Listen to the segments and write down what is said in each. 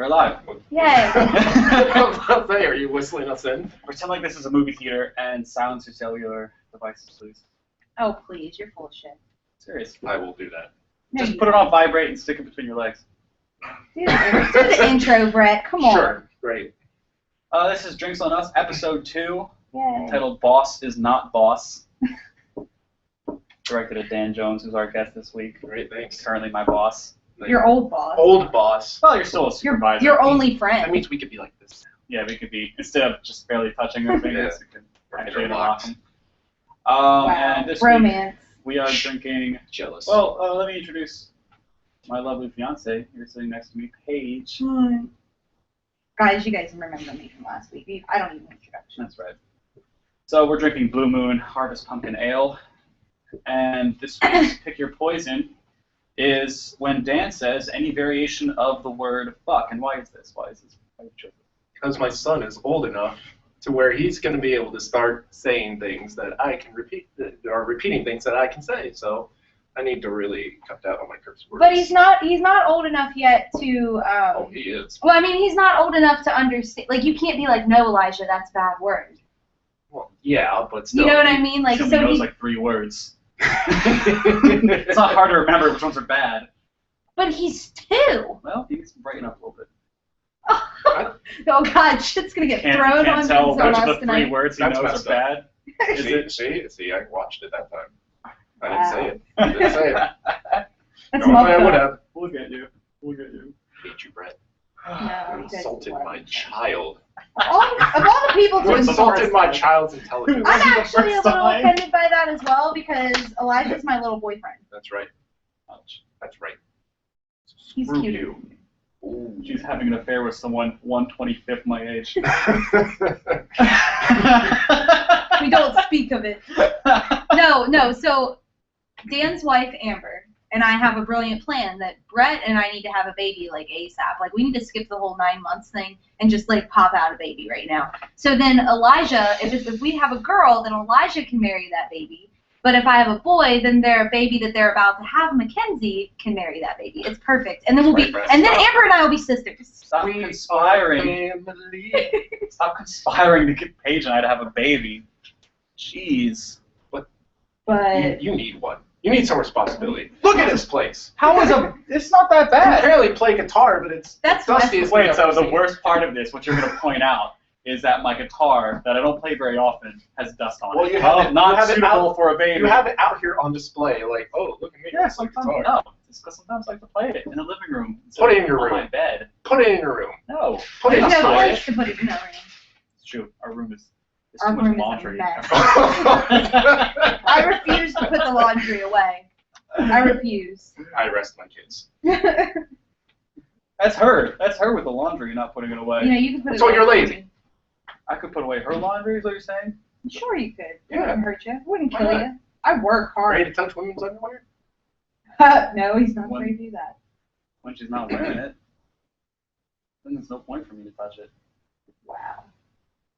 We're live. Yay! Hey, are you whistling us in? Pretend like this is a movie theater and silence your cellular devices, please. Oh, please, you're full of shit. Serious. I will do that. No, Just you put it don't. on vibrate and stick it between your legs. Do the intro, Brett. Come on. Sure, great. This is Drinks on Us, episode 2, Yay. titled Boss is Not Boss. Directed at Dan Jones, who's our guest this week. Great, thanks. Currently my boss. Your old boss. Old boss. Well, you're still a supervisor. Your only friend. That means we could be like this. Yeah, we could be, instead of just barely touching their fingers, we could actually Interlock. interlock them. Wow. And this Romance. week we are drinking. Jealous. Well, let me introduce my lovely fiance. You're sitting next to me, Paige. Hi. Guys, you guys remember me from last week. I don't even need introduction. That's right. So we're drinking Blue Moon Harvest Pumpkin Ale. And this week's Pick Your Poison is when Dan says any variation of the word fuck. And why is this? Why is this? Why did you choose this? Because my son is old enough to where he's going to be able to start saying things that I can repeat, or repeating things that I can say. So I need to really cut down on my curse words. But he's not old enough yet to. Oh, he is. Well, I mean, he's not old enough to understand. Like, you can't be like, no, Elijah, that's a bad word. Well, yeah, but still. You know what I mean? Like, He so only knows he. like 3 words. It's not hard to remember which ones are bad. But he's 2. Well, he needs to brighten up a little bit. Oh God, shit's gonna get thrown Can't on tell which of us the 3 tonight. words he That's knows messed are bad. Is See, it? see, I watched it that time. I didn't Wow. say it. I didn't say it. That's Normally I messed would up. have. Look at you. Look at you. Hate you, Brett. No, You you guys insulted love my each child. Of all the people You to insulted insult, my child's intelligence. I'm Wasn't the actually a first little time. offended by that as well because Elijah's my little boyfriend. That's right. That's right. He's Screw cute. you. Ooh. She's having an affair with someone 1/25th my age. We don't speak of it. No. So Dan's wife Amber and I have a brilliant plan that Brett and I need to have a baby like ASAP. Like we need to skip the whole 9 months thing and just like pop out a baby right now. So then Elijah, if we have a girl, then Elijah can marry that baby. But if I have a boy, then their baby that they're about to have, Mackenzie, can marry that baby. It's perfect. And then we'll be, Right, Brett, and then stop. Amber and I will be sisters. Stop We conspiring. are family. Stop conspiring to get Paige and I to have a baby. Jeez. But You need one. You need some responsibility. Look at this place. How is a? It's not that I bad. barely play guitar, but it's That's dusty. less- Wait, so the worst part of this, what you're going to point out, is that my guitar, that I don't play very often, has dust on Well, it. you have it- not you have it suitable out- for a baby. You have it out here on display, like, oh, look at me. Yeah, I play sometimes guitar. no. It's because sometimes I like to play it in the living room. Put it in your on room. my bed. Put it in your room. No. Put it there's no inside. place to put it in our room. It's true. Our room is Our too much room is a laundry. mess. I refuse to put the laundry away. I refuse. I rest my kids. That's her. That's her with the laundry, not putting it away. You know, you can put it So away you're for lazy. me. I could put away her laundry, is what you're saying? Sure you could. It Yeah. wouldn't hurt you. It wouldn't Why kill not? you. I work Ready hard. to touch women's underwear? No, he's not When- going to do that. When she's not wearing it, then there's no point for me to touch it. Wow.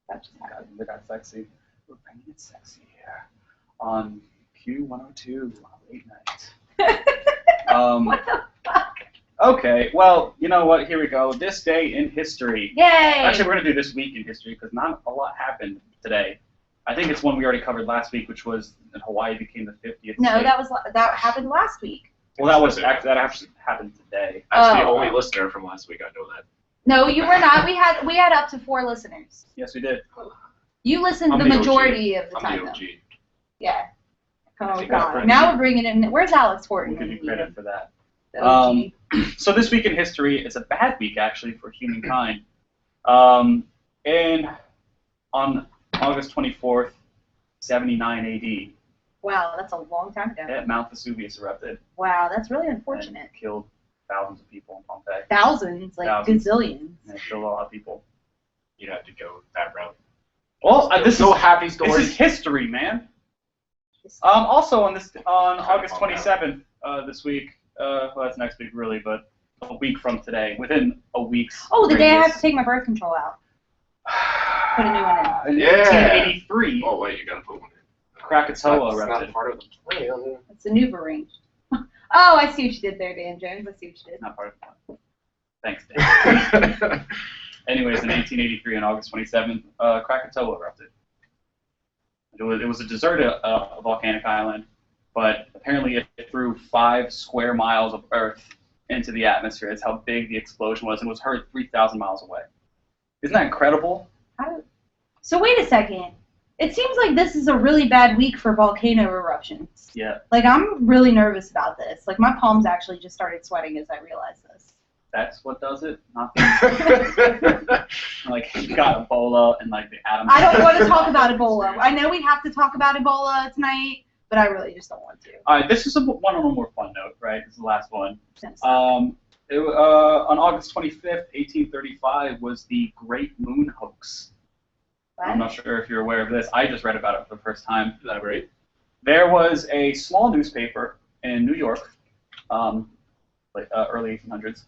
That just happened. They got sexy. We're bringing it sexy here on Q102 late night. What the fuck? Okay, well, you know what? Here we go. This day in history. Yay! Actually, we're going to do this week in history because not a lot happened today. I think it's one we already covered last week, which was that Hawaii became the 50th No, state. that happened last week. Well, that actually happened today. That's the Oh. only listener from last week. I know that. No, you were not. We had up to 4 listeners. Yes, we did. You listened I'm the the OG. majority of the I'm time, the though. OG. Yeah. Oh think that's God. pretty Now neat. we're bringing in. Where's Alex Horton? We'll give you credit for that. The OG. So this week in history, it's a bad week actually for humankind. On August 24th, 79 AD, Wow, that's a long time ago. Mount Vesuvius erupted Wow, that's really and unfortunate. killed thousands of people in Pompeii. Thousands, like Thousands. gazillions. And it killed a lot of people. You had to go that route. Well, this so is happy this story. is history, man. Also on August bummed 27th this week. Well, that's next week really, but a week from today, within a week's. Oh, the day I have radius. to take my birth control out. Put a new one in. In Yeah. 1883, Oh wait, you gotta put one in. Krakatoa That's erupted. not part of the plan. It's a new ring. Oh, I see what you did there, Dan Jones. I see what you did. Not part of the plan. Thanks, Dan. Anyways, in 1883, on August 27th, Krakatoa erupted. It was a deserted volcanic island, but apparently it threw 5 square miles of earth into the atmosphere. That's how big the explosion was, and was heard 3,000 miles away. Isn't that incredible? So wait a second. It seems like this is a really bad week for volcano eruptions. Yeah. Like, I'm really nervous about this. Like, my palms actually just started sweating as I realized this. That's what does it? Not like, you got Ebola and, like, the atom. I don't want to talk about Ebola. I know we have to talk about Ebola tonight, but I really just don't want to. All right, this is one on a more fun note, right? This is the last one. On August 25th, 1835, was the Great Moon Hoax. What? I'm not sure if you're aware of this. I just read about it for the first time. Elaborate. There was a small newspaper in New York, early 1800s,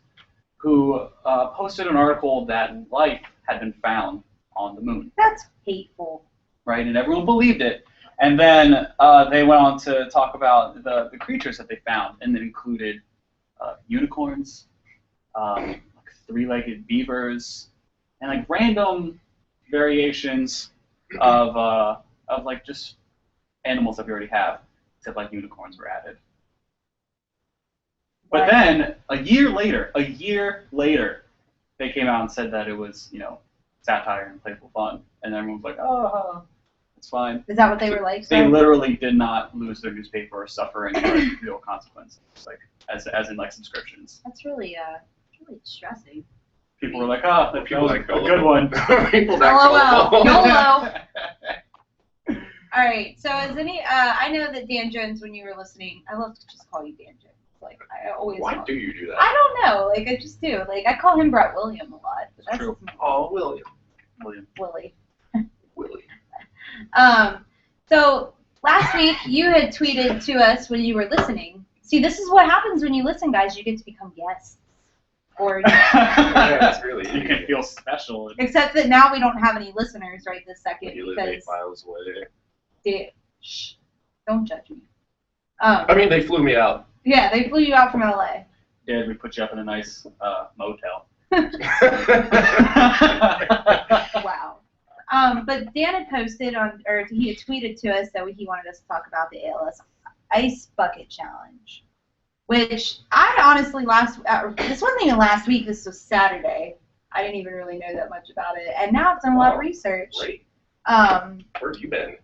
who posted an article that life had been found on the moon. That's hateful. Right, and everyone believed it. And then they went on to talk about the creatures that they found, and it included unicorns, like 3-legged beavers, and like random variations of like just animals that we already have, except like unicorns were added. But then a year later, they came out and said that it was, satire and playful fun, and everyone was like, oh, it's fine. Is that what they were like? They literally did not lose their newspaper or suffer any real consequences, like as in like subscriptions. That's really distressing. People were like, oh, that People was like a good one. People LOL. YOLO. All right. So I know that Dan Jones, when you were listening, I love to just call you Dan Jones. Like I always. Why do you do that? I don't know. Like I just do. Like I call him Brett William a lot. But that's True. Oh, Willie. Willie. So last week you had tweeted to us when you were listening. See, this is what happens when you listen, guys. You get to become guests. Or Yeah, that's really You can feel special. except that now we don't have any listeners right this second You live 8 miles away. Shh, don't judge me. I mean, they flew me out. Yeah, they flew you out from LA. Yeah, we put you up in a nice motel. Wow. But Dan had posted he had tweeted to us that he wanted us to talk about the ALS Ice Bucket Challenge, which I honestly this wasn't even last week. This was Saturday. I didn't even really know that much about it, and now I've done a lot of research. Great. Where have you been?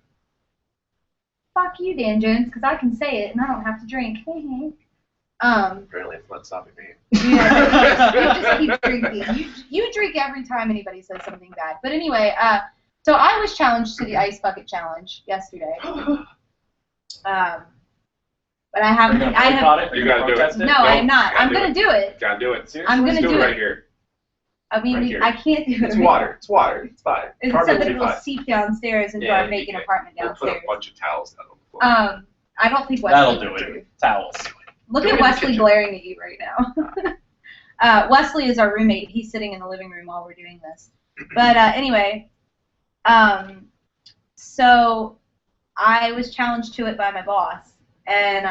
Fuck you, Dan Jones, because I can say it and I don't have to drink. Apparently, it's not stopping me. Yeah, you just keep drinking. You drink every time anybody says something bad. But anyway, so I was challenged to the Ice Bucket Challenge yesterday. But I haven't. You gotta do it. No, I'm not. I'm gonna do it. Gotta do it. I'm gonna do it it right here. I mean, Right here. I can't do it. It's water. It's water. It's fine. It Carbon said that will it be will fine. seep downstairs into Yeah, our vacant you apartment We'll put downstairs. a bunch of towels down on the floor. I don't think Wesley That'll would do it. Towels. Look Do it at in the Wesley kitchen. glaring at you right now. Wesley is our roommate. He's sitting in the living room while we're doing this. But anyway, so I was challenged to it by my boss, and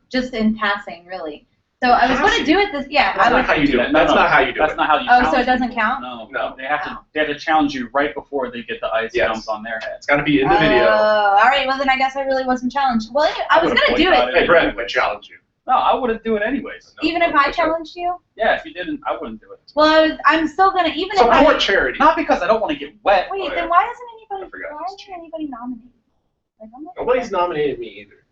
just in passing, really. So I was going to do it this, yeah. That's not how you do it. That's not how you do it. That's not how you Oh, challenge so it doesn't people. count? No. They have to challenge you right before they get the ice dumped on their head. It's got to be in the video. All right. Well, then I guess I really wasn't challenged. Well, anyway, I was going to do it. Hey, Brett, I challenge you. No, I wouldn't do it anyways. No, Even if I challenged you? Yeah, if you didn't, I wouldn't do it. Well, I'm still going to, even if I... Support charity. Not because I don't want to get wet. Wait, Oh, yeah. then why isn't I forgot this. anybody nominated? Like, I'm not Nobody's nominated me either.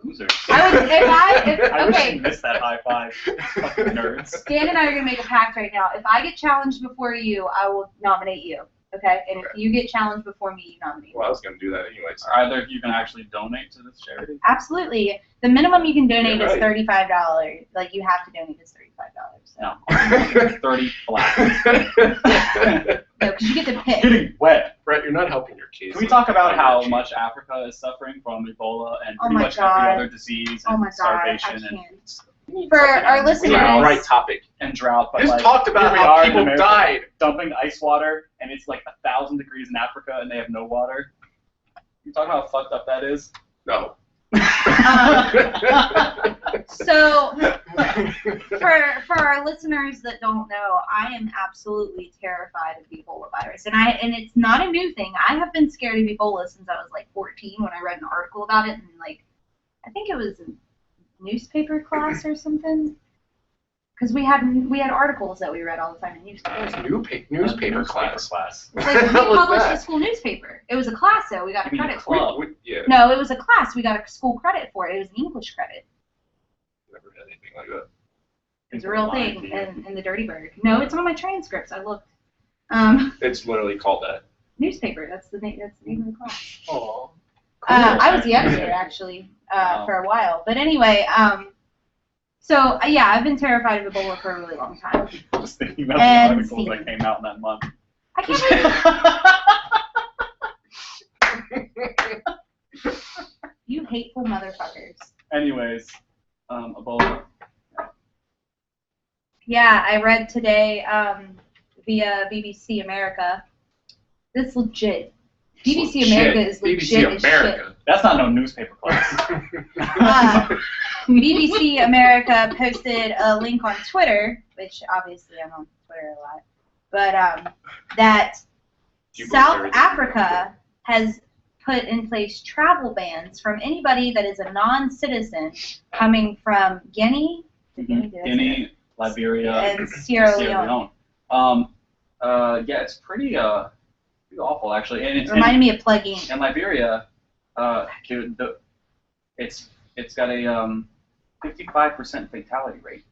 Losers. I would, I wish okay, you missed that high five. Fucking nerds. Dan and I are going to make a pact right now. If I get challenged before you, I will nominate you. Okay? And if you get challenged before me, you nominate me. Well, I was going to do that anyways. Are either of you can actually donate to this charity? Absolutely. The minimum you can donate Yeah, is $35. Like, you have to donate is $35. So. No. 30 flat. No, because you get to pick. Getting wet. Brett, you're not helping your kids. Can we talk about how much Africa is suffering from Ebola and Oh pretty my much God. every other disease Oh and my God, I starvation and can't. For our listeners, We have the right topic. and drought? But Just like, talked about here we how are in people America died. dumping ice water, and it's like 1,000 degrees in Africa, and they have no water. You talk about how fucked up that is? No. So, for our listeners that don't know, I am absolutely terrified of the Ebola virus, and it's not a new thing. I have been scared of Ebola since I was like 14 when I read an article about it, and like I think it was in newspaper class or something. Because we had articles that we read all the time in newspaper. Newspaper class. Like we published a school newspaper. It was a class though. We got a credit for it. Yeah. No, it was a class. We got a school credit for it. It was an English credit. Never had anything like that. It's a real thing in the Dirty Bird. No, it's on my transcripts. I looked. It's literally called that. Newspaper. That's the name. That's the name of the class. Oh. Cool. I was the editor actually for a while. But anyway, so yeah, I've been terrified of Ebola for a really long time. Just thinking about the articles that came out in that month. I can't believe you hateful motherfuckers. Anyways, Ebola. Yeah, I read today via BBC America. This legit. BBC America is legit BBC as America. shit. That's not no newspaper class. BBC America posted a link on Twitter, which obviously I'm on Twitter a lot, but that South Africa has put in place travel bans from anybody that is a non-citizen coming from Guinea, Guinea, Liberia, and Sierra Leone. Yeah, it's pretty awful actually. And it's reminded me of Plague in Liberia. It's got a 55% fatality rate.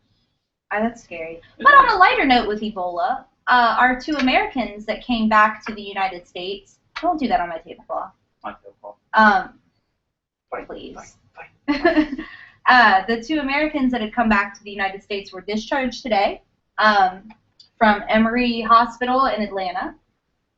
That's scary. But on a lighter note with Ebola, our 2 Americans that came back to the United States. Don't do that on my tablecloth. My tablecloth. Please. The 2 Americans that had come back to the United States were discharged today from Emory Hospital in Atlanta.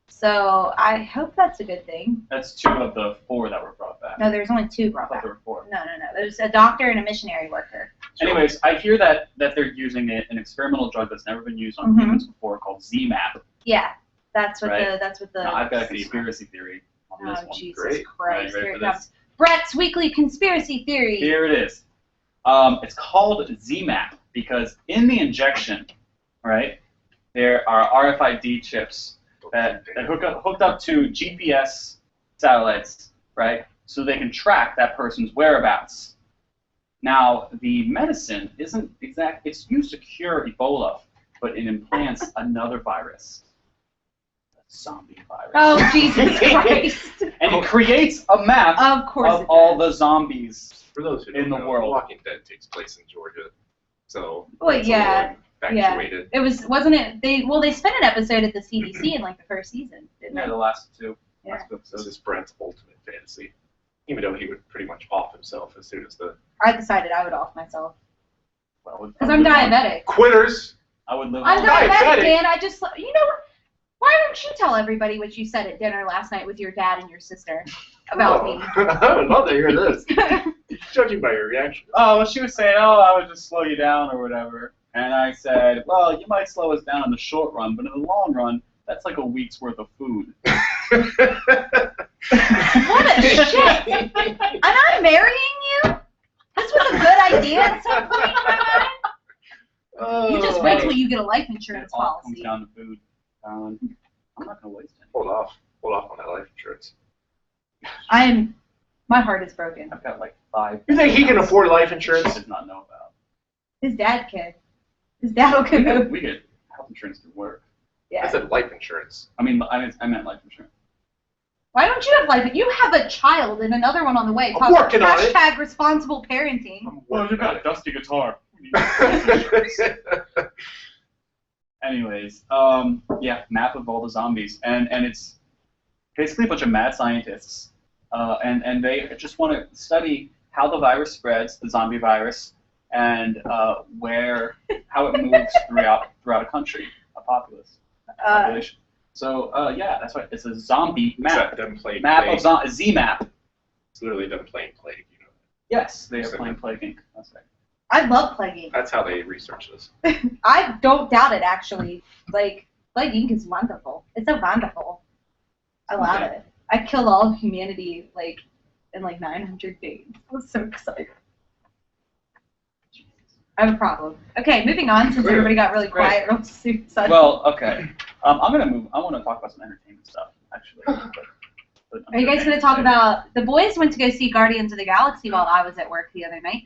So I hope that's a good thing. That's 2 of the 4 that were brought back. No, there's only 2 brought I thought back. there were 4. No. There's a doctor and a missionary worker. Anyways, I hear that they're using an experimental drug that's never been used on humans before called ZMapp. Yeah, that's what right? the. Now, I've got a conspiracy theory on this Oh one. Jesus Great. Christ! Right, Here it for comes. this? Brett's weekly conspiracy theory. Here it is. It's called ZMapp because in the injection, right, there are RFID chips that hooked up to GPS satellites, right, so they can track that person's whereabouts. Now, the medicine isn't exact. It's used to cure Ebola, but it implants another virus, a zombie virus. Oh Jesus Christ! And it creates a map Of course. of all the zombies. For those who in don't the know, world. Walking Dead takes place in Georgia, so Well, that's yeah, a little infatuated. It wasn't it? They spent an episode at the CDC in like the first season, didn't Yeah, they? the last 2. Yeah. Last 2 This episodes. is Brent's ultimate fantasy, even though he would pretty much off himself as soon as the I decided I would off myself Well, because I'm diabetic. quitters. I would live I'm on. diabetic, man. I just, you know, why don't you tell everybody what you said at dinner last night with your dad and your sister about me? I would love to hear this. Judging by your reaction. Oh, well, she was saying, I would just slow you down or whatever. And I said, well, you might slow us down in the short run, but in the long run, that's like a week's worth of food. What a shit! And I'm marrying you? This was a good idea at some point in my mind. You just wait till you get a life insurance It all comes policy. down to food. I'm not going to waste any. Hold off on that life insurance. My heart is broken. I've got like 5. You think he can afford life She insurance? does not know about. His dad can. His dad will come. We get health insurance through work. I Yeah. said life insurance. I meant life insurance. Why don't you have life? You have a child and another one on the way. I'm working on it. Hashtag responsible parenting. Well, you got a dusty guitar. Anyways, yeah, map of all the zombies, and it's basically a bunch of mad scientists, and they just want to study how the virus spreads, the zombie virus, and how it moves throughout a country, a population. So yeah, that's right. It's a zombie map. Except them playing Map plague. of Z-map. It's literally them playing plague. You know. Yes, they are playing Plague Inc. That's right. I love Plague Inc. That's how they research this. I don't doubt it, actually. Like, Plague Inc. is wonderful. It's so wonderful. I love it. I killed all of humanity, in 900 days. I was so excited. I have a problem. Okay, moving on since everybody got really quiet real soon. Well, okay. I'm gonna move. I want to talk about some entertainment stuff, actually. But Are you guys going to talk about, the boys went to go see Guardians of the Galaxy while I was at work the other night.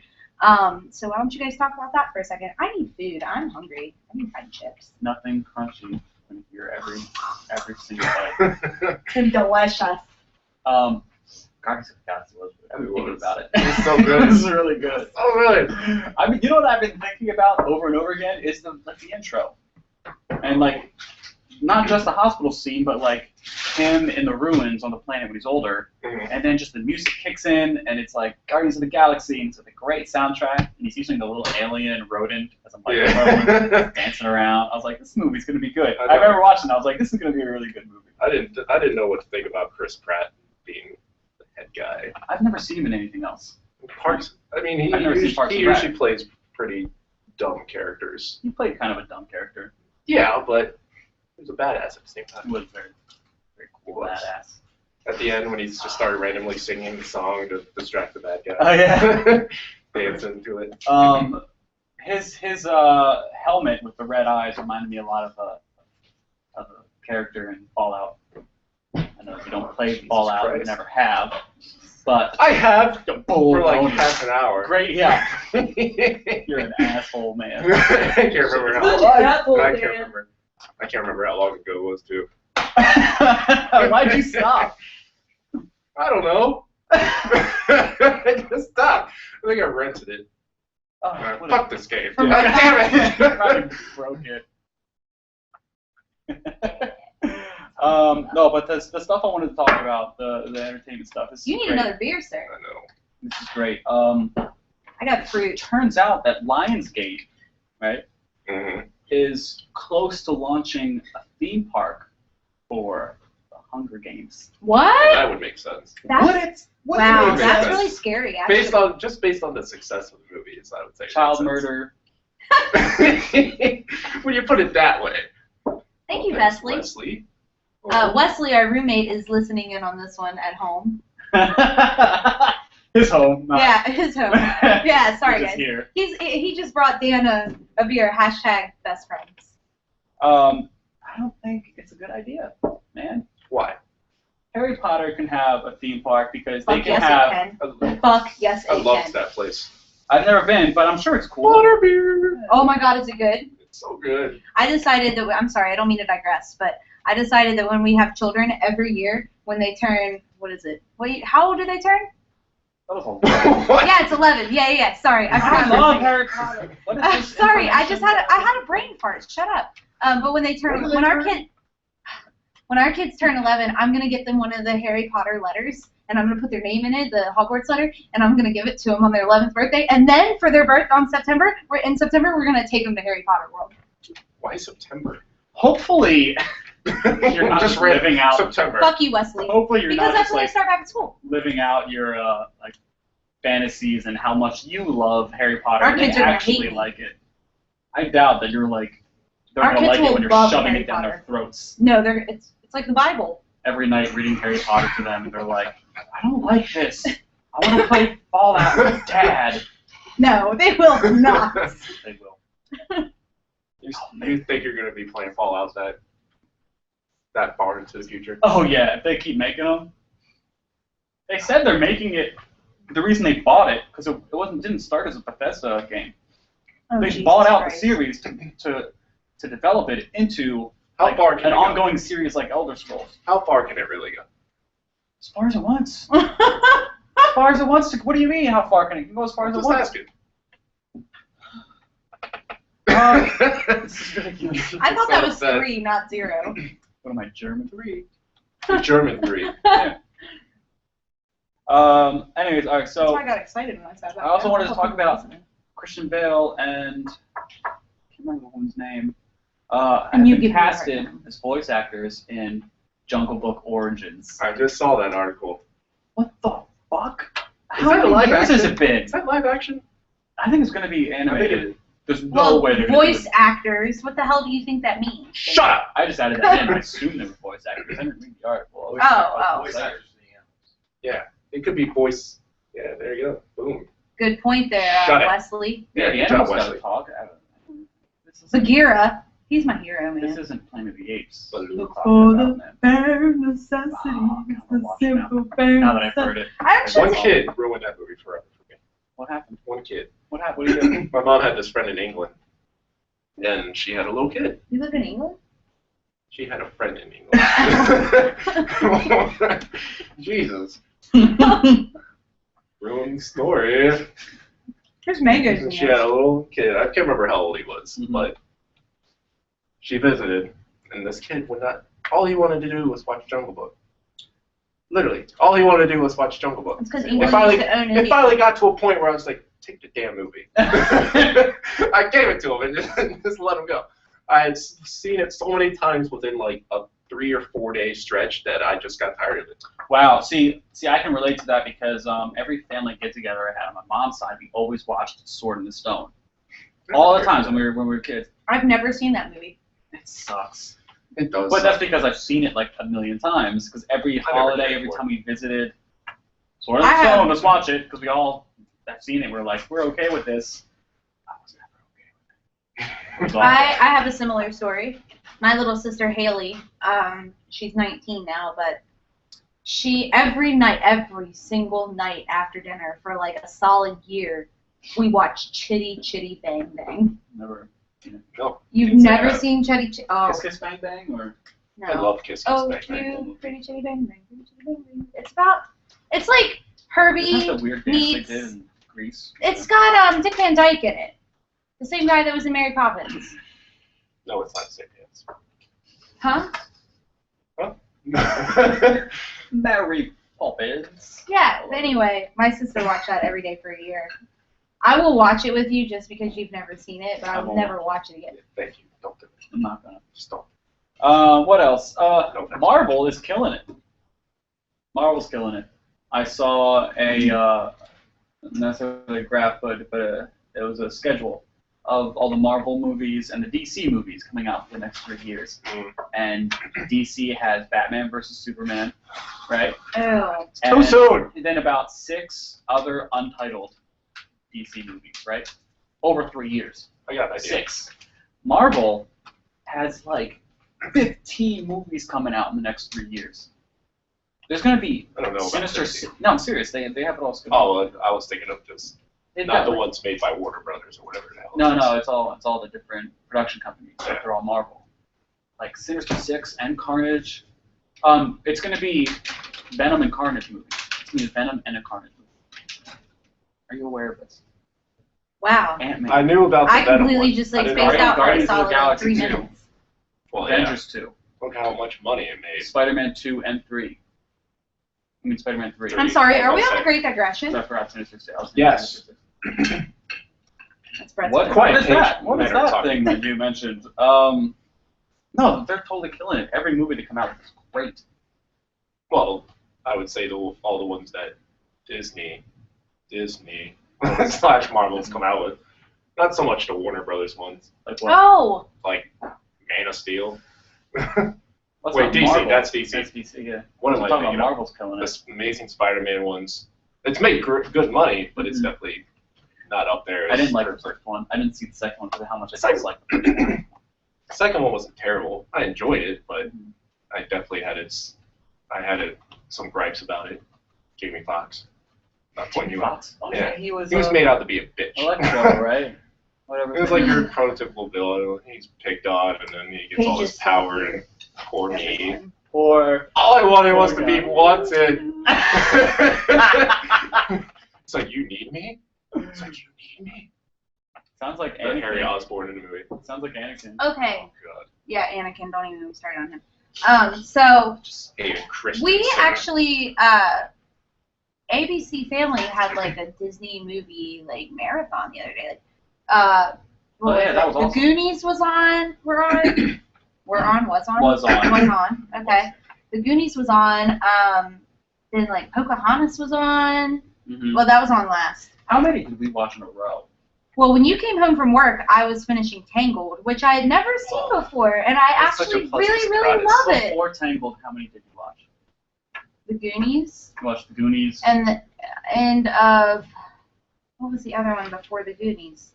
So why don't you guys talk about that for a second? I need food. I'm hungry. I need fried chips. Nothing crunchy when you hear every single bite. It's delicious. Guardians of the Galaxy was good. I've been thinking was. about it. It's so good. This is really good. So good. I mean, you know what I've been thinking about over and over again is the intro, and like not just the hospital scene, but like him in the ruins on the planet when he's older, and then just the music kicks in, and it's like Guardians of the Galaxy, and it's like a great soundtrack, and he's using the little alien rodent as a microphone, dancing around. I was like, this movie's gonna be good. I remember watching it, I was like, this is gonna be a really good movie. I didn't know what to think about Chris Pratt being the head guy. I've never seen him in anything else. Parks. I mean, he I've never seen Parks usually, and he Rec. usually plays pretty dumb characters. He played kind of a dumb character. Yeah, but he was a badass at the same He time. was very, very cool, He was. badass. At the end, when he just started randomly singing the song to distract the bad guy. Oh yeah. Dancing to it. His helmet with the red eyes reminded me a lot of a character in Fallout. I know if you don't play Fallout, you Christ. never have, but I have bull for like bonus. half an hour. Great, yeah. I You're an asshole, man. can't remember how Such long. an asshole, I can't man. remember. I can't remember how long ago it was too. Why'd you stop? I don't know. I just stopped. I think I rented it. Oh, what a- Fuck this game. Yeah. God damn it. Probably broke it. No, but the stuff I wanted to talk about, the entertainment stuff, is You need great. another beer, sir. I know. This is great. I got It fruit. turns out that Lionsgate, right, Mm-hmm. is close to launching a theme park for the Hunger Games. What? That would make sense. That's, Would wow, make that's sense. really scary, actually. Based on the success of the movies, I would say. it Child makes murder. sense. When you put it that way. Thank you, Thanks, Wesley. Wesley. Wesley, our roommate, is listening in on this one at home. His home. Not Yeah, his home. Yeah, sorry, just guys. here. He just brought Dan a beer. Hashtag best friends. I don't think it's a good idea, man. Why? Harry Potter can have a theme park because they Fuck can yes, have. it can. Fuck yes, I it loved can. that place. I've never been, but I'm sure it's cool. Butterbeer. Oh my God, is it good? It's so good. I decided that, I'm sorry, I don't mean to digress, but I decided that when we have children every year, when they turn, what is it? Wait, how old do they turn? That was a lot. What? Yeah, it's 11. Yeah, sorry. I forgot. I love Harry Potter. What is this Sorry, I just information? I had a brain fart. Shut up. But when they turn, When do they turn? when our kids turn 11, I'm gonna get them one of the Harry Potter letters, and I'm gonna put their name in it, the Hogwarts letter, and I'm gonna give it to them on their 11th birthday, and then for their birth in September, we're gonna take them to Harry Potter World. Why September? Hopefully, you're not just living out. September. Fuck you, Wesley. Hopefully, you're Because not that's just when they like start back at school. living out your like fantasies and how much you love Harry Potter. Our and they kids are gonna actually hate me. like it. I doubt that you're like they're Our gonna kids like it will when you're love shoving Harry it down their Potter. throats No, it's like the Bible. every night, reading Harry Potter to them. And they're like, I don't like this. I want to play Fallout with Dad. No, they will not. They will. You think you're gonna be playing Fallout that far into the future? Oh yeah, if they keep making them. They said they're making it. The reason they bought it because it didn't start as a Bethesda game. Oh, They Jesus bought out Christ. the series to develop it into How like, far can an it go? ongoing series like Elder Scrolls. How far can it really go? As far as it wants. As far as it wants to. What do you mean? How far can it go? As far as it Just wants. asking. This is ridiculous. I thought that was So upset. 3, not 0. What am I, German 3? German 3. Anyways, all right. That's So why I got excited when I said that. I also wanted to talk about Christian Bale and I can't remember the woman's name. Have And you been give me a hard casted time. as voice actors in Jungle Book Origins. I just saw that article. What the fuck? Is How that many live years has action? it been? Is that live action? I think it's going to be animated. There's no Well, way they're going to do voice it. actors. What the hell do you think that means? Shut up! I just added that in. I assumed they were voice actors. I didn't read the article. Oh. Voice actors. Yeah, it could be voice. Yeah, there you go. Boom. Good point there, Shut it. Wesley. Yeah, the good animals job, gotta Wesley. talk. This is Bagheera. He's my hero, man. This isn't Planet of the Apes. Baloo. We're talking For about, the man. bare necessities, Oh, God, the watch it now. simple bare Now that I've heard it. I'm sure One kid ruined that movie forever for me. What happened? One kid. What happened? What are you doing? My mom had this friend in England, and she had a little kid. you live in England? She had a friend in England. Jesus. Ruined story. There's mangoes in She had there. a little kid. I can't remember how old he was, Mhm. but she visited, and this kid would not. All he wanted to do was watch Jungle Book. Literally, all he wanted to do was watch Jungle Book. It's because It England finally, used to own it India. finally got to a point where I was like, take the damn movie. I gave it to him and just let him go. I had seen it so many times within like a 3 or 4 day stretch that I just got tired of it. Wow. See, I can relate to that because every family get together I had on my mom's side, we always watched Sword in the Stone. All the times when we were kids. I've never seen that movie. It sucks. It does. But that's because I've seen it like a million times. Because every never holiday, cared every for it. time we visited Sword in the I have- Stone, let's watch it. Because we all have seen it. We're like, we're okay with this. I was never okay with it. It was awful. I have a similar story. My little sister Haley, she's 19 now, but she every single night after dinner for like a solid year, we watched Chitty Chitty Bang Bang. Never. No, You've Didn't say never that. seen Chitty Chitty? Oh, Kiss Kiss Bang Bang or I no. love Kiss Kiss Oh, Bang Bang. you pretty Chitty Bang Bang, pretty Chitty Bang Bang. It's like Isn't Herbie that the weird dance meets. they did in Greece? It's got Dick Van Dyke in it, the same guy that was in Mary Poppins. No, it's not the same dance. Huh? Mary Poppins. Yeah, anyway, my sister watched that every day for a year. I will watch it with you just because you've never seen it, but I will won't. never watch it again. Thank you. Don't do it. I'm not gonna. Just don't. What else? No, Marvel is killing it. Marvel's killing it. I saw a not necessarily a graph, but it was a schedule of all the Marvel movies and the DC movies coming out for the next 3 years. Mm. And DC has Batman versus Superman, right? Oh. Too soon. And then about 6 other untitled DC movies, right? Over 3 years. I got an idea. 6. Marvel has like 15 movies coming out in the next 3 years. There's gonna be I don't know about Sinister. 15. No, I'm serious. They have it all scheduled. Oh, well, I was thinking of just They've not got, the ones made by Warner Brothers or whatever the hell. No, it is. no, it's all the different production companies. Like they're all Marvel. Like Sinister 6 and Carnage. It's gonna be Venom and Carnage movies. It's gonna be Venom and a Carnage movie. Are you aware of this? Wow. Ant-Man. I knew about the I Venom completely one. just I like didn't spaced know- out for a Guardians of the solid like, Galaxy 3 2. minutes. Well, yeah. Avengers 2. Look how much money it made. Spider-Man 2 and 3. I mean Spider-Man 3. I'm sorry, are we on a great digression? I forgot Sinister 6. I was thinking Yes. Sinister 6. That's Brett's What, fault. Quiet, what is Paige. that? What is Men are that talking. thing that you mentioned? No, they're totally killing it. Every movie that come out is great. Well, I would say all the ones that Disney slash Marvel's come out with. Not so much the Warner Brothers ones, Like what? Oh, like Man of Steel. That's Wait, not DC, Marvel. that's DC. That's DC, yeah. What I'm am I talking about thinking of? Marvel's killing it. This Amazing Spider-Man ones. It's made good money, but it's Mhm. definitely not up there. I didn't like in the terms of- first one. I didn't see the second one because of how much I Second- disliked the first one. The second one wasn't terrible. I enjoyed it, but Mhm. I definitely had some gripes about it. Jamie Foxx. Not pointing you out. Fox? Oh, Yeah. yeah, he was He was made out to be a bitch. Electro, right? Whatever. It was like your prototypical villain. He's picked on, and then he gets all his Pages. power, and poor me. Poor. All I wanted was Poor to be guy. wanted. It's like, you need me? It's like, you need me? Sounds like The Harry Anakin. Osborn in the movie. Sounds like Anakin. okay. Oh, God. Yeah, Anakin, don't even get me started on him. So Just hated Christian. we so actually, ABC Family had like a Disney movie like marathon the other day. Like, what Oh, yeah, was that it? was The awesome. Goonies was on. Was on. Was on. Okay. The Goonies was on. Then like Pocahontas was on. Mhm. Well, that was on last. How many did we watch in a row? Well, when you came home from work, I was finishing Tangled, which I had never seen Oh. before, and I That's such a actually pleasant really surprise. love it. Before Tangled, how many did you watch? The Goonies You watched The Goonies. and the end of What was the other one before the Goonies?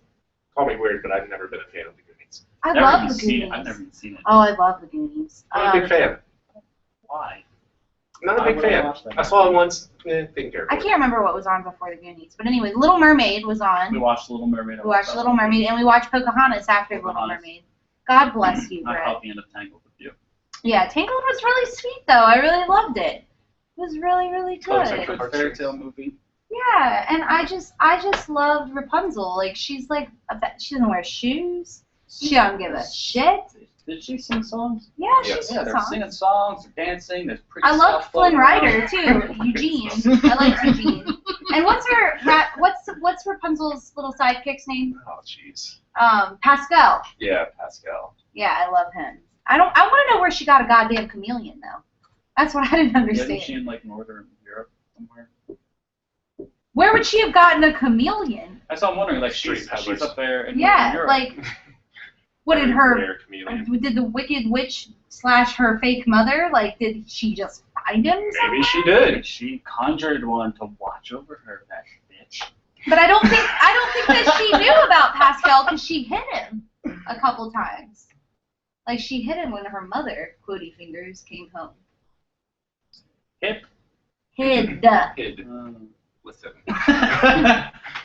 Call me weird, but I've never been a fan of the Goonies. I Never love even the seen Goonies. it. I've never even seen it. Oh, I love the Goonies. I'm a big fan. Why? Not a Why big would I fan. watch that? I saw it once. Didn't care. I can't remember what was on before the Goonies, but anyway, Little Mermaid was on. We watched Little Mermaid. We watched Little Mermaid, and we watched Pocahontas after Little Pocahontas. Mermaid. God bless you, I Brett. caught the end of Tangled with you. Yeah, Tangled was really sweet though. I really loved it. It was really, really Oh, it's good. like Good fairy tale movie. Yeah, and I just loved Rapunzel. Like she doesn't wear shoes. She don't give a shit. Did she sing songs? Yeah, she Yes. sings Yeah, they're songs. singing songs, they're dancing, there's pretty I loved stuff Flynn floating Rider around. too, Eugene. I liked Eugene. And what's Rapunzel's little sidekick's name? Oh, jeez. Pascal. Yeah, Pascal. Yeah, I love him. I want to know where she got a goddamn chameleon though. That's what I didn't Isn't understand. she in like Northern Europe somewhere? Where would she have gotten a chameleon? That's what I'm wondering, like Street she's peddlers. up there in Northern Yeah, Europe. like what did her Rare chameleon. did the Wicked Witch / her fake mother, like, did she just find him somewhere? Maybe she did. She conjured one to watch over her, that bitch. But I don't think that she knew about Pascal because she hit him a couple times. Like she hit him when her mother, Quotey Fingers, came home. Hip. Hid. Hid. Listen.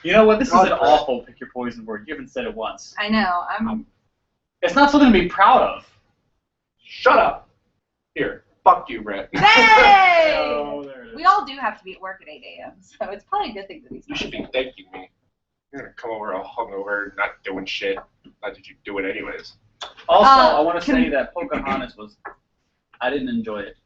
You know what? This is Oh, an Brett. awful pick your poison word. You haven't said it once. I know. I'm. It's not something to be proud of. Shut up. Here. Fuck you, Brett. Hey! Oh, there it is. We all do have to be at work at 8 a.m., so it's probably a good thing that he's You not. should be thanking me. You're gonna come over all hungover, not doing shit. Not that you do it anyways. Also, I want to can- say that Pocahontas I didn't enjoy it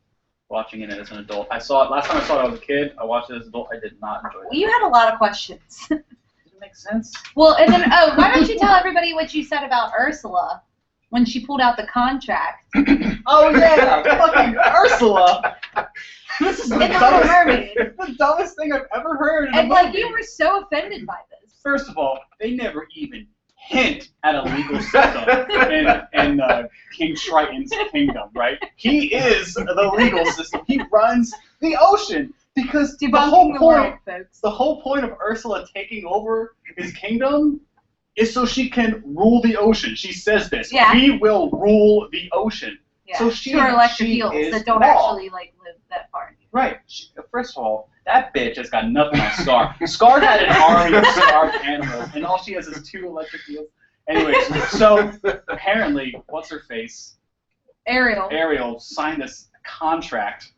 watching it as an adult. I saw it, last time I saw it as a kid, I watched it as an adult, I did not enjoy Well, it. you had a lot of questions. Does it make sense? Well, and then, why don't you tell everybody what you said about Ursula when she pulled out the contract Oh yeah, fucking Ursula! This is in The Little Mermaid? the dumbest thing I've ever heard in a And, like, movie. you were so offended by this. First of all, they never even hint at a legal system in King Triton's kingdom, right? He is the legal system. He runs the ocean because the whole Debunking the point, world, folks. the whole point of Ursula taking over his kingdom is so she can rule the ocean. She says this: Yeah. "We will rule the ocean." Yeah. So she to her electric she eels is that don't law. actually, like, live that far. Right. First of all, that bitch has got nothing on Scar. Scar had an army of starved animals, and all she has is 2 electric eels. Anyways, so apparently, what's her face? Ariel signed this contract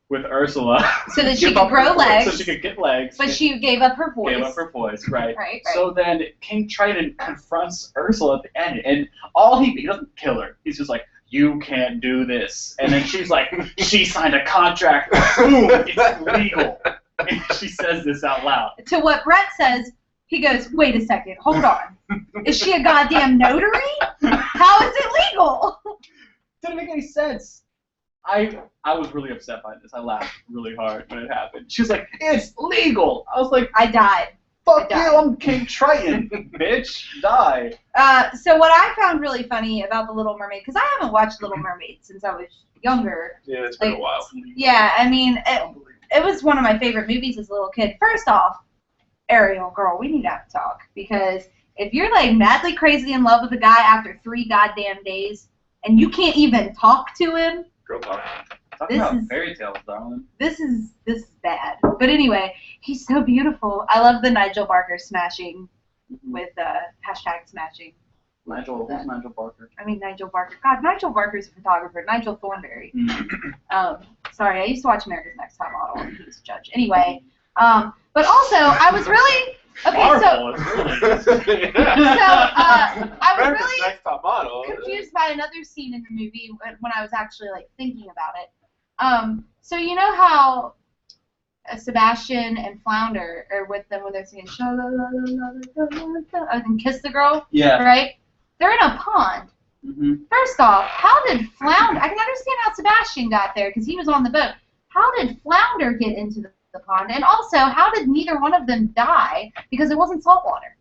with Ursula So that she Give could up her grow voice, legs, so she could get legs. but she gave up her voice. gave up her voice, right? Right. So then King Triton confronts Ursula at the end, and all he doesn't kill her. He's just like, "You can't do this," and then she's like, "She signed a contract. Boom, it's legal." And she says this out loud. To what Brett says, he goes, "Wait a second, hold on. Is she a goddamn notary? How is it legal?" Didn't make any sense. I was really upset by this. I laughed really hard when it happened. She was like, "It's legal." I was like, I died. "Fuck I you, I'm King Triton, bitch, die." So what I found really funny about The Little Mermaid, because I haven't watched Little Mermaid since I was younger. Yeah, it's been a while. Yeah, I mean, it was one of my favorite movies as a little kid. First off, Ariel, girl, we need to have a talk, because if you're like madly crazy in love with a guy after 3 goddamn days and you can't even talk to him, Girl talk. Talk This about is- fairy tales, darling. this is bad. But anyway, he's so beautiful. I love the Nigel Barker smashing with hashtag smashing. Nigel, who's Nigel Barker? I mean Nigel Barker. God, Nigel Barker's a photographer. Nigel Thornberry. Mm. Sorry, I used to watch America's Next Top Model, and he was a judge. Anyway, but also I was really Marvel is really. I was America's really Next Top Model. confused by another scene in the movie when I was actually like thinking about it. So you know how Sebastian and Flounder are with them when they're singing and Kiss the Girl, Yeah. right? They're in a pond. Mm-hmm. First off, how did Flounder? I can understand how Sebastian got there because he was on the boat. How did Flounder get into the pond? And also, how did neither one of them die because it wasn't salt water?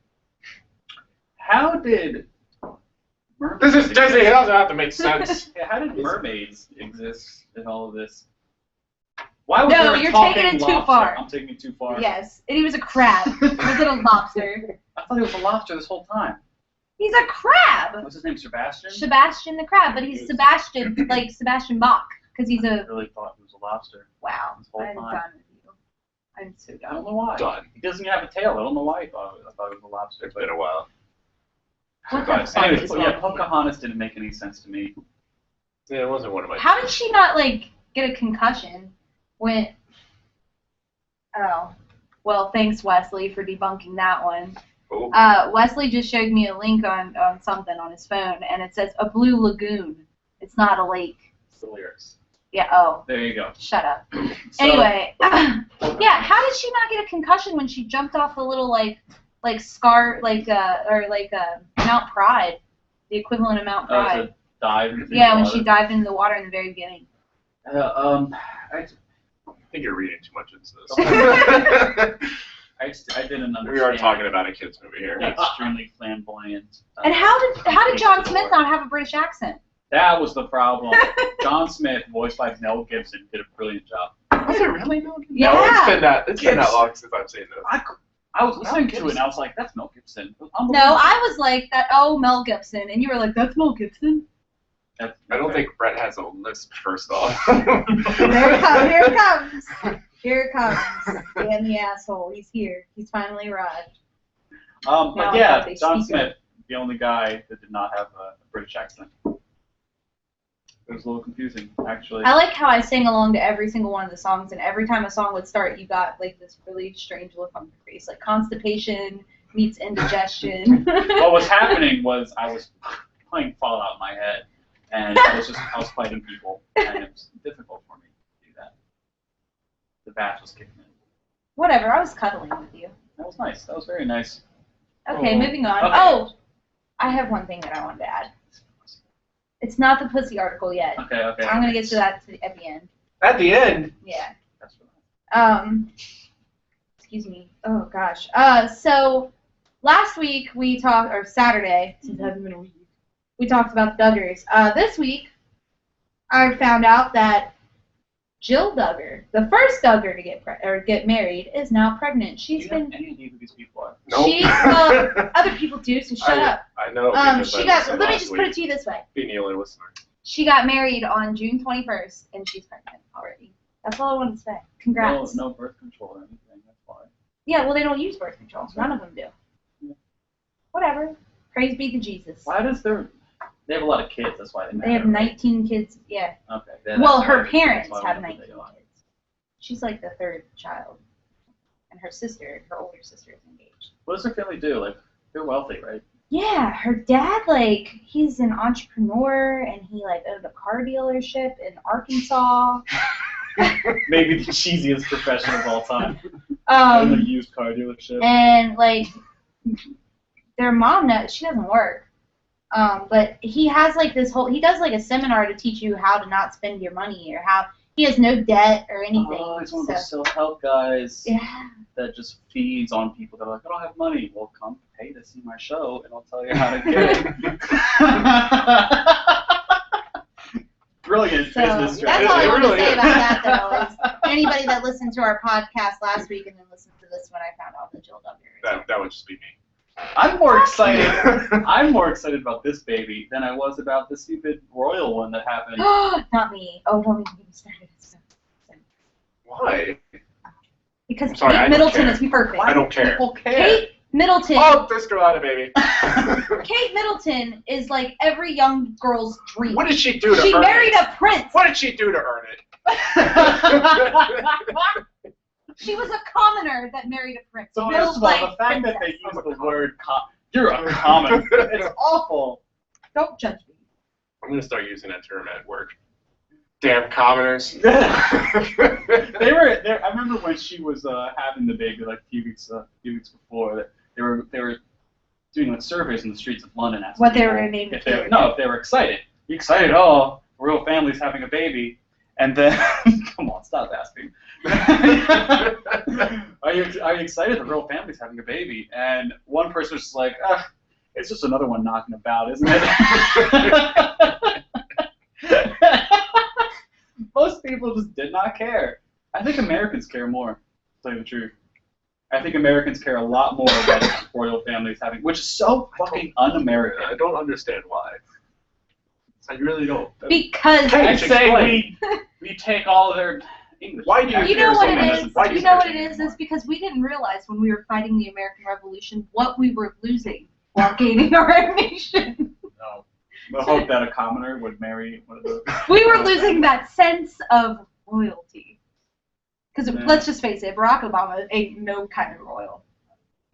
How did mermaids This is Disney. It exist? doesn't have to make sense. Yeah, how did mermaids exist in all of this? Why was No, there a you're talking taking it too lobster? far. I'm taking it too far. Yes, and he was a crab. Was it a lobster? I thought he was a lobster this whole time. He's a crab. What's his name, Sebastian? Sebastian the crab, but he's Sebastian, like Sebastian Bach, because he's I a. really thought he was a lobster. Wow, This whole I'm time. done with you. I'm so I don't done. know why. Done. He doesn't have a tail. I don't know why I thought it was a lobster. It's been a while. What But the fuck Anyways, is but wrong yeah, with you? Pocahontas didn't make any sense to me. Yeah, it wasn't one of my. How did she not like get a concussion when? Oh, well, thanks Wesley for debunking that one. Oh. Wesley just showed me a link on something on his phone, and it says a blue lagoon. It's not a lake. It's the lyrics. Yeah. Oh, There you go. shut up. So, Anyway, yeah. How did she not get a concussion when she jumped off the little like Mount Pride, the equivalent of Mount Pride? to dive into Yeah, the when water. she dived into the water in the very beginning. I think you're reading too much into this. I didn't understand. We are talking about a kids movie here. the extremely flamboyant. And how did John Smith not have a British accent? That was the problem. John Smith, voiced by Mel Gibson, did a brilliant job. Was it really Mel Gibson? Yeah. No, it's been that long since I've seen this. I was listening to it and I was like, that's Mel Gibson. No, I was like that. Oh, Mel Gibson, and you were like, that's Mel Gibson. I don't think Brett has a lisp, first off. Here it comes. Here it comes. Here it comes. Dan the asshole. He's here. He's finally arrived. But Now yeah, they John speak Smith, the only guy that did not have a British accent. It was a little confusing, actually. I like how I sang along to every single one of the songs, and every time a song would start, you got like this really strange look on your face, like constipation meets indigestion. What was happening was I was playing Fallout in my head, and I was fighting people, and it was difficult for me to do that. The bat was kicking in. Whatever. I was cuddling with you. That was nice. That was very nice. Okay, Oh. moving on. Okay. Oh, I have one thing that I wanted to add. It's not the pussy article yet. Okay. I'm gonna get to that at the end. At the end, Yeah. That's what Excuse me. Oh gosh. So last week we talked, or Saturday, since it hasn't been a week, we talked about the Duggars. This week I found out that Jill Duggar, the first Duggar to get married, is now pregnant. do you have any idea who these people are? nope. Other people do, so shut up. I know. because I listened let me last just put it week. to you this way. Being the only listener. She got married on June 21st, and she's pregnant already. That's all I wanted to say. Congrats. No birth control or anything. That's why. Yeah, well, they don't use birth control. None of them do. Yeah. Whatever. Praise be to Jesus. Why does they have a lot of kids? That's why they matter. They have right? 19 kids. Yeah. Okay. Well, that's her why- parents that's why I have wondered 19 they are. kids. She's like the third child. And her older sister, is engaged. What does her family do? Like, they're wealthy, right? Yeah, her dad, like, he's an entrepreneur, and he, like, owned a car dealership in Arkansas. Maybe the cheesiest profession of all time. Own a used car dealership. And, like, their mom, she doesn't work. But he has, like, he does, like, a seminar to teach you how to not spend your money or how he has no debt or anything. Oh, he's one of so, those self-help guys yeah. that just feeds on people that are like, I don't have money. Well, come pay to see my show, and I'll tell you how to get it. Brilliant So business that's strategy. all I It want really to say is. about that, though, is anybody that listened to our podcast last week and then listened to this one, I found out that Jill Duggar. That would just be me. I'm more excited. I'm more excited about this baby than I was about the stupid royal one that happened. Not me. Oh, don't even get me started. Why? Because I'm sorry, I Kate don't Middleton care. is perfect. I don't care. People care. Kate Middleton. Oh, this girl had a baby. Kate Middleton is like every young girl's dream. What did she do to She earn married it? a prince. What did she do to earn it? She was a commoner that married a prince. So No, first of all, the like, fact that princess. they use the word you're a common. It's awful. Don't judge me. I'm gonna start using that term at work. Damn commoners. They were there. I remember when she was having the baby, like a few weeks before, that they were doing like surveys in the streets of London asking What they people were gonna name the if they kid. if they were excited. You excited? Oh, the royal family's having a baby, and then come on, stop asking. Are you excited? The royal family's having a baby, and one person was just like, it's just another one knocking about, isn't it? Most people just did not care. I think Americans care more, to tell you the truth. I think Americans care a lot more about royal families having, which is so fucking un-American. I don't understand why. I really don't. Because I say we take all of their English. Why do you know what it is? Why do You know what it is? It's because we didn't realize when we were fighting the American Revolution what we were losing while gaining our own nation. No. The hope that a commoner would marry one of those. We were losing that sense of royalty. Because let's just face it, Barack Obama ain't no kind of royal.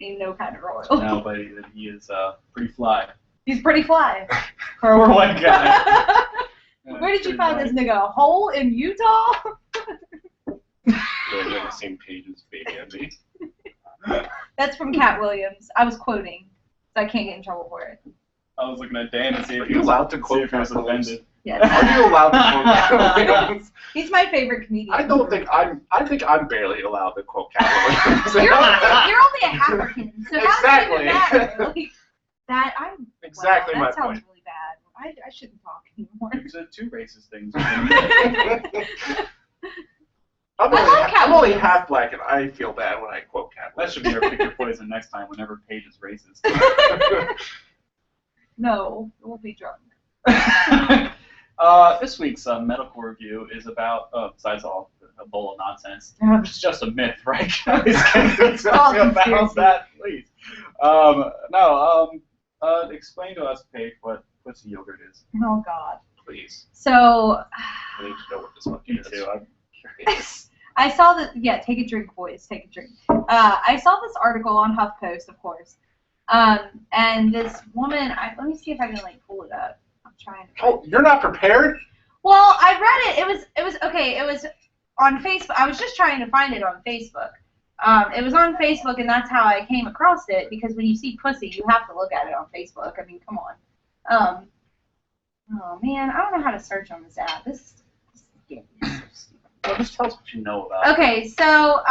Ain't no kind of royal. No, but he is pretty fly. He's pretty fly. For one guy. Where did you find this nigga? A hole in Utah? I've never seen Paige's baby envy. That's from Cat Williams. I was quoting, so I can't get in trouble for it. I was looking at Dan to see if Are you allowed to quote he was Cat Williams? offended. Yes. Are you allowed to quote Cat Williams? He's my favorite comedian. I think I'm barely allowed to quote Cat Williams. You're only a African, so Exactly. how does it matter? Like, that I'm Exactly wow, my that sounds point. really bad. I shouldn't talk anymore. You said two racist things. I'm only half black, and I feel bad when I quote Cat That Williams. should be our pick your poison next time whenever Paige is racist. No, we'll be drunk. This week's medical review is about, besides all a bowl of nonsense, it's just a myth, right, guys? Tell me about that, please. Explain to us, Paige, what pussy yogurt is. Oh God. Please. So. I need to know what this fucking is. too. I'm curious. I saw that. Yeah, take a drink, boys. Take a drink. I saw this article on HuffPost, of course. And this woman. Let me see if I can pull it up. I'm trying to. Oh, you're not prepared? Well, I read it. It was okay. It was on Facebook. I was just trying to find it on Facebook. It was on Facebook, and that's how I came across it. Because when you see pussy, you have to look at it on Facebook. I mean, come on. Oh man, I don't know how to search on this app. This is getting so stupid. Well, just tell us what you know about it. Okay, so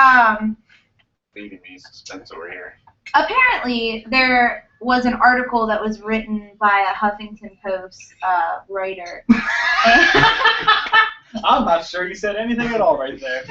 Leaving me suspense over here. apparently there was an article that was written by a Huffington Post writer. I'm not sure you said anything at all right there.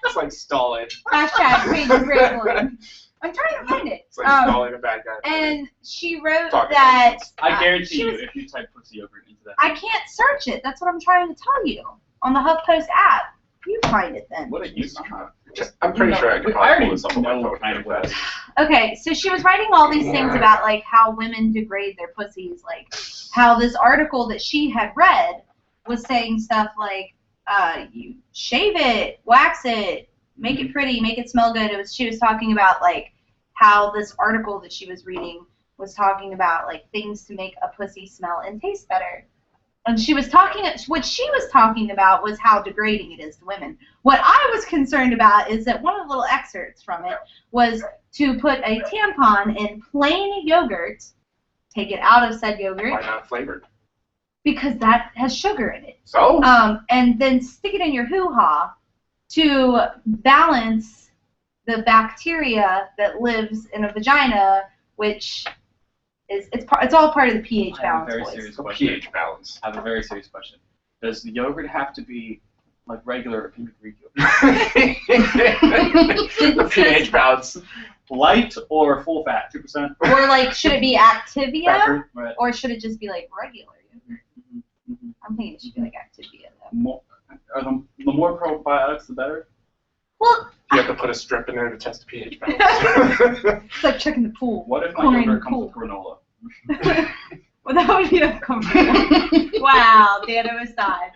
It's like Stalin. Hashtag Paige Graveland. I'm trying to find it. It's like Stalin, a bad guy. And she wrote Talking that I guarantee she you, was- if you type pussy yogurt into that. I can't search it. That's what I'm trying to tell you. On the HuffPost app. You find it then. What it used to be. I'm pretty sure I could I probably already pull this up on my know phone what kind of pretty what it fast. is. Okay, so she was writing all these things about how women degrade their pussies, how this article that she had read was saying stuff like, you shave it, wax it, make it pretty, make it smell good. She was talking about how this article that she was reading was talking about things to make a pussy smell and taste better. And what she was talking about was how degrading it is to women. What I was concerned about is that one of the little excerpts from it was to put a tampon in plain yogurt, take it out of said yogurt, Why not flavored? because that has sugar in it. So? And then stick it in your hoo-ha to balance the bacteria that lives in a vagina, which is it's all part of the pH I have a balance. very boys. serious question. pH balance. I have a very serious question. Does the yogurt have to be regular or pink Greek yogurt? The pH balance. Light or full fat? 2%? Or should it be Activia, Pepper? Right. or should it just be regular yogurt? Mhm. I'm thinking it should be Activia though. More, the more probiotics, the better? Well, You have to put a strip in there to test the pH balance. it's like checking the pool. What if my Chlorine yogurt pool. comes with granola? Well, that would be uncomfortable. Wow, Dano aside.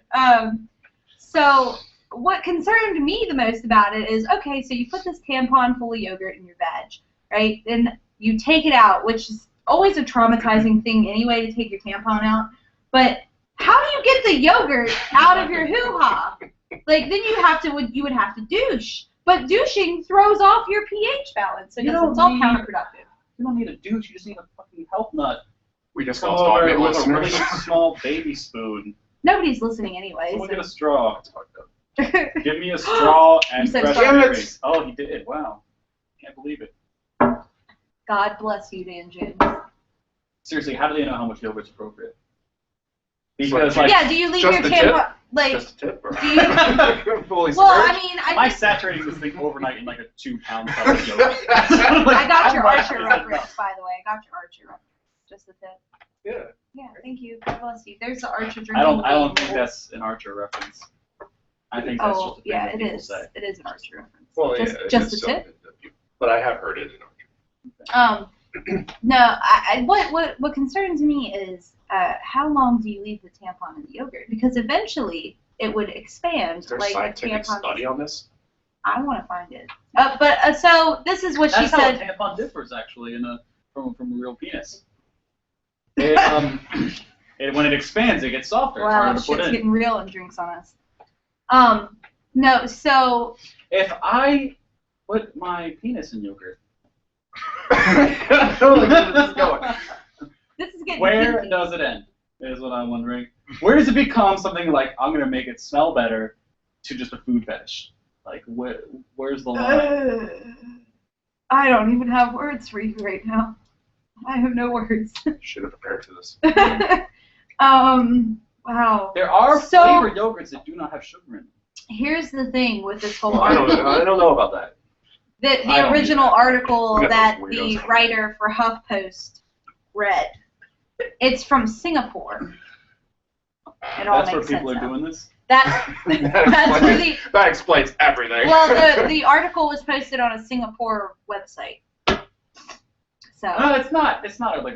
So what concerned me the most about it is, okay, so you put this tampon full of yogurt in your vag, right? Then you take it out, which is always a traumatizing thing anyway to take your tampon out. But how do you get the yogurt out of your hoo-ha? Then you would have to douche. But douching throws off your pH balance, so You it's don't all need- counterproductive. You don't need a douche, you just need a fucking health nut. We just Come lost over audio with a really listeners. small baby spoon. Nobody's listening anyway. Someone So. get a straw. That's fucked up. Give me a straw and You said fresh straw. drinks. Oh, he did. Wow. Can't believe it. God bless you, Dan Jones. Seriously, how do they know how much yogurt's appropriate? It's Because like- Yeah, do you leave just your the tampon? like, Just a tip, or do you? fully Well, I submerged? mean, Am I saturating this thing overnight in like a 2-pound cup of yogurt? I got your How much Archer is reference, enough? by the way. I got your Archer reference. Just a tip. Yeah. Yeah, thank you. God bless you. There's the Archer drinking. I don't think game. that's an Archer reference. I think that's just a thing yeah, that it people is. say. It is an Archer reference. Well, just yeah, just it's a tip. something that but I have heard it in Archer. No, what concerns me is how long do you leave the tampon in the yogurt? Because eventually it would expand Is there a like a scientific tampon. study on this? I want to find it. So this is what she That's how a said. tampon differs actually from a real penis. It, when it expands, it gets softer. It's Wow, harder to put shit's in. getting real and drinks on us. No, so If I put my penis in yogurt, I don't know where this is going. this is getting where kinky. does it end? Is what I'm wondering. Where does it become something like I'm gonna make it smell better to just a food fetish? Like where's the line? I don't even have words for you right now. I have no words. Should have prepared for this. Wow. There are So- flavored yogurts that do not have sugar in them. Here's the thing with this whole I article. don't know about that. The I don't original either. article We got that those the weirdos. writer for HuffPost read, it's from Singapore. It all That's where makes people sense are now. doing this. That's where the That explains everything. well the article was posted on a Singapore website. So No, it's not. It's not like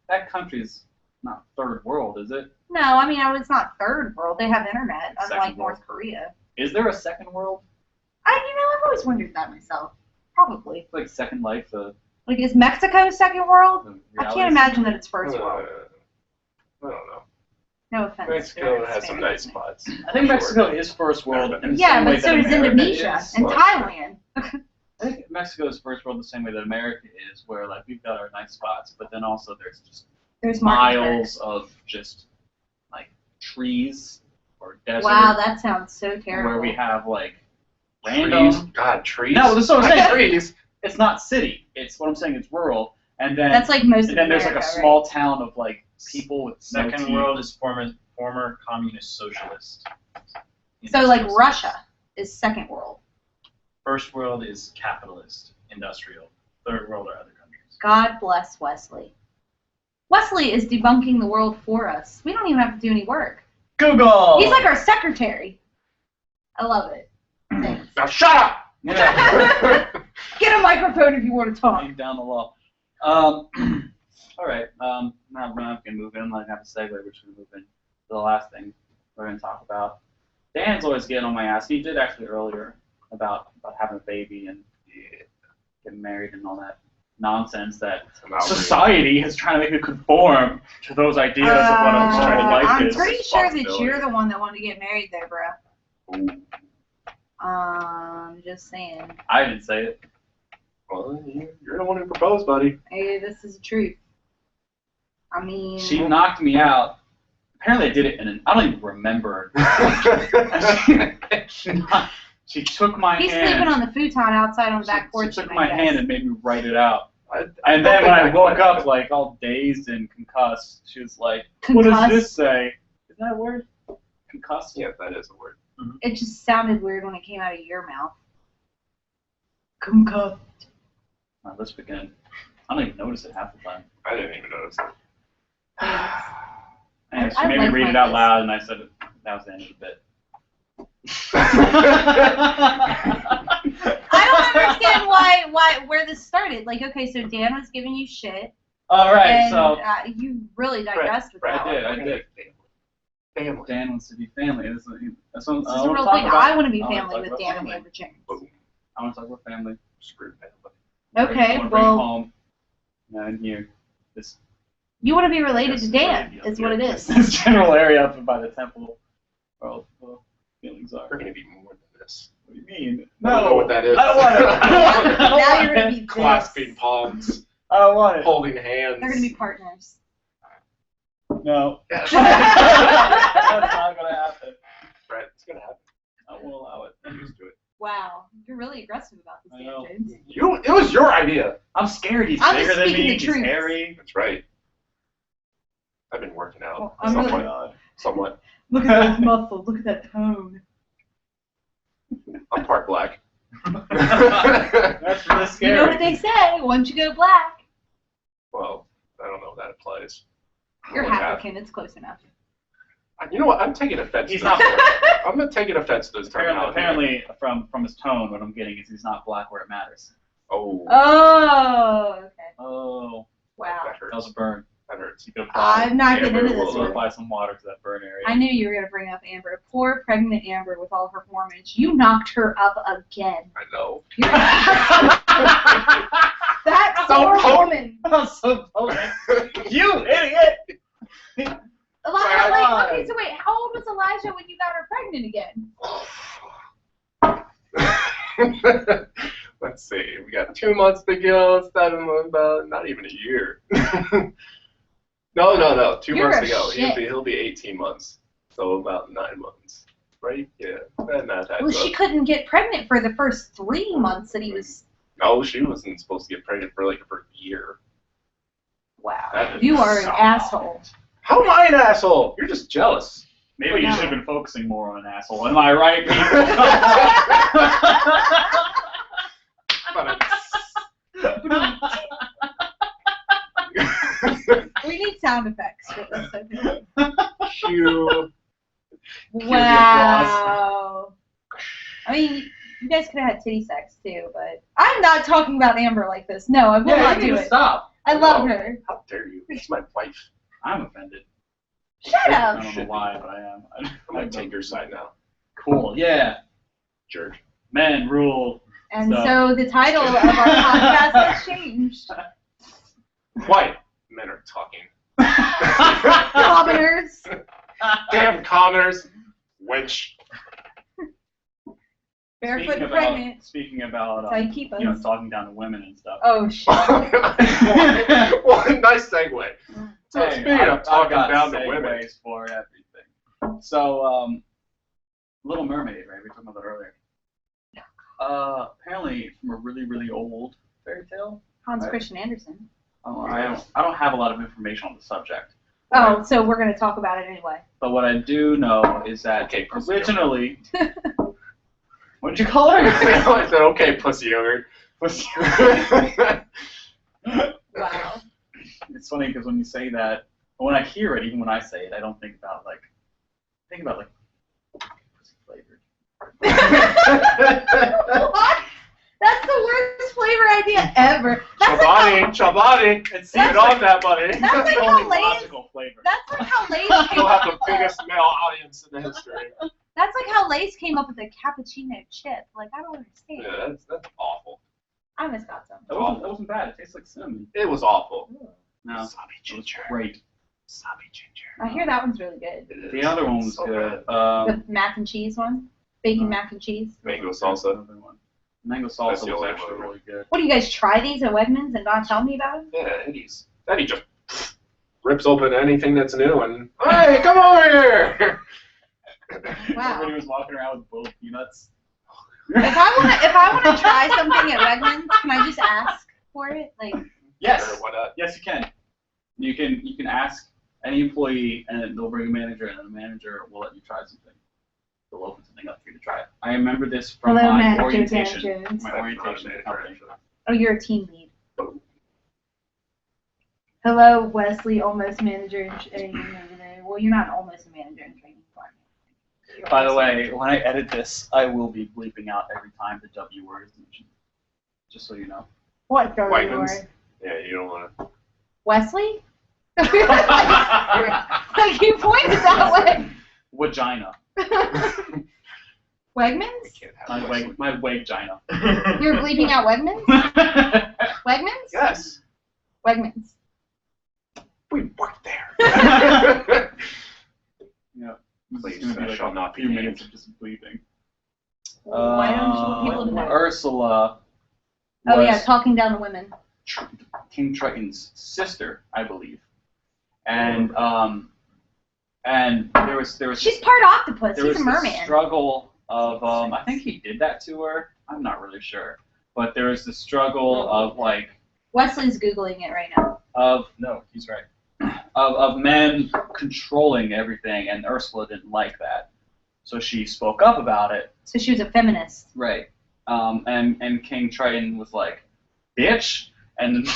that country's not third world, is it? no, I mean it's not third world. They have internet, Second unlike world. North Korea. Is there a second world? I've always wondered that myself. Probably. Like Second Life? Like is Mexico second world? The I can't reality imagine that it's first world. I don't know. No offense. Mexico to has some Hispanics. nice spots. I think Mexico is first world. in the Yeah, same way but so that does America Indonesia is. and Well, Thailand. I think Mexico is first world the same way that America is, where like we've got our nice spots, but then also there's just There's miles of just like trees or desert Wow, that sounds so terrible. where we have like Trees. random. God, trees. No, that's what I'm saying. Trees. It's not city. It's what I'm saying. It's rural, and then That's like most and of then there's like America, a small town of like people with no Second teeth. world is former communist socialist. right? So like Russia is second world. First world is capitalist, industrial. Third world are other countries. God bless Wesley. Wesley is debunking the world for us. We don't even have to do any work. Google! He's like our secretary. I love it. Thanks. Now shut up. Yeah. Get a microphone if you want to talk. Leave down the law. All right. Now we're not gonna move in. Like have a segue. We're just gonna move in to the last thing we're gonna talk about. Dan's always getting on my ass. He did actually earlier about having a baby and getting married and all that nonsense that society is trying to make me conform to those ideas of what I'm trying to like I'm is. pretty sure that responsibility. you're the one that wanted to get married there, bro. Ooh. Just saying. I didn't say it. Well, you're the one who proposed, buddy. Hey, this is the truth. I mean, She knocked me out. Apparently, I did it I don't even remember. She took my he's hand. sleeping on the futon outside on the back porch. She took I my guess. hand and made me write it out. I And then when I woke up, like all dazed and concussed, she was like, "What does this say?" Is that a word? Concussed? Yeah, that is a word. It just sounded weird when it came out of your mouth. Concussed. My lips begin. I don't even notice it half the time. I didn't even notice it. And she I made me like read my it out list. loud, and I said it. That was the end of the bit. I don't understand where this started. Like, okay, so Dan was giving you shit, All right, and so you really digressed with Brett, that I one. did. Family. Dan wants to be family. That's what This I is a wanna real talk thing. about. I want to be I wanna family talk with about Dan and family. Amber Jones. Boom. I want to talk about family. Screw family. Okay, I want to bring it well, home. And here, this you want to be related to Yes, Dan, related, is what it is. this general area up by the temple. Where all the feelings are. We're gonna be more than this. What do you mean? I don't know what that is. I don't want it. I don't want it. I don't Now want you're gonna it. be Clasping this. palms, I don't want it. holding hands. They're gonna be partners. No. Yes. That's not gonna happen. Brett, it's gonna happen. I won't allow it. I'm used to it. Wow, you're really aggressive about this, I Dan know. James. It was your idea. I'm scared. He's I'm bigger just than speaking me. the He's truth. hairy. That's right. I've been working out Well, I'm somewhat. really- Somewhat. Look at those muscles. Look at that tone. I'm part black. That's really scary. You know what they say? Once you go black, Well, I don't know if that applies. you're Oh, yeah. African. It's close enough. You know what? I'm taking offense. He's to not. this. I'm not taking offense to this terminology. Apparently, from his tone, what I'm getting is he's not black where it matters. Oh. Oh, okay. Oh, Wow. That that was hurts. a burn. That hurts. You could apply, I'm not getting Amber into this will you one. apply some water to that burn area. I knew you were going to bring up Amber. Poor pregnant Amber with all her hormones. You knocked her up again. I know. You're that So poor potent. woman. I'm so potent. You idiot! Elijah, okay, so wait, how old was Elijah when you got her pregnant again? Let's see. We got 2 months to go. 7 months, not even a year. No. 2 You're months a to go. shit. He'll be 18 months. So about 9 months, right? Yeah. Not that Well, good. she couldn't get pregnant for the first 3 months that he was. No, she wasn't supposed to get pregnant for like her first year. Wow. That You are an sucks. asshole. How am I an asshole? You're just jealous. Maybe you No. should have been focusing more on an asshole. Am I right, people? We need sound effects for this, okay? Cue. Wow. I mean, you guys could have had titty sex too, but I'm not talking about Amber like this. No, I will Yeah, not you need do to it. stop. I love No. her. How dare you? It's my wife. I'm offended. Shut I up. don't know why, but I am. I'm gonna take your side now, Cool. Yeah. jerk. Men rule. And So- so the title of our podcast has changed. White men are talking. Commoners. Damn commoners. Wench. Barefoot and pregnant. Speaking about, That's how you keep us. talking down to women and stuff. Oh, shit. Well, nice segue. So Hey, speaking I've of talking got down to women, segues for everything. So, Little Mermaid, right? We were talking about that earlier. Apparently from a really, really old fairy tale. Hans Right. Christian Andersen. I don't have a lot of information on the subject. Oh, so we're going to talk about it anyway. But what I do know is that Okay, pussy originally, what did you call her? I said, okay, pussy yogurt. Wow. It's funny because when you say that, when I hear it, even when I say it, I don't think about like pussy flavored. What? That's the worst flavor idea ever. That's like Chobani. It Get on that, buddy. That's like the how only Lay's- logical flavor. That's like how Lay's came You'll have up. the biggest male audience in the history. That's like how Lay's came up with a cappuccino chip. Like I don't understand. Yeah, that's awful. I almost got some. That wasn't bad. It tastes like cinnamon. It was awful. No, Wasabi it was ginger. great. Wasabi ginger. I hear that one's really good. It is. The other one was So good. The mac and cheese one, bacon mac and cheese. Mango salsa. Another one. Mango That's salsa the was only actually one. really good. What do you guys try these at Wegmans and not tell me about them? Yeah, Eddie just rips open anything that's new and, hey, come over here! Wow. Everybody was walking around with boiled peanuts. If I wanna try something at Wegmans, can I just ask for it? Like Yes. Or why not? Yes, you can. You can ask any employee, and they'll bring a manager, and the manager will let you try something. They'll open something up for you to try. I remember this from Hello, my manager orientation. Dan Jones. My orientation at the company. Oh, you're a team lead. Hello, Wesley, almost manager in training over there. Well, you're not almost a manager in training. You're By the almost way, when I edit this, I will be bleeping out every time the W word is mentioned. Just so you know. What W Wegmans? word? Yeah, you don't want to. Wesley? Like you pointed that way. Vagina. Wegmans? My vagina. You're bleeping out Wegmans? Wegmans? Yes, Wegmans. we work there. Yeah. Please, It's gonna be like shall a not be few named. minutes of just bleeping. Why don't you want people to know? Ursula Oh was yeah, talking down to women. King Triton's sister, I believe. And there was She's part octopus. there He's was a this merman. struggle of I think he did that to her. I'm not really sure, but there was the struggle of like Wesley's Googling it right now. of no, he's right. of men controlling everything, and Ursula didn't like that. So she spoke up about it. So she was a feminist. Right. And King Triton was like, bitch! And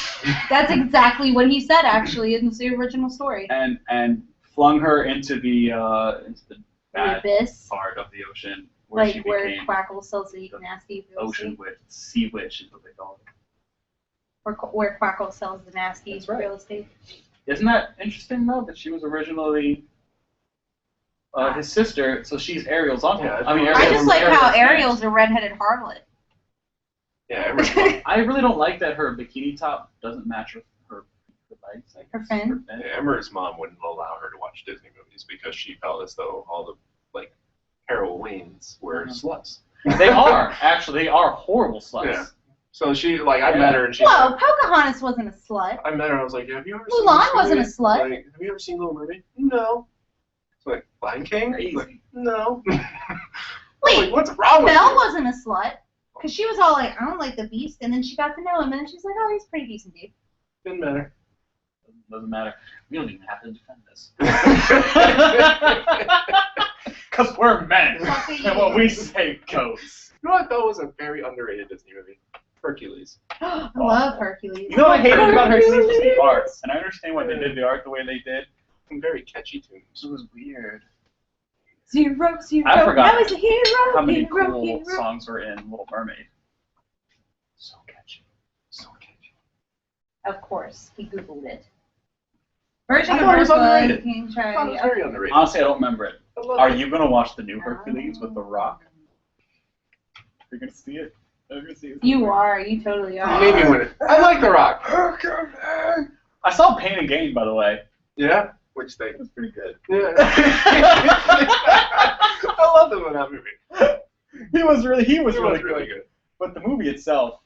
That's exactly what he said, actually, in the original story. and flung her into the bad abyss. part of the ocean where Like she where became Quackle sells the nasty real ocean estate. witch, sea witch is what they call it. Where Quackle sells the nasty That's right. real estate. Isn't that interesting though that she was originally his sister, so she's Ariel's uncle. Yeah, I mean, I I Ariel's just like how Ariel's Ariel's a redheaded harlot. Yeah, everyone. I really don't like that her bikini top doesn't match her legs. I guess. Her fin? Yeah, Emmer's mom wouldn't allow her to watch Disney movies because she felt as though all the heroines were sluts. They are actually horrible sluts. Yeah. So she I met her and she. Whoa, Pocahontas wasn't a slut. I met her and I was like, have you ever seen Mulan this wasn't a movie? slut. Like, have you ever seen Little Mermaid? No. It's like Lion King? Crazy. Like, no. Wait, Like, what's wrong with Belle you? wasn't a slut. Because she was all like, I don't like the Beast. And then she got to know him. And then she's like, oh, he's a pretty decent dude. Didn't matter. Doesn't matter. We don't even have to defend this. Because we're men. And what we say goes. You know what though was a very underrated Disney movie? Hercules. I love Hercules. You know what I hated about Hercules was the art. And I understand why they did the art the way they did. Some very catchy tunes. It was weird. Zero. I forgot I was a hero. how many hero, cool hero. songs were in Little Mermaid. So catchy. So catchy. Of course, he Googled it. Version I of thought it was Ursula, underrated. King I thought it was Triton. very underrated. Honestly, I don't remember it. I love Are it. you going to watch the new Hercules with The Rock? You're going to see it? You're gonna see it. You are. You totally You are. made me win it. I like The Rock. I saw Pain and Gain, by the way. Yeah? Which thing? It was pretty good. Yeah. I love him in that movie. He was really really good. good. But the movie itself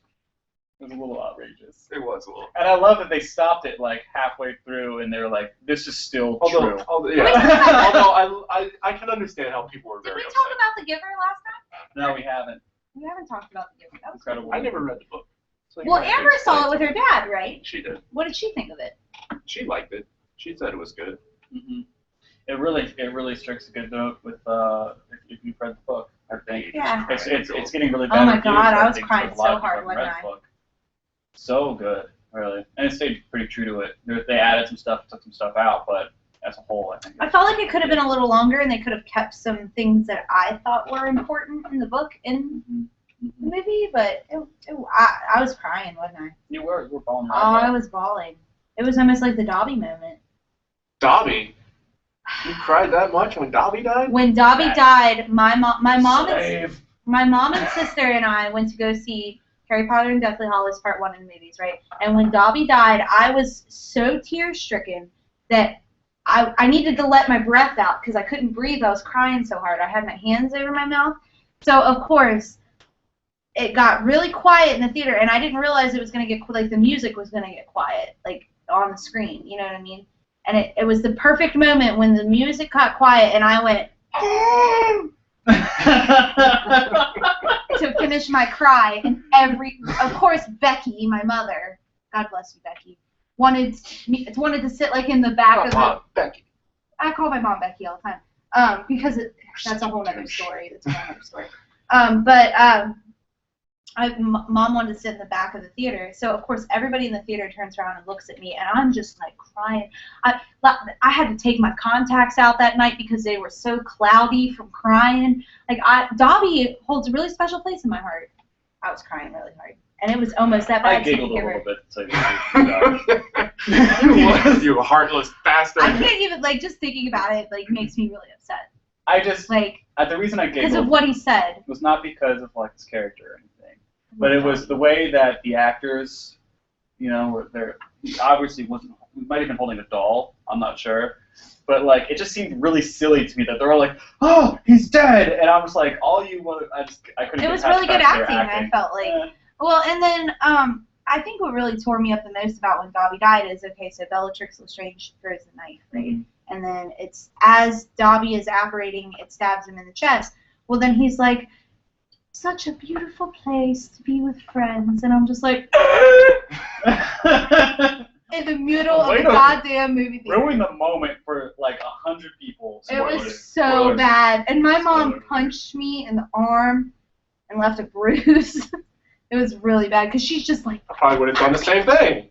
was a little outrageous. It was a little. And I love that they stopped it like halfway through and they were like, this is still true. Although I can understand how people were Did very we upset. talk about The Giver last time? No, we haven't. We haven't talked about The Giver. That was Incredible. I never read the book. So you Well, might have to Amber saw explain. it with her dad, right? She did. What did she think of it? She liked it. She said it was good. Mm-hmm. It really strikes a good note with if you've read the book. I think Yeah. it's getting really Oh bad my reviews, God, but I was think crying a lot so of people hard, haven't wasn't read I? the book. So good, really, and it stayed pretty true to it. They added some stuff, took some stuff out, but as a whole, I think. I felt like it could have been a little longer, and they could have kept some things that I thought were important in the book in the movie. But I was crying, wasn't I? You were balling Oh, hard. I was bawling. It was almost like the Dobby moment. Dobby? You cried that much when Dobby died? When Dobby died, my mom and Slave. my mom and sister and I went to go see Harry Potter and Deathly Hallows Part 1 in the movies, right? And when Dobby died, I was so tear-stricken that I needed to let my breath out because I couldn't breathe. I was crying so hard. I had my hands over my mouth. So, of course, it got really quiet in the theater, and I didn't realize it was going to get, like, the music was going to get quiet, like, on the screen. You know what I mean? And it was the perfect moment when the music got quiet, and I went, to finish my cry, and of course, Becky, my mother, God bless you, Becky, wanted to sit like in the back of the. Mom, Becky. I call my mom Becky all the time, because that's a whole other story. That's a whole other story. Mom wanted to sit in the back of the theater, so of course everybody in the theater turns around and looks at me, and I'm just like crying. I had to take my contacts out that night because they were so cloudy from crying. Like Dobby holds a really special place in my heart. I was crying really hard, and it was almost that bad. I giggled a little bit. So You heartless bastard. I can't even just thinking about it makes me really upset. I just Like the reason I because of giggled what he said. was not because of like his character or anything, but it was the way that the actors, he obviously wasn't. He might have been holding a doll. I'm not sure, but like it just seemed really silly to me that they're all like, "Oh, he's dead," and I was like, "All you want?" I couldn't. It get was past really good that their acting. I felt like. Yeah. Well, and then I think what really tore me up the most about when Dobby died is so Bellatrix Lestrange throws the knife, right? Mhm. And then it's as Dobby is apparating, it stabs him in the chest. Well, then he's like, "Such a beautiful place to be with friends," and I'm just like, in the middle of Way the to goddamn movie theater. Ruin the moment for like 100 people. It Spoilers. was so Spoilers. bad. And my mom Spoilers. punched me in the arm and left a bruise. It was really bad because she's just like, I probably would have done the same thing.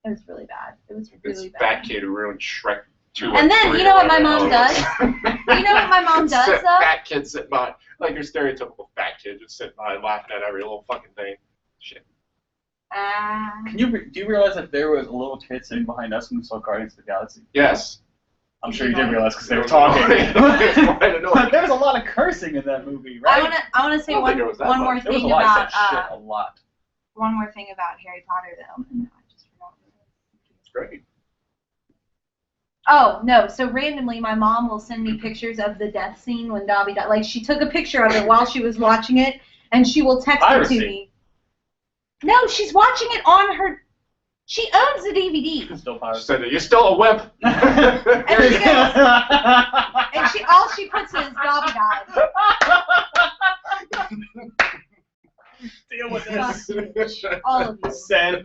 it was really bad. It was This really bad. fat kid who ruined Shrek 2 And then, 3 you know or what my whatever mom the hell does? it was. You know what my mom does, though? Fat kid sitting by, like your stereotypical fat kid just sitting by laughing at every little fucking thing. Shit. Do you realize that there was a little kid sitting behind us when we saw Guardians of the Galaxy? Yes. I'm sure you did realize because they were It was talking. annoying. But there was a lot of cursing in that movie, right? I wanna say I don't one think it was that one more much. There was a thing lot. about I said shit a lot. one more thing about Harry Potter though. And I just forgot. It's great. Oh no! So randomly, my mom will send me pictures of the death scene when Dobby died. Like she took a picture of it while she was watching it, and she will text it Piracy. to me. No, she's watching it on her. She owns the DVD, Still She pirates. said, "You're still a wimp." and all she puts is Dobby died. Deal with this. All of you. Send.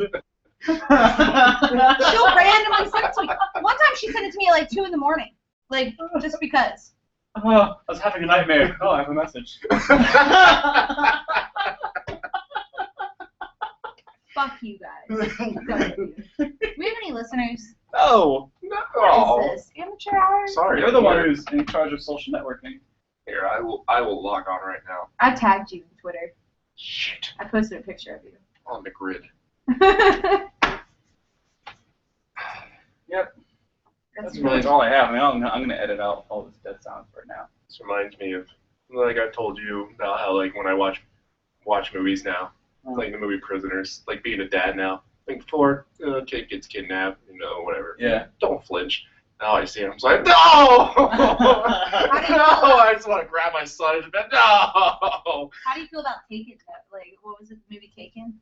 She'll randomly send it to me. One time she sent it to me at like 2 a.m, like just because. Oh, I was having a nightmare. Oh, I have a message. Fuck you guys. Fuck you. Do we have any listeners? No. What is this? Amateur hour? Sorry. You're the one who's in charge of social networking. Here, I will log on right now. I tagged you on Twitter. Shit. I posted a picture of you. On the grid. Yep. That's That's really all I have. I mean, I'm gonna edit out all this dead sounds right now. This reminds me of, like I told you about how, like, when I watch movies now, like the movie Prisoners, like being a dad now. Like before, kid gets kidnapped, whatever. Yeah. Don't flinch. Now I see him, I'm like, no! No! I just want to grab my son and be, no! How do you feel about Taken? Like, what was it? The movie Taken?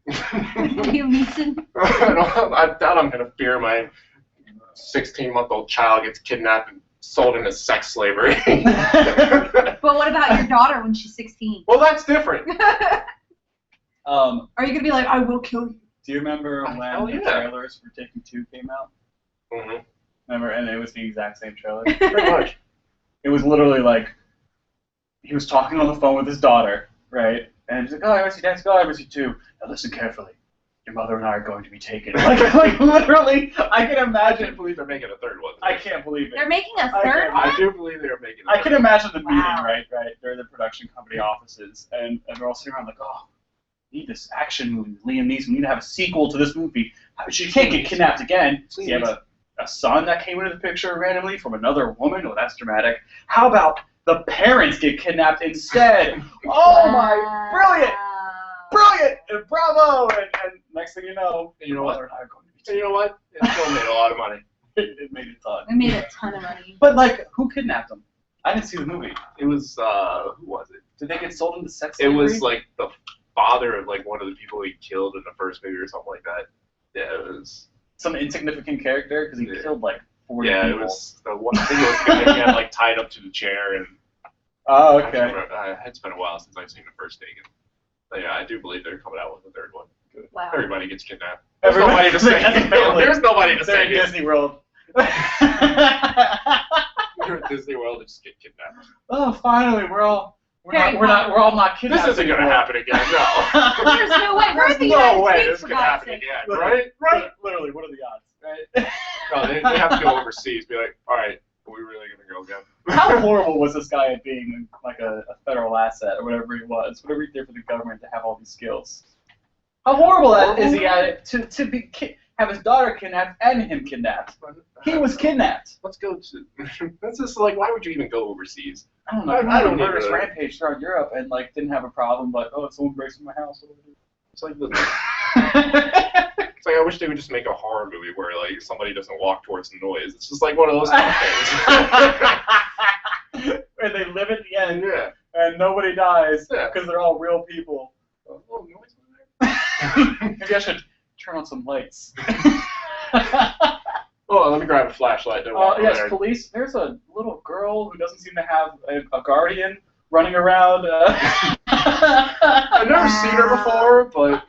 Liam Neeson. I doubt I'm gonna fear my 16-month-old child gets kidnapped and sold into sex slavery. But what about your daughter when she's 16? Well, that's different. Are you gonna be like, I will kill you? Do you remember when hell the yeah. trailers for Taken 2 came out? Mm-hmm. Remember, and it was the exact same trailer. Pretty much. It was literally like he was talking on the phone with his daughter, right? And he's like, "Oh, I miss you, Dad. Oh, I miss you too. Now listen carefully. Your mother and I are going to be taken." Like literally, I can I imagine. can't believe they're making a third one. I can't believe it. They're making a I third can't- one? I do believe they're making a I third can one. imagine the meeting, Wow. right? They're in the production company offices, and they're all sitting around like, "Oh, we need this action movie with Liam Neeson. We need to have a sequel to this movie. She can't get kidnapped again. So you have a son that came into the picture randomly from another woman. Oh, that's dramatic. How about the parents get kidnapped instead? Oh my, brilliant, brilliant, and bravo! And next thing you know, And you know your what? mother and I are going to be And taken. you know what? It still made a lot of money. It made a ton. It made a ton of money. But like, who kidnapped them? I didn't see the movie. It was, who was it? Did they get sold into sex It slavery? was like the father of like one of the people he killed in the first movie or something like that. Yeah, it was. Some insignificant character because he Yeah. killed like 40 Yeah, people. it was the one thing was the guy he had like tied up to the chair and. Oh, I can't okay. remember. It's been a while since I've seen the first Taken. But yeah, I do believe they're coming out with a third one. Wow. Everybody gets kidnapped. Everybody- There's nobody to say as a it. family. There's nobody to They're say in it. Disney World. You're at Disney World and just get kidnapped. Oh, finally, we're all Harry we're all not This kidnapped isn't gonna anymore. happen again. No. There's no way. We're in the There's no United way States, this for can God's happen sake. again, right? Right. Literally, what are the odds? Right. No, they have to go overseas. Be like, all right, are we really gonna go again? How horrible was this guy at being like a federal asset or whatever he was, whatever he did for the government to have all these skills? How horrible is he at it to be have his daughter kidnapped and him kidnapped? He was kidnapped. Let's go to. That's just like, why would you even go overseas? I don't know. I don't murderous either. rampage throughout Europe and like didn't have a problem, but oh, someone breaks into my house. What do I do? It's like, it's like I wish they would just make a horror movie where like somebody doesn't walk towards the noise. It's just like one of those kind of things. And they live at the end, Yeah. and nobody dies Yeah. because they're all real people. Oh, noise in there. Maybe I should turn on some lights. Oh, let me grab a flashlight. Then walk over Yes, there. police. There's a little girl who doesn't seem to have a guardian running around. I've never seen her before, but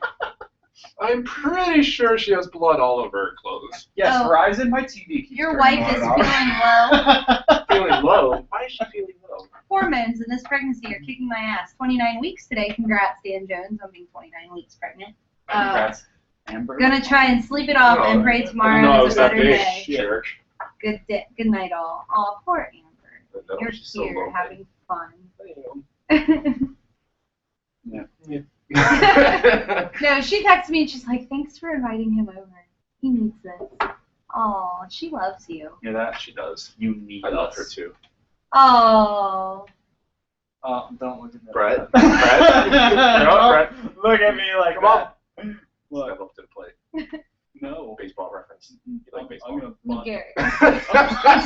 I I'm pretty sure she has blood all over her clothes. Yes, Oh. Verizon, my TV keeps Your turning wife is on and feeling off. low. Feeling low? Why is she feeling low? Hormones in this pregnancy are kicking my ass. 29 weeks today. Congrats, Dan Jones, on being 29 weeks pregnant. Congrats, Amber. Gonna try and sleep it off and pray tomorrow No, is it's a that better big day. jerk. Good night, all. Oh, poor Amber. No, You're she's so here lonely. having fun. Yeah. No, she texted me and she's like, "Thanks for inviting him over. He needs this." Oh, she loves you. Hear that? She does. You need I love us. her too. Oh. Don't look at that. Brett? Brett? No, Brett. Look at me like Come on. that. Step Look, up to the plate. no. Baseball reference. You like baseball? I'm gonna Gary.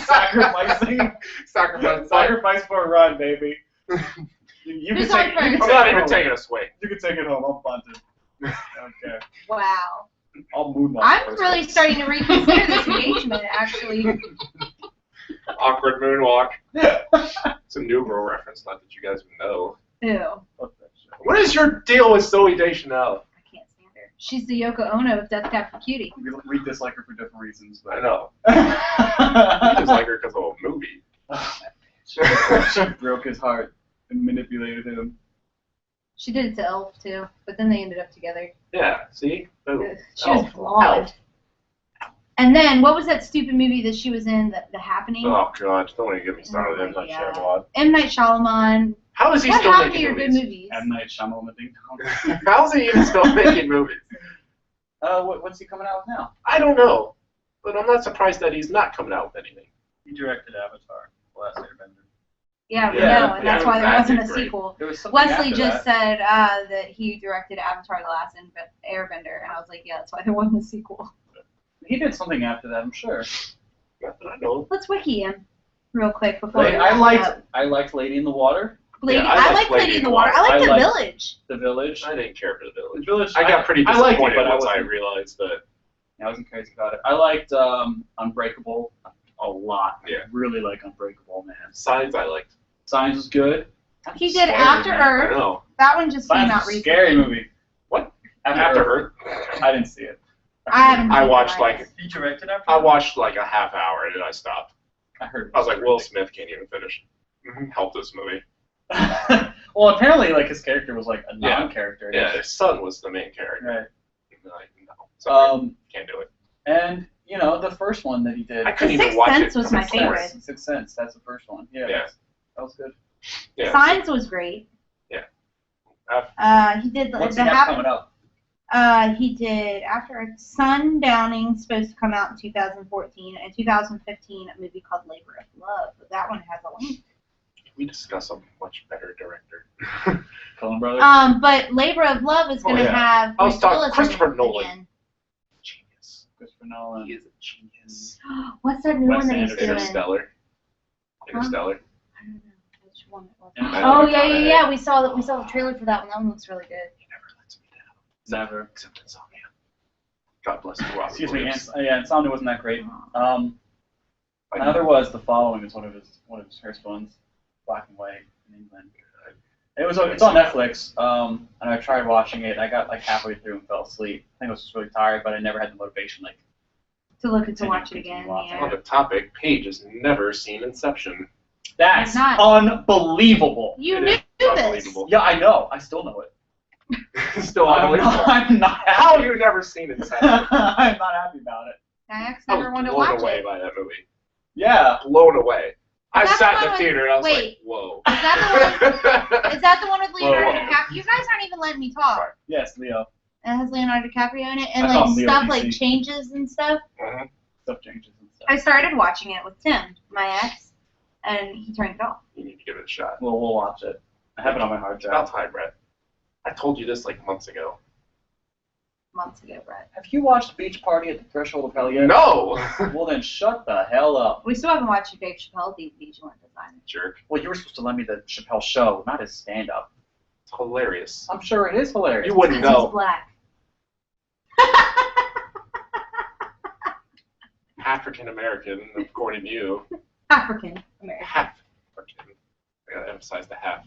sacrificing. Sacrifice. Sacrifice for a run, baby. You Who's can take. on You can first? I'm not take it even home. taking a swing. You can take it home. I'm bunted. Okay. Wow. I'll moonwalk. I'm first. really starting to reconsider this engagement, actually. Awkward moonwalk. It's a New Girl reference, not that you guys would know. Ew. Fuck that shit. What is your deal with Zoe Deschanel? I can't stand her. She's the Yoko Ono of Death Cab for Cutie. We dislike her for different reasons, I but. know. I just like her because of a movie. She broke his heart and manipulated him. She did it to Elf, too, but then they ended up together. Yeah, see? Ooh. Ugh, she was Elf. blonde. And then, what was that stupid movie that she was in, The Happening? Oh, God. Don't even get me started Oh, on that yeah. Shyamalan. M. Night Shyamalan. How is he What still happened to making your good movies? movies? M. Night Shyamalan Ding Dong. How is he even still making movies? What's he coming out with now? I don't know. But I'm not surprised that he's not coming out with anything. He directed Avatar, The Last Airbender. Yeah, we Yeah, know, and that's yeah, why there that wasn't a did great. sequel. There was something Wesley after just that. said that he directed Avatar: The Last Airbender, and I was like, yeah, that's why there wasn't a sequel. He did something after that, I'm sure. Not that I know. Let's wiki him real quick before we I wrap it up. liked Lady in the Water, Lady, Yeah, I like Lady in the Water. I like I The liked- Village. The Village. I didn't care for the The village. Village. I got pretty I liked it, disappointed but I once I wasn't- realized that. I wasn't crazy about it. I liked Unbreakable a lot. Yeah. I really like Unbreakable, man. Signs I liked. Signs was good. He did Scary, After man. I Earth. know. That one just came Signs out was a recently. scary movie. What? After Earth. I didn't see it. I haven't I seen it watched yet. He directed After I Earth? watched like a half hour and then I stopped. I heard. I was like, Will Smith can't even finish. Help this movie. Well, apparently, like his character was like a Yeah. non-character. Yeah, his son was the main character. Right. Like, no, sorry, can't do it. And you know the first one that he did. I couldn't The even Sixth watch Sense it. was my from the favorite. start. Sixth Sense. That's the first one. Yeah. Yeah. That was good. Yeah. Signs was great. He did What's the he have happen. coming up? He did After Earth. Sundowning supposed to come out in 2014. In 2015, a movie called Labor of Love. But that one has a link. We discuss a much better director. Coen Brothers. But Labor of Love is going to yeah. have I was Bruce talking Willis in Christopher it Nolan. again. Genius. Christopher Nolan. He is a genius. What's that new Wes one that he's Anderson. doing? Interstellar. Interstellar. I don't know which one it was. And I Oh don't yeah, know. yeah, yeah. We saw the trailer for that one. That one looks really good. He never lets me down. Never. Except Insomnia. God bless you, Robert Excuse me. Williams. Yeah, Insomnia wasn't that great. Like, Another was The Following. Is one of his first ones. Black and white in England. It's on Netflix. And I tried watching it. I got like halfway through and fell asleep. I think I was just really tired, but I never had the motivation. Like To watch it again. watching. On Yeah. the topic, Paige has never seen Inception. that's I'm not. unbelievable. You It knew is this. unbelievable. Yeah, I know. I still know it. Still I'm unbelievable. not, I'm not How happy. have you never seen Inception? I'm not happy about it. Max I never was wanted to blown watch away it. by that movie. Yeah. Blown away. I that sat the in one the with- theater and I was wait. like, whoa. Is that the one with Leonardo Whoa. DiCaprio? You guys aren't even letting me talk. Sorry. Yes, Leo. It has Leonardo DiCaprio in it, and I call like him Leo stuff DC. like changes and stuff. Mhm. Stuff changes and stuff. I started watching it with Tim, my ex, and he turned it off You need to give it a shot. We'll watch it. I have it on my hard It's about drive. time, Brett. I told you this like months ago. months ago, Brett. Have you watched Beach Party at the Threshold of Hell yet? No! Well then, shut the hell up. We still haven't watched Dave Chappelle DVDs you want to find. Jerk. Well, you were supposed to lend me the Chappelle show, not his stand-up. It's hilarious. I'm sure it is hilarious. You wouldn't Because he's know. black. African American, according to you. African American. Half African. I gotta emphasize the half.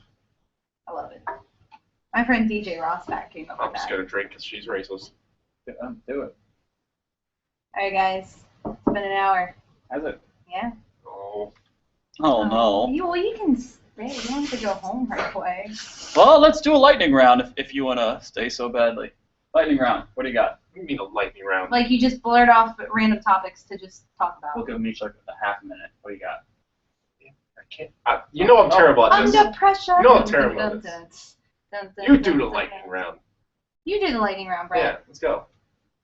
I love it. My friend DJ Rossback came up I'm with just that. gonna drink because she's racist. Do it. All right, guys. It's been an hour. Has it? Yeah. Oh. Oh no. You can stay. You don't have to go home right away. Well, let's do a lightning round if you want to stay so badly. Lightning round. What do you got? What do you mean a lightning round? Like you just blurt off random topics to just talk about. We'll give them each like a half a minute. What do you got? I can't. You know I'm terrible at this. Under pressure. You know I'm terrible at this. You do the lightning round. You do the lightning round, Brett. Yeah, let's go.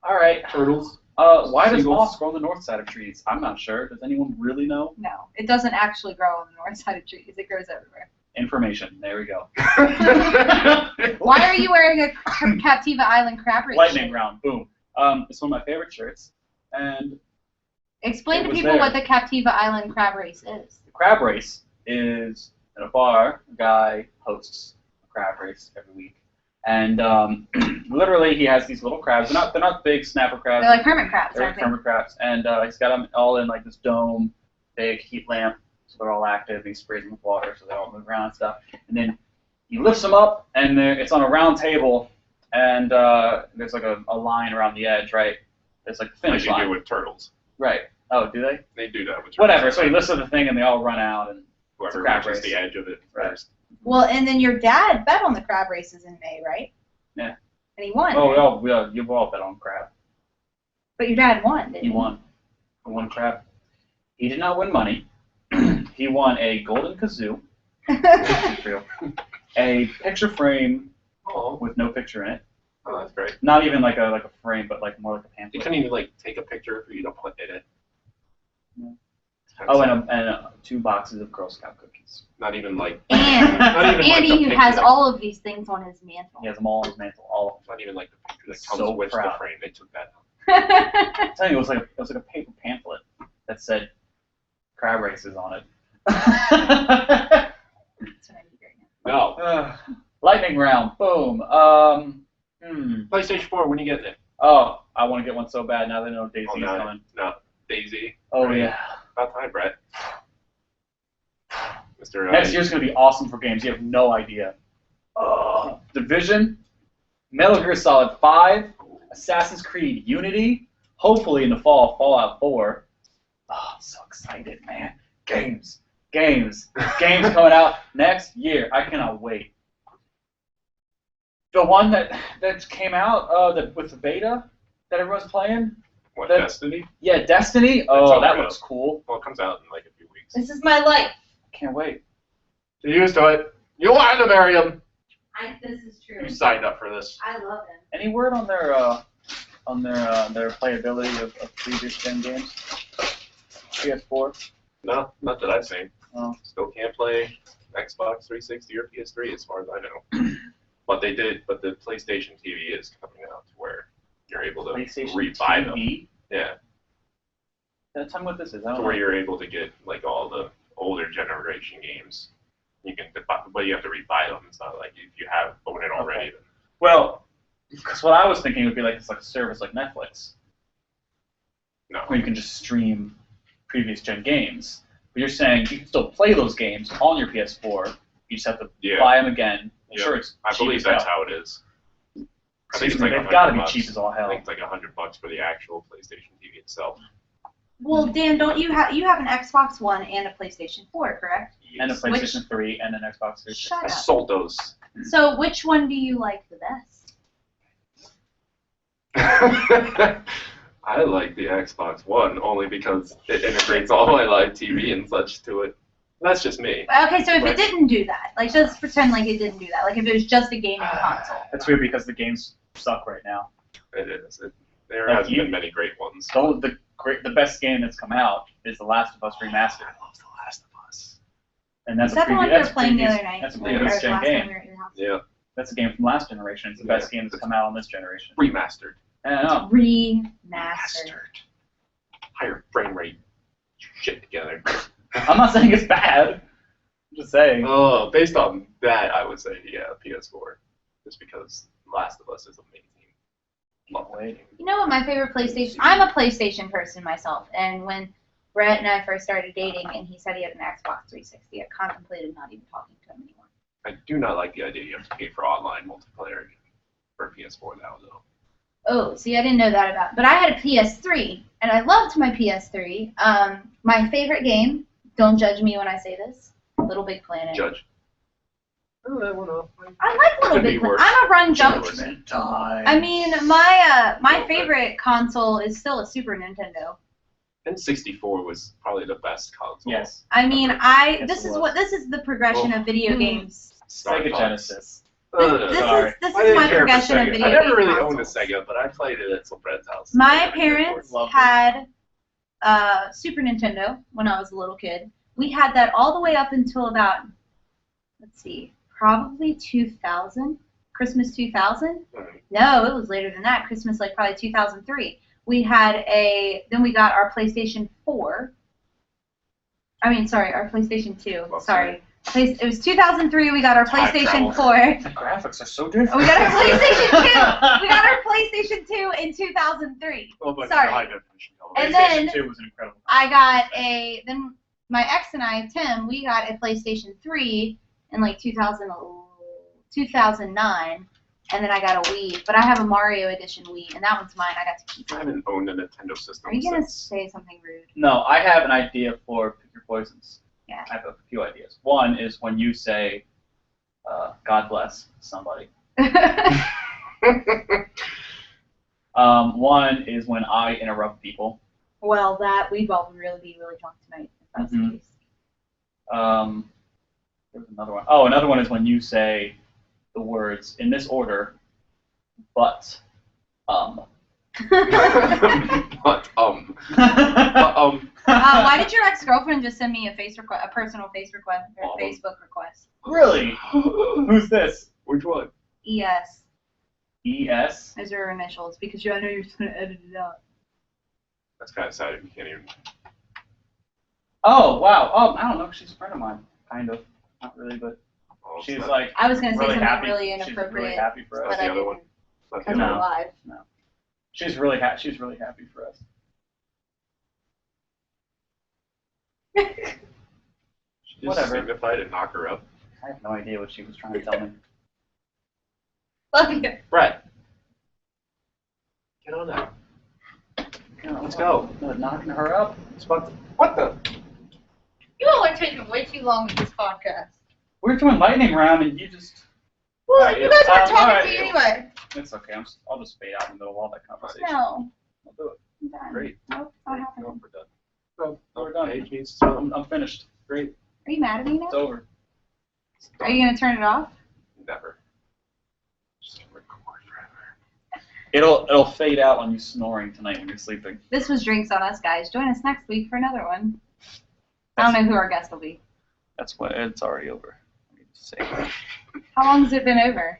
All right. Turtles. Why does Seagulls. moss grow on the north side of trees? I'm not sure. Does anyone really know? No, it doesn't actually grow on the north side of trees. It grows everywhere. Information. There we go. Why are you wearing a Captiva Island crab race Lightning shirt? round. Boom. It's one of my favorite shirts. And Explain It to was people there. what the Captiva Island crab race is. the crab race is at a bar. A guy hosts a crab race every week. And literally, he has these little crabs. They're not big snapper crabs. They're like hermit crabs, They're aren't they? hermit crabs. And he's got them all in like this dome, big heat lamp, so they're all active. And he sprays them with water, so they all move around and stuff. And then he lifts them up, and it's on a round table, and there's like a line around the edge, right? There's like the finish Like you line. do with turtles. Right. Oh, do they? They do that with turtles. Whatever. So he lifts up the thing, and they all run out, and Whoever crab reaches race. the edge of it Right. first. Well, and then your dad bet on the crab races in May, right? Yeah. And he won. oh, you've all bet on crab. But your dad won, didn't He won. He won crab. He did not win money. He won a golden kazoo, real, a picture frame Oh, with no picture in it. oh, that's great. Not even like a frame, but like more like a You pamphlet. couldn't even like take a picture for you to put in it. No. That's Oh, and 2 boxes of Girl Scout cookies. not even like. And Not even like Andy, the who picture has that- all of these things on his mantle. He has them all on his mantle, all of Not even like the picture that He's comes so with proud. the frame. They took that out. them. I'm telling you, it was like a paper pamphlet that said crab races on it. That's what I need right now. No. Lightning round, boom. PlayStation 4, when you get it? Oh, I want to get one so bad now they know Daisy's Oh, no. coming. No. Daisy. Oh Right. yeah. About time, Brett. Mr. Next year's gonna be awesome for games. You have no idea. Division, Metal Gear Solid 5, Assassin's Creed Unity, hopefully in the fall, Fallout 4. Oh, I'm so excited, man. Games coming out next year. I cannot wait. The one that came out with the beta that everyone's playing. What, that- Destiny? Yeah, Destiny. Oh, that unreal. looks cool. Well, it comes out in like a few weeks. This is my life. Can't wait. Get used to it. You wanted to marry him. This is true. You signed up for this. I love him. Any word on their playability of previous gen games? PS4. No, not that I've seen. Oh. Still can't play Xbox 360 or PS3 as far as I know. But they did. But the PlayStation TV is coming out to where you're able to PlayStation rebuy them. TV. Yeah, Tell me what this is. I to don't where know. you're able to get like all the older generation games. You can, but you have to rebuy them. It's not like if you own it already. Okay. Well, because what I was thinking would be like it's like a service like Netflix, No. where you can just stream previous gen games. But you're saying you can still play those games on your PS4. You just have to Yeah. buy them again. I'm Yeah. sure it's I cheap believe as that's hell. how it is. I think Excuse it's me, like they've got to be $100. cheap as all I hell. think it's like $100 for the actual PlayStation TV itself. Well, Dan, don't you have an Xbox One and a PlayStation 4, correct? And a Yes. PlayStation 3 and an Xbox 360. Shut I up. sold those. So which one do you like the best? I like the Xbox One only because it integrates all my live TV and such to it. That's just me. Okay, so if Right. it didn't do that, like let's pretend like it didn't do that, like if it was just a gaming console. That's weird because the games suck right now. It is. There Like hasn't you- been many great ones. The best game that's come out is The Last of Us Remastered, I love The Last of Us. and that's Is that a the one previous, you were that's a playing the previous, other night? that's a Or previous the gen last time game. we were at your house? Yeah. That's a game from last generation. It's the Yeah. best game that's come out on this generation. Remastered. I don't know. Remastered. Higher frame rate. Shit together. I'm not saying it's bad. I'm just saying. Oh, based on that, I would say yeah, PS4. Just because Last of Us is amazing. Love that game. You know what my favorite PlayStation? I'm a PlayStation person myself, and when Brett and I first started dating, and he said he had an Xbox 360, I contemplated not even talking to him anymore. I do not like the idea you have to pay for online multiplayer for PS4 now, though. Oh, see, I didn't know that about. But I had a PS3, and I loved my PS3. My favorite game. Don't judge me when I say this. Little Big Planet. Judge. Oh, that went off. I like Little Could be Big Planet. worse. I'm a run jump. Die. I mean, my favorite console is still a Super Nintendo. N64 was probably the best console. Yes. I mean, Yes, this it is was. the progression of video games. Star Sega Fox. Genesis. This Sorry. is I didn't my care for progression of Sega. video I games. never really owned a consoles. Sega, but I played it at some friend's house. My And I cared for it. parents Loved it. had Super Nintendo when I was a little kid. We had that all the way up until about, let's see, probably 2000, Christmas 2000. Alright. No, it was later than that. Christmas like probably 2003. We had then we got our PlayStation 4. I mean, sorry, our PlayStation 2. Well, Sorry. It was 2003. We got our Time PlayStation travel. 4. The graphics are so different. We got our PlayStation 2. We got our PlayStation 2 in 2003. Well, but Sorry. high definition And television. then- 2 was incredible. I got then my ex and I, Tim, we got a PlayStation 3 in like 2009, and then I got a Wii. But I have a Mario Edition Wii, and that one's mine. I got to keep I it. haven't owned a Nintendo system Are you gonna since. say something rude? No, I have an idea for Pick Your Poisons. Yeah. I have a few ideas. One is when you say, God bless somebody. One is when I interrupt people. Well, we'd all be really drunk tonight if that's Mhm. the case. There's another one. Oh, another one is when you say the words in this order, but, but Why did your ex-girlfriend just send me a personal face request or Oh. Facebook request? Really? Who's this? Which one? ES. ES? Those are her initials because I know you're just gonna edit it out. That's kind of sad if you can't even. Oh, wow. Oh, I don't know. She's a friend of mine. Kind of. Not really, but Oh, it's she's not- like I was gonna say really something happy. really She's really inappropriate, happy for us. but the I other one. didn't That's because the we're other one. live. She's really happy for us. She just Whatever. signified to knock her up. I have no idea what she was trying to tell me. Love you. Brett, get on that. Let's go. Knocking her up. It's about to- What the? You all are taking way too long with this podcast. We're doing lightning round and you just. Well, Alright, you guys were talking alright. to me anyway. It's okay. I'll just fade out in the middle of all that conversation. No. I'll do it. I'm done. Great. Nope, not No, happening. we're done. Oh, we're done. Paige needs to I'm finished. Great. Are you mad at me now? It's over. Are you gonna turn it off? Never. Just record forever. It'll fade out on you snoring tonight when you're sleeping. This was Drinks on Us, guys. Join us next week for another one. I don't know who our guest will be. That's what it's already over. I need to say that. How long has it been over?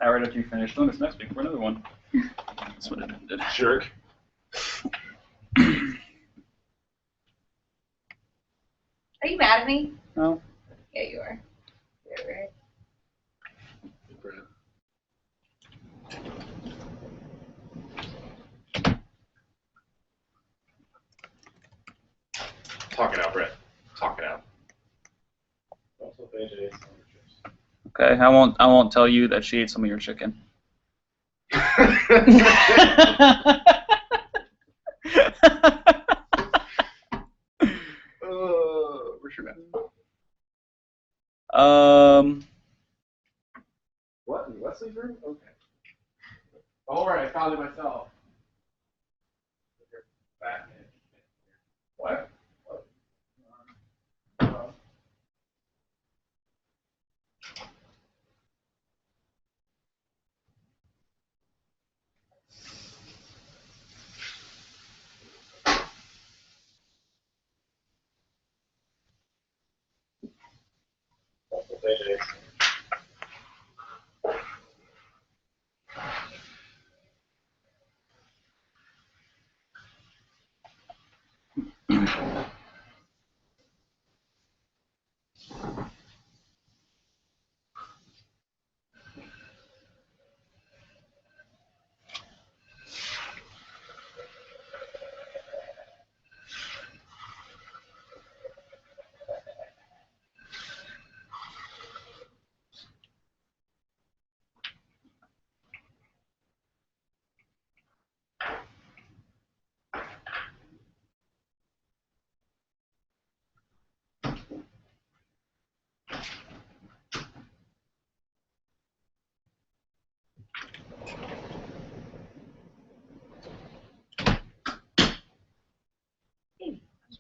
Now right after you finish doing this next week for another one. That's what it ended. Jerk. Are you mad at me? No. Yeah, you are. You're right. Talk it out, Brett. Talk it out. Okay, I won't tell you that she ate some of your chicken. Where's your map? What? In Wesley's room? Okay. Alright, I found it myself. Batman. What?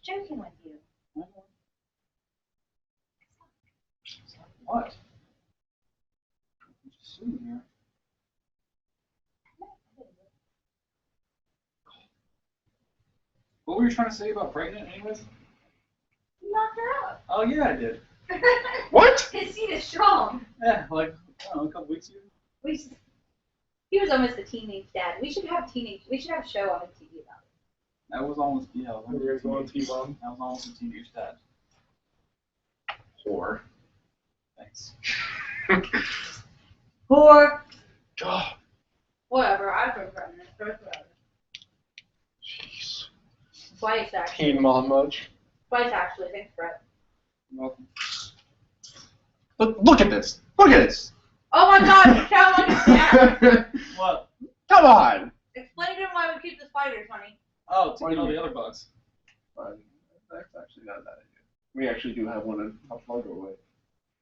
joking with you. What? I'm just sitting here. What were you trying to say about pregnant, anyways? You knocked her out. Oh yeah, I did. What? His seed is strong. Yeah, like I don't know, a couple weeks ago. He was almost a teenage dad. We should have a show on the TV about it. That was almost I was on T-Bomb. I was almost a teenage dad. Whore. Thanks. Or God. whatever. I've been pregnant. Forever. Jeez. Twice actually. Teen mom much? Twice actually. Thanks, Brett. You're welcome. Look at this. Look at this. Oh my God! Tell him dad. What? Come on. Explain to him why we keep the spiders, honey. Oh, to get all the other bugs. That's actually not a bad idea. We actually do have one in a plug away.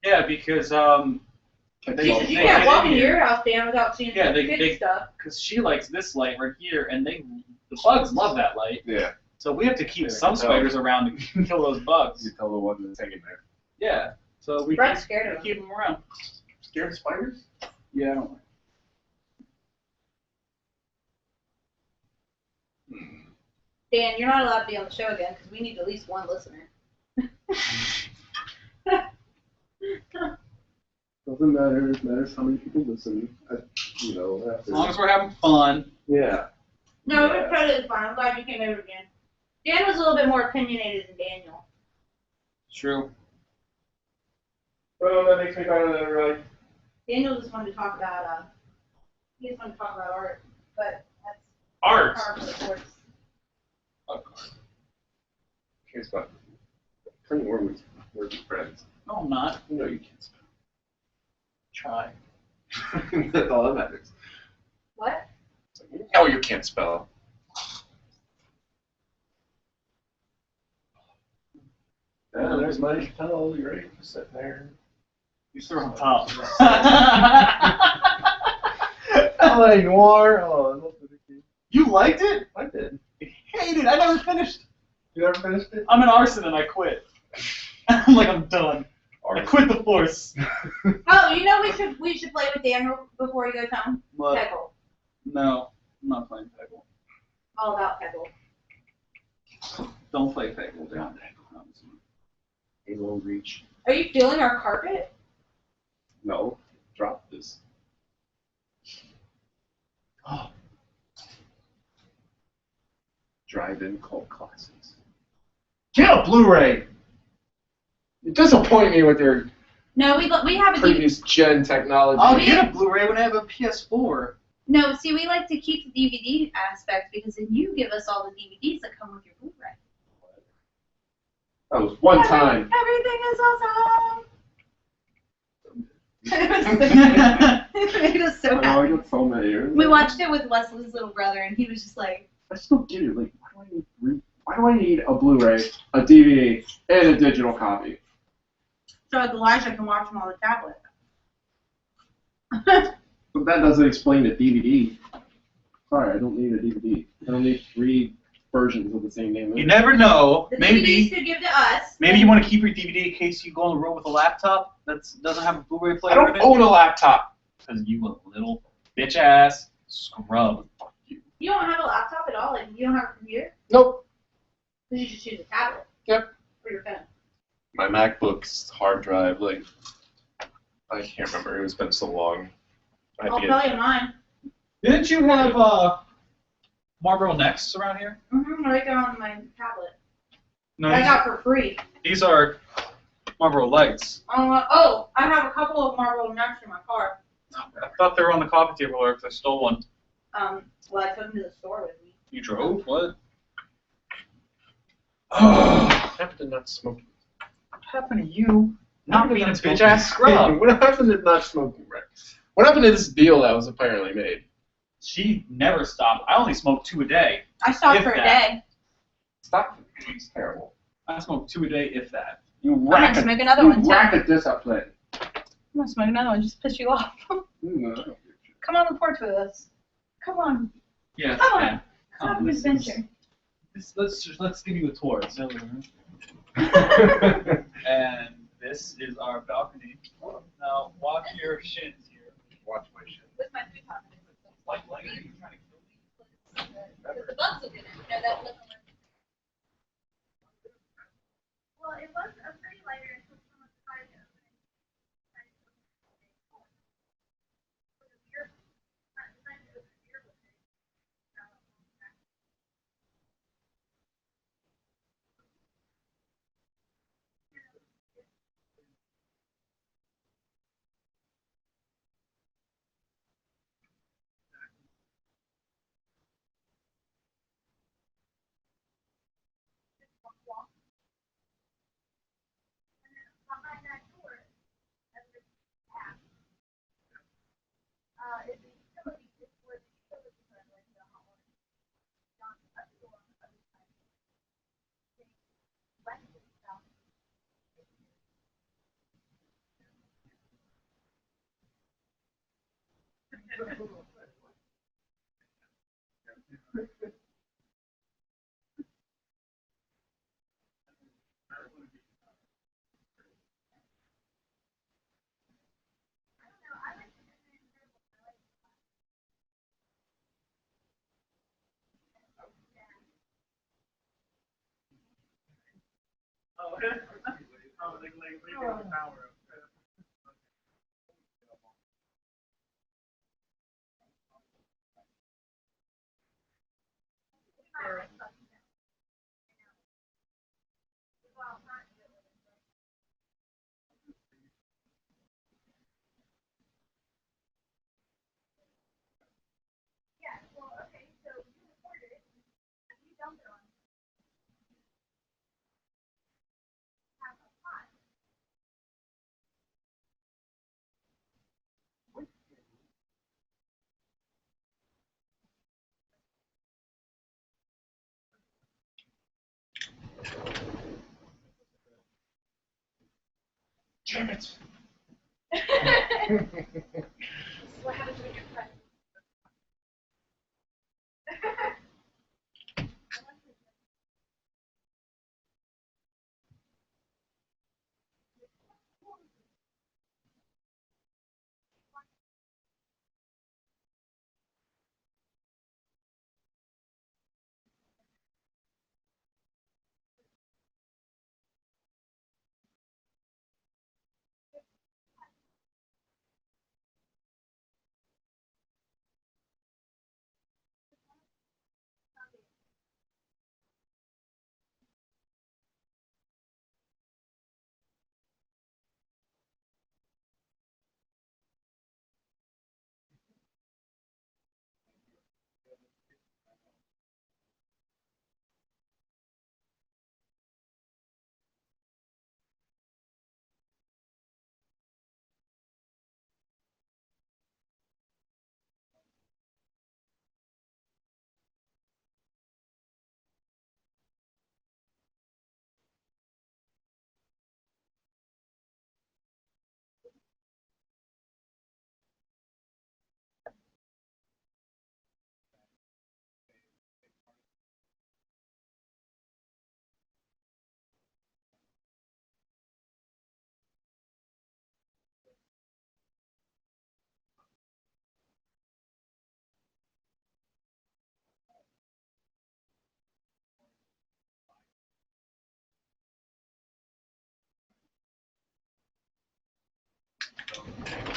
Yeah, because Jesus, you can't walk into your house, Dan, without seeing some kid stuff. because she likes this light right here, and the bugs love that light. Yeah. So we have to keep Yeah, some spiders around to kill those bugs. You tell the one that's hanging there. Yeah. So we Brett's scared of them. keep them around. Scared of spiders? Yeah, I don't like. Dan, you're not allowed to be on the show again because we need at least one listener. Doesn't matter. It matters how many people listen. As long as we're having fun. Yeah. No, it was totally fine. I'm glad you came over again. Dan was a little bit more opinionated than Daniel. True. Well, that makes me better than everybody. Daniel just wanted to talk about art, but that's Art. par for the course. Here's what. Pretty warm with friends. No, I'm not. You know you can't spell. Try. That's all that matters. What? No, you can't spell. Yeah, there's my Chappelle. You're ready to sit there. You threw on top. LA Noir. Oh, I love the You liked it? I did. I hated it. I never finished. You ever finished it? I'm an arson and I quit. I'm done. I quit the force. Oh, you know we should play with Daniel before he goes home? What? Peggle. No, I'm not playing Peggle. All about Peggle. Don't play Peggle, Dan. Halo Reach. Are you feeling our carpet? No. Drop this. Oh. Drive-in cult classics. Get a Blu-ray! You disappoint me with your No, we have a DVD. previous gen technology. I'll get a Blu-ray when I have a PS4. No, see, we like to keep the DVD aspect because then you give us all the DVDs that come with your Blu-ray. That was one time. Everything is awesome. It made us so I happy. got so many. We watched it with Leslie's little brother, and he was just like, I just don't get it. Like, why do I need a Blu-ray, a DVD, and a digital copy? so Elijah can watch them on the tablet. But that doesn't explain the DVD. Sorry, I don't need a DVD. I don't need 3 versions of the same name. You never know. The Maybe DVDs to give to us. maybe you want to keep your DVD in case you go on the road with a laptop that doesn't have a Blu-ray player I don't in it. own a laptop. Because you a little bitch ass scrub. Fuck you. You don't have a laptop at all? Like, you don't have a computer? Nope. Because you just use a tablet. Yep. For your phone. My MacBook's hard drive, like, I can't remember. It's been so long. I'll tell you mine. Didn't you have Marlboro Next around here? Right there on my tablet. No, I got for free. these are Marlboro Lights. Oh, I have a couple of Marlboro Nuts in my car. I thought they were on the coffee table there because I stole one. Well, I took them to the store with me. You drove? What? What happened to not smoking? What happened to you not being a bitch ass scrub? What happened to not smoking, Rick? What happened to this deal that was apparently made? She never stopped. I only smoke 2 a day. I stopped If for a that. day. Stop. It's terrible. I smoke 2 a day, if that. You I'm going to smoke another one, too. whack at this up play. I'm going to smoke another one just to piss you off. Come on the porch with us. Come on. Yes, Come on. man. Have Come, an this is adventure. Let's give you a tour. So, and this is our balcony. Now walk your shins here. Watch my shit. With my food confidence. Like, are you trying to kill me? Because the bugs will get it. You know, that doesn't work. Well, it was a pretty lighter until someone decided to open it. Behind that door, that's the app. Is the utility, is where the utilities are, like the hot water. Down the other door on the other side. West and south. Oh, okay. Oh, they the power. Yeah, well, okay, so you recorded it, you dumped it on half a pot. Damn it. This is what happens when you're pregnant.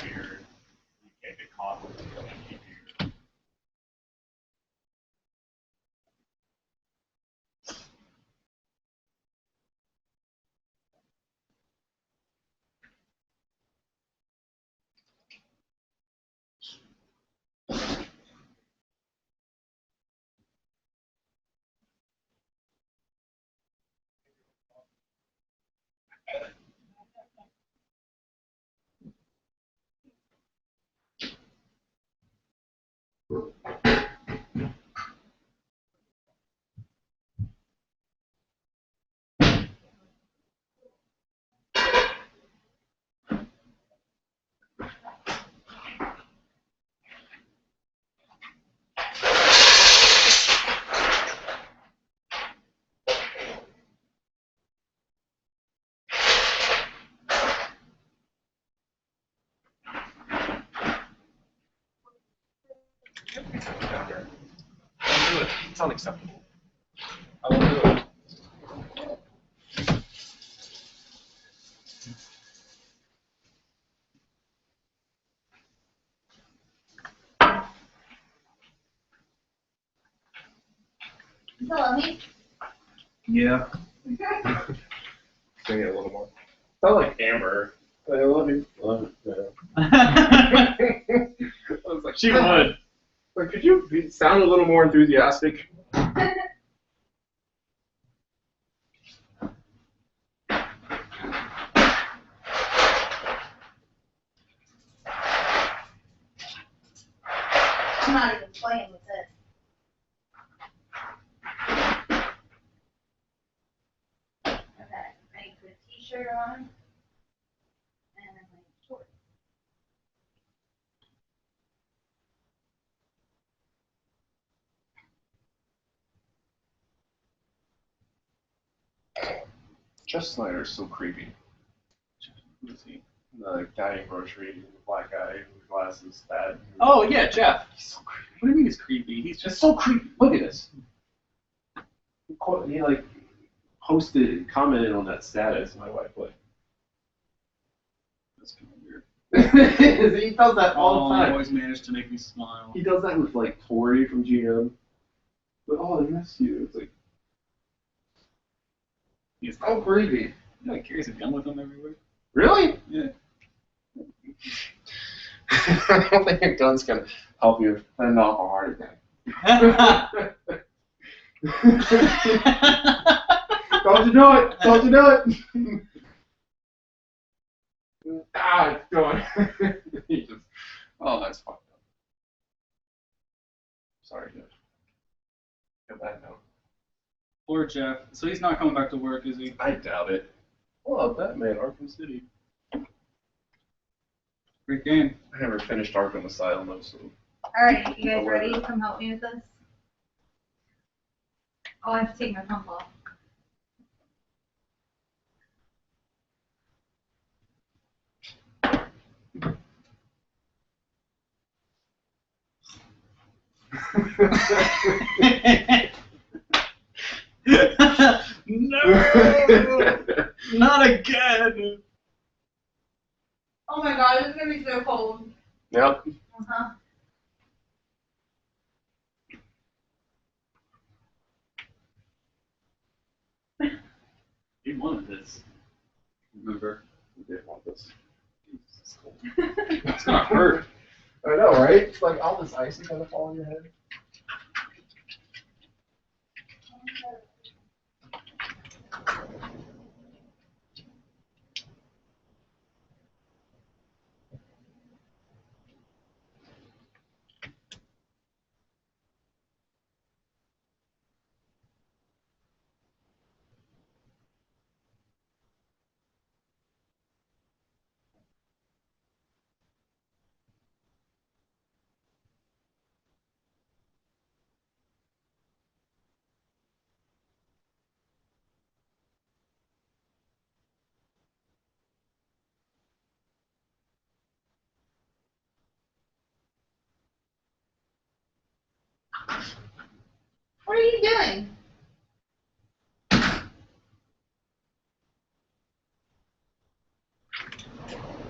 Weird. You can't get caught with it. Down Don't do it. It's unacceptable. I will do it. Hello, me. Yeah. Sing it a little more. Sound like Amber. I love you. Love it. I was like, She would. Like, could you sound a little more enthusiastic? I'm not even playing with it. Okay, I need to put a t-shirt on. And my shorts. Jeff Snyder's so creepy. Who is he? The guy in grocery, the black guy with glasses, that. Oh, yeah, Jeff. He's so creepy. What do you mean he's creepy? He's Just just. so creepy. Look at this. He like posted, commented on that status. My wife like. That's kind of weird. He does that all the He time. always managed to make me smile. He does that with like Tori from GM. But oh, I miss you. It's like He's so creepy. he like carries a gun with him everywhere. Really? Yeah. I don't think a gun's gonna help you fend off a heart attack. Don't you do it! Don't you do it! Ah, it's going. He just, oh, that's fucked up. Sorry, Jeff. Get that now. Poor Jeff. So he's not coming back to work, is he? I doubt it. Oh, Batman, Arkham City. Great game. I never finished Arkham Asylum, though, so. Alright, you guys ready to come help me with this? Oh, I have to take my pump off. No! Not again! Oh my god, this is gonna be so cold. Yep. Uh-huh. He wanted this. Remember? You didn't want this. It's cold. It's gonna hurt. I know, right? It's like all this ice is gonna fall on your head. What are you doing?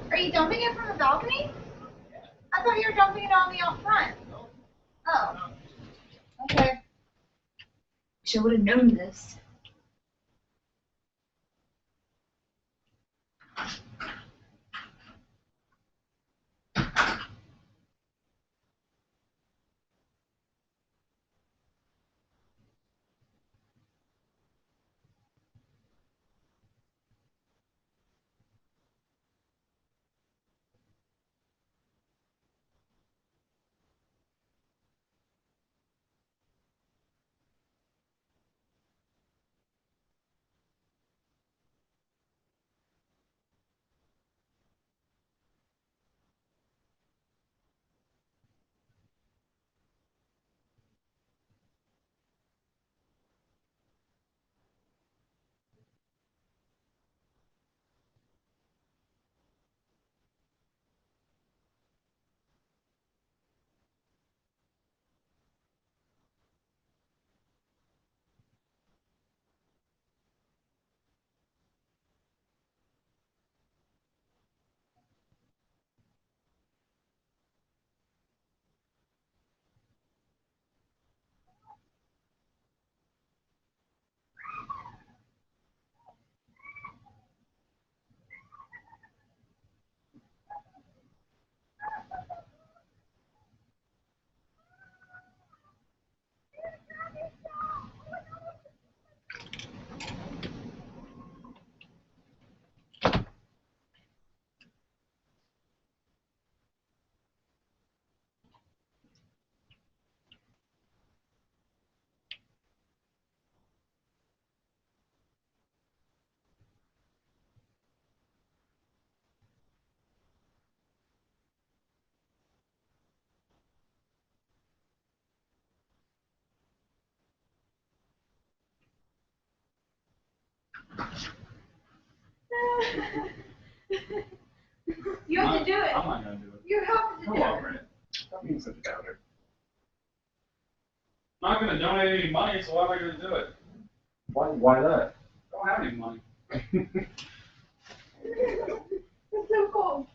Are you dumping it from the balcony? I thought you were dumping it on the out front. Oh. Okay. Wish I would have known this. You have to do it. I'm not gonna do it. You have to do Go over it. it. That means such a downer. I'm not gonna donate any money, so why am I gonna do it? Why that? I don't have any money. It's so cold.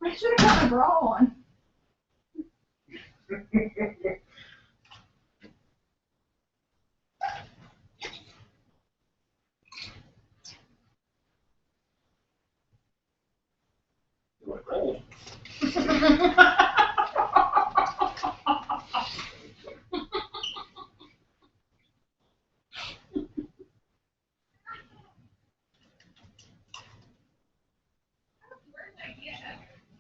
I should have got my bra on. You're like, oh.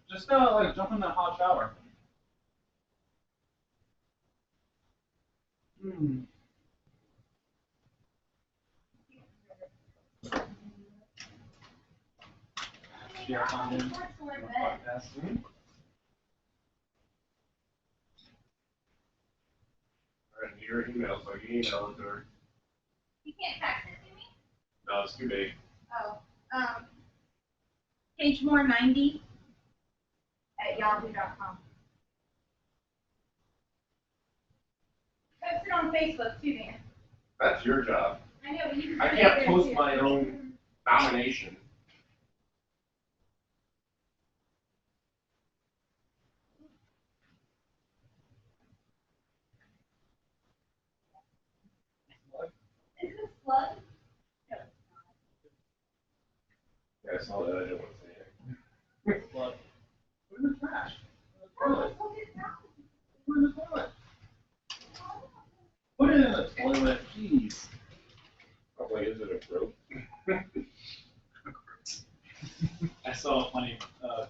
Just like jump in that hot shower. Hmm. Yeah, I'm in. Podcast. Alright, your email, so you email it to her. You can't text it to me? No, it's too big. Oh, PaigeMore90 at yahoo.com. Post it on Facebook too, Dan. That's your job. I know, but you can I put it can't there, post too. my own nomination. Is this slug? Yeah, I saw that. I didn't want to say anything. What? Put in the trash. Oh, let's look at it now. Put it in the toilet. Put it in the toilet. Jeez. I was like, is it a rope? I saw a funny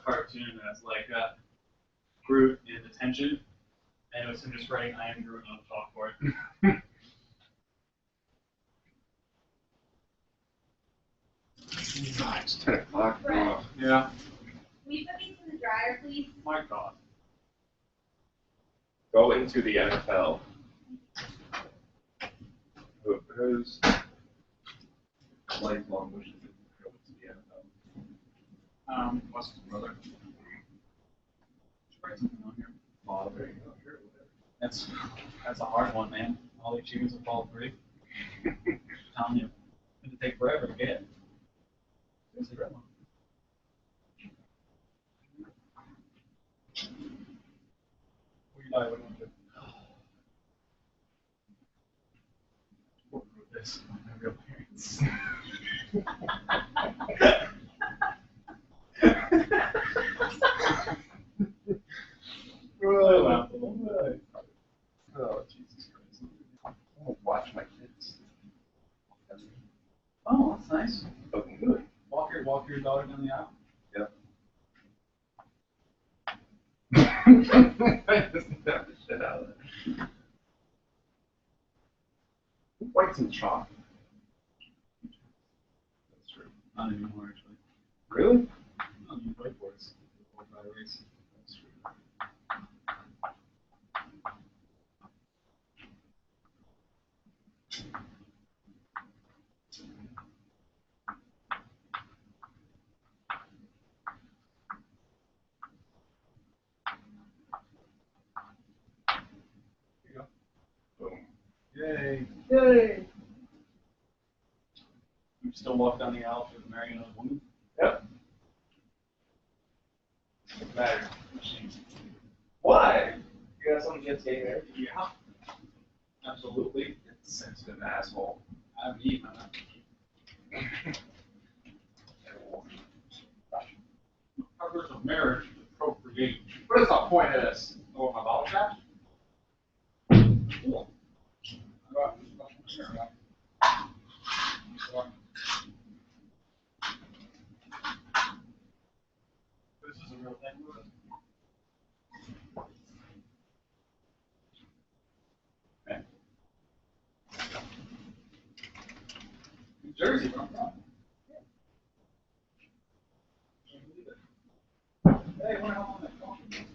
cartoon that's like Groot in detention, and it was him just writing "I am Groot" on the chalkboard. God, it's 10 o'clock. Right. Oh, Yeah. Can you put these in the dryer, please? My God. go into the NFL. Who's lifelong wishes to go into the NFL? What's his brother? Should write something on here. Father, you know, sure, whatever. That's a hard one, man. All the achievements of fall free. I'm telling you, it's gonna take forever to get. Here's the red one. What do you die? What do you want to do? What wrote this? My real parents. Oh, Jesus Christ. I want to watch my kids. Oh, that's nice. Fucking good. Walk your daughter down the aisle. Snap the shit out of it. Who writes in chalk? That's true. Not anymore, actually. Really? I don't use whiteboards. Or batteries. That's true. Here you go. Boom. Yay. Yay! You still walk down the aisle to marry another woman? Yep. Doesn't matter. Why? You got something against gay marriage? Yeah. Absolutely. Sensitive asshole. I haven't eaten that. Purpose of marriage is to procreate. What is the point of this? Oh, my bottle cap? Cool. This is a real thing. Okay. New Jersey, where I'm from. Can't believe it. Hey, what happened on that coffee?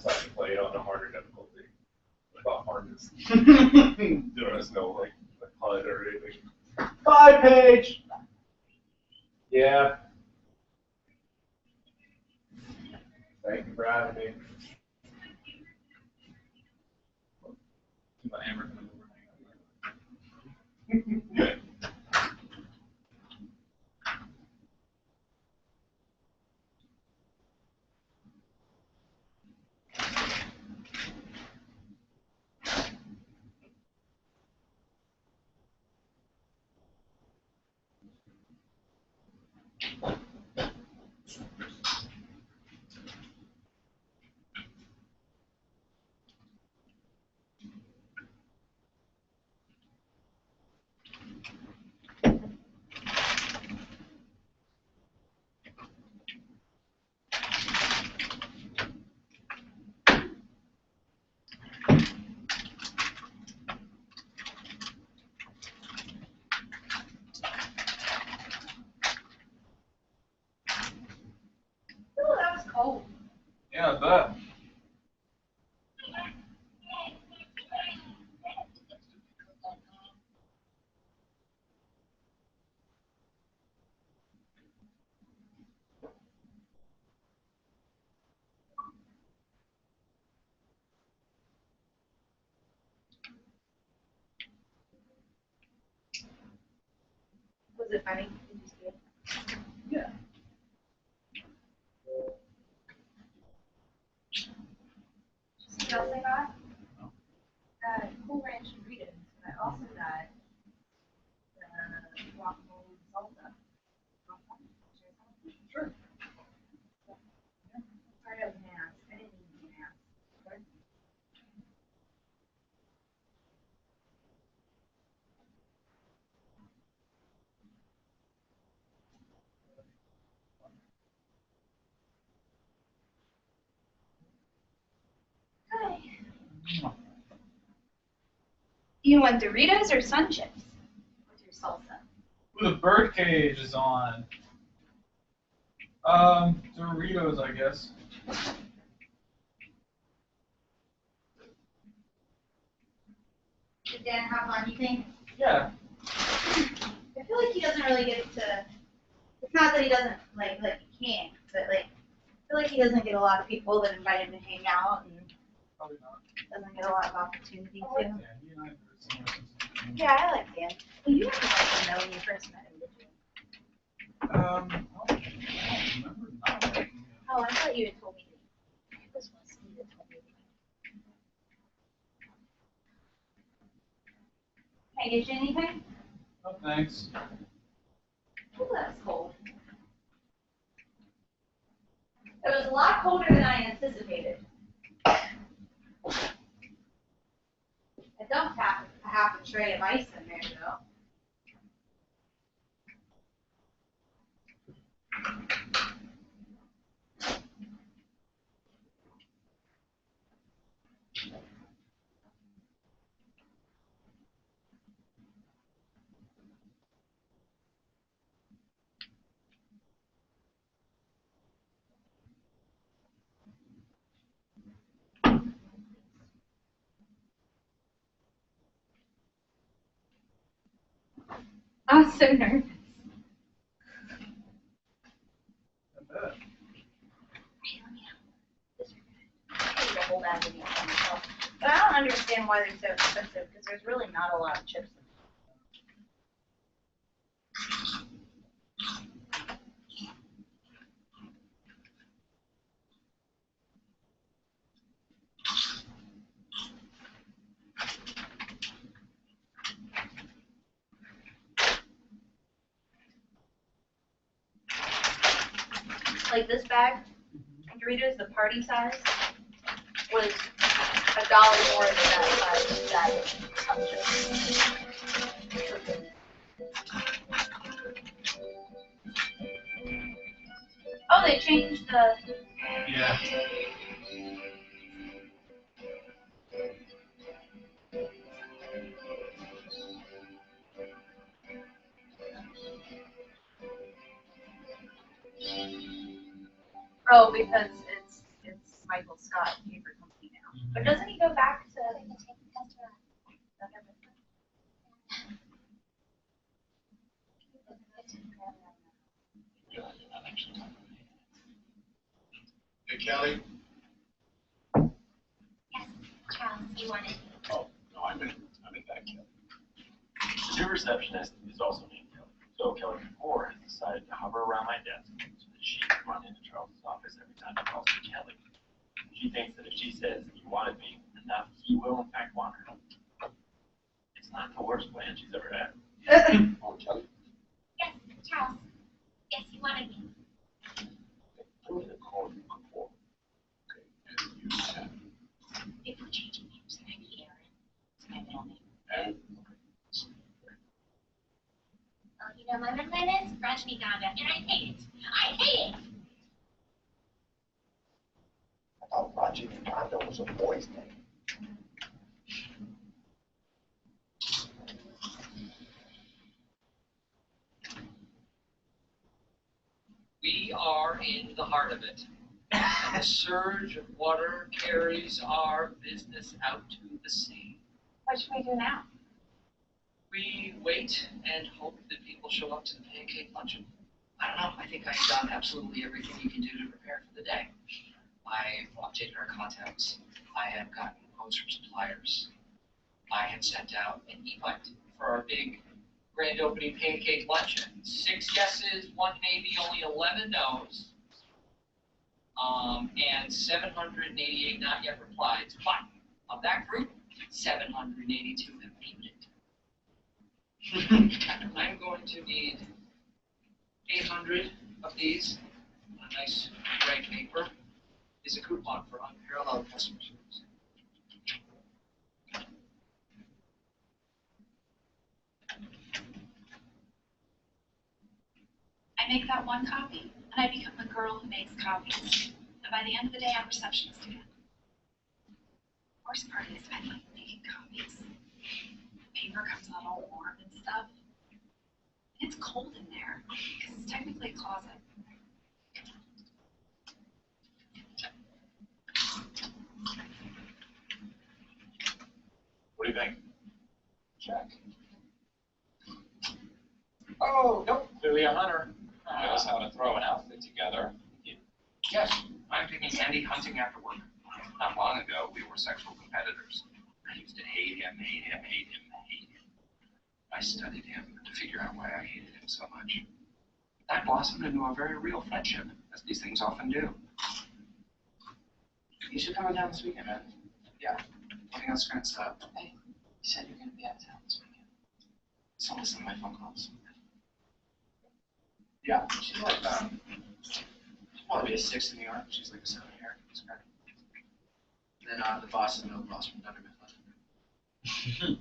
so I can play it on a harder difficulty. About hardness. There is no like HUD or anything. Bye, Paige. Yeah. Thank you for having me. But Amber coming over. Oh, that was cold. Yeah, I bet. Was it funny? Did you see it? Yeah. What else I got? Cool Ranch Doritos. And I also got guacamole salsa. Sure. Sorry, I was mask. I didn't need a mask. Hi. You want Doritos or Sun Chips? With your salsa? Ooh, the birdcage is on. Doritos, I guess. Did Dan have on, you think? Yeah. I feel like he doesn't really get to. It's not that he doesn't like he can't, but like I feel like he doesn't get a lot of people that invite him to hang out, and Probably not. doesn't get a lot of opportunity I like to. Dan. He and I have seen him since Yeah, I like Dan. Well, you didn't like him though when you first met him, did you? I don't remember not liking him. Oh, I thought you had told me that. It was Wesley that told me that. Can I get you anything? Oh, thanks. Oh, that's cold. It was a lot colder than I anticipated. I dumped half a tray of ice in there, though. I'm so nervous. I bet. But I don't understand why they're so expensive because there's really not a lot of chips. Like this bag of Doritos, the party size, was $1 more than that size bag of chips. Oh, they changed the. Yeah. Oh, because it's Michael Scott favorite But doesn't he go back to? Hey, Kelly? Yes, Charles, you wanted me. Oh, no, I'm in that Kelly. The new receptionist is also named Kelly. So Kelly before has decided to hover around my desk so that she can run into Charles' office every time he calls me Kelly. She thinks that if she says you wanted me enough, he will in fact want her. It's not the worst plan she's ever had. Oh, Kelly? Yes, Charles. Yes, you wanted me. I'm going to call you before. Okay, and you said. If we're changing names, can I be Aaron? It's my middle name. Aaron? Oh, you know, my middle name is Rajnikanda, and I hate it. I hate it. I thought Rajnikanda was a boy's name. We are in the heart of it. And the surge of water carries our business out to the sea. What should we do now? We wait and hope that people show up to the pancake luncheon. I don't know. I think I've done absolutely everything you can do to prepare for the day. I've updated our contacts. I have gotten quotes from suppliers. I have sent out an invite for our big grand opening pancake luncheon. 6 yeses, 1 maybe, only 11 no's. And 788 not yet replied. But of that group, 782 have named it. I'm going to need 800 of these. A nice gray paper is a coupon for unparalleled customer service. I make that one copy, and I become the girl who makes copies. And by the end of the day, I'm receptionist again. Worst part is, I like making copies. The paper comes out all warm and stuff. And it's cold in there, because it's technically a closet. What do you think? Jack? Oh, nope, clearly a hunter. Knows how to throw an outfit together. Yes, I'm taking Andy hunting after work. Not long ago, we were sexual competitors. I used to hate him. I studied him to figure out why I hated him so much. That blossomed into a very real friendship, as these things often do. You should come down this weekend, man. Yeah, nothing else going to stop. Hey, you said you're going to be out of town this weekend. So listen to my phone calls. Yeah, she's like, she'll probably be a 6 in New York. She's like a 7 here. It's great. And then the boss and middle boss from Thunder Mifflin.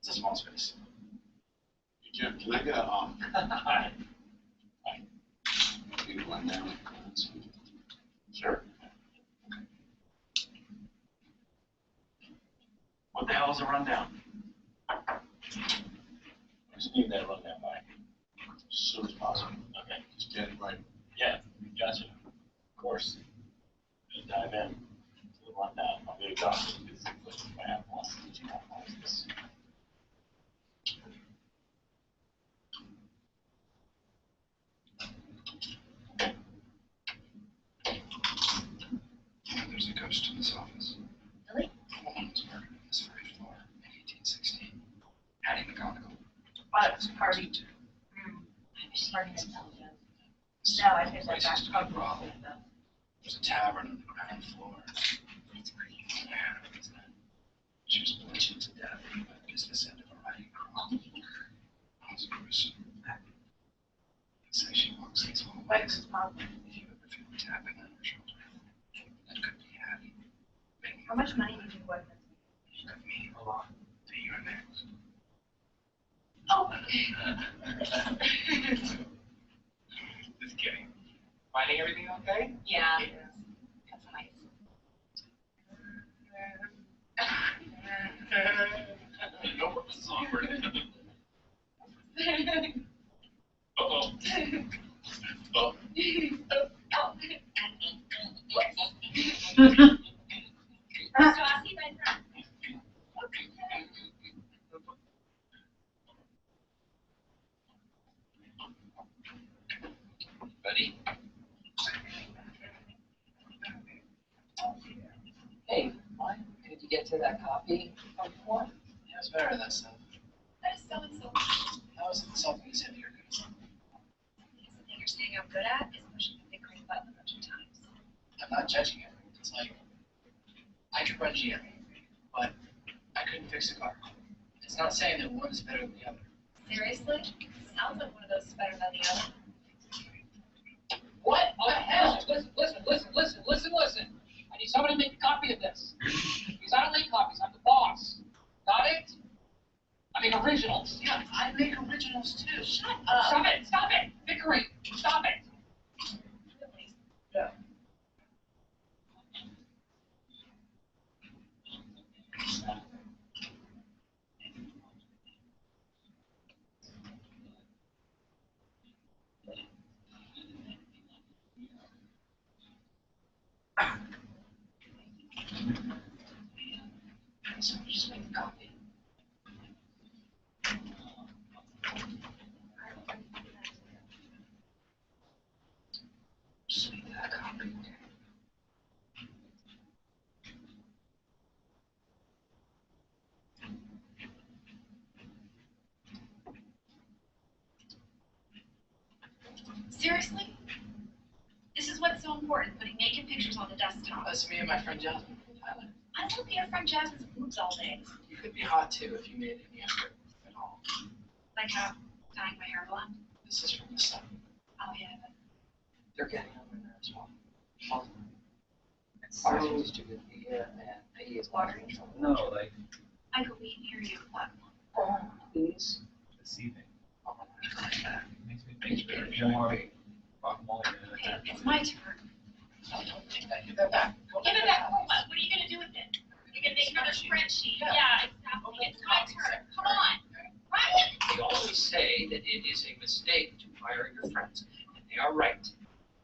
It's a small space. Hey, Jim, can I get a, Hi. maybe one down? Sure. What the hell is a rundown? I just need that rundown by. As soon as possible. Okay. Just get it right. Yeah, gotcha. Of course. Just dive in to the rundown. I'll be exhausted because I have one. There's a ghost in this office. Really? A woman was murdered on this very floor in 1816. Hattie McGonagall. What? Party. Party intelligence. No, I think that that's probably. There's a tavern on the ground floor. It's pretty. Yeah, isn't it? She was bludgeoned to death by the business end of a riding crop. It's gruesome. Say she walks these hallways. If you ever feel a tapping on her shoulder, that could be Hattie. How much money did you put in this? Of me. A lot. To your next. Oh. Just kidding. Finding everything okay? Yeah. That's nice. You know what the song we're Uh-oh. Oh. get to that copy of the form? Yeah, it's better than that stuff. That is so insulting. How is it insulting to say that you're good at something? Because the thing you're saying I'm good at is pushing the big green button a bunch of times. I'm not judging it. It's like, I could run GM, but I couldn't fix a car. It's not saying that one is better than the other. Seriously? Sounds like one of those is better than the other. What the hell? Listen. I need somebody to make a copy of this. Because I don't make copies, I'm the boss. Got it? I make originals. Yeah, I make originals too. Shut up. Stop it. Bickering. Stop it. Really? Yeah. So just make a copy. Just make that copy. Seriously? This is what's so important, putting naked pictures on the desktop. That's me and my friend Jasmine from Thailand. I don't look at your friend Jasmine's boobs all day. You could be hot too if you made any effort at all. Like how dyeing my hair blonde. This is from the sun. Oh yeah, but They're getting over there as well. All the time. So, Ours is too good to be here, and Peggy is water in trouble. no, like, I go we hear you. Oh, please. deceiving. Oh, I like that. Makes me think you're more guacamole than Okay, it's my turn. No, don't take that. Give that back. Go Give back. it back. What are you gonna do with it? You're gonna make another spreadsheet. Yeah, exactly. It's my turn. Come on. Right? They always say that it is a mistake to hire your friends, and they are right.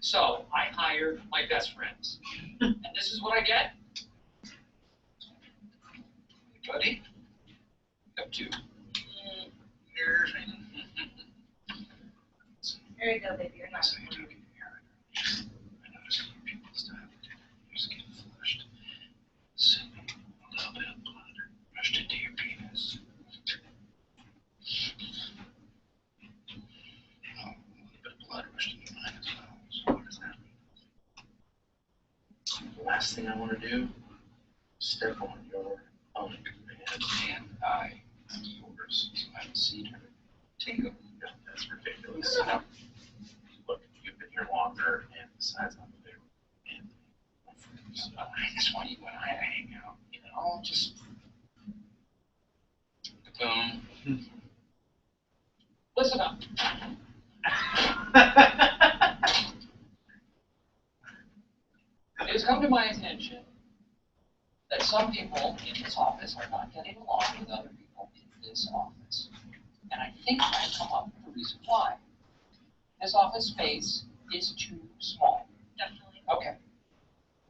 So I hired my best friends, and this is what I get. Buddy, up to years. Here you go, baby. You're not. So you do get here. I noticed when people style your skin flushed. Sending a little bit of blood rushed into your penis. Oh, a little bit of blood rushed into mine as well. So what does that mean? The last thing I want to do is step on your own and I yours. So I haven't seen her take a no, that's ridiculous. No. Look, you've been here longer, and besides, I'm a bigger Anthony. So I just want you and I to hang out, you know, just boom. Listen up. It has come to my attention that some people in this office are not getting along with other people in this office. And I think I've come up with a reason why. This office space is too small. Definitely. Okay.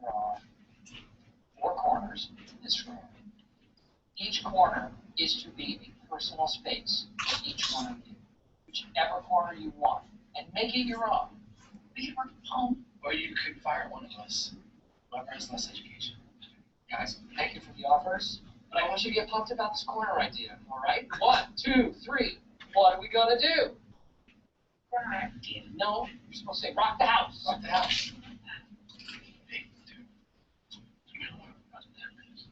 There are 4 corners in this room. Each corner is to be a personal space for each one of you. Whichever corner you want. And make it your own. We can work from home. Or you could fire one of us. Whoever has less education. Guys, thank you for the offers. But I want you to get pumped about this corner idea, all right? 1, 2, 3. What are we gonna do? Right. No, you're supposed to say rock the house. Rock the house. Hey, dude. You know what that is?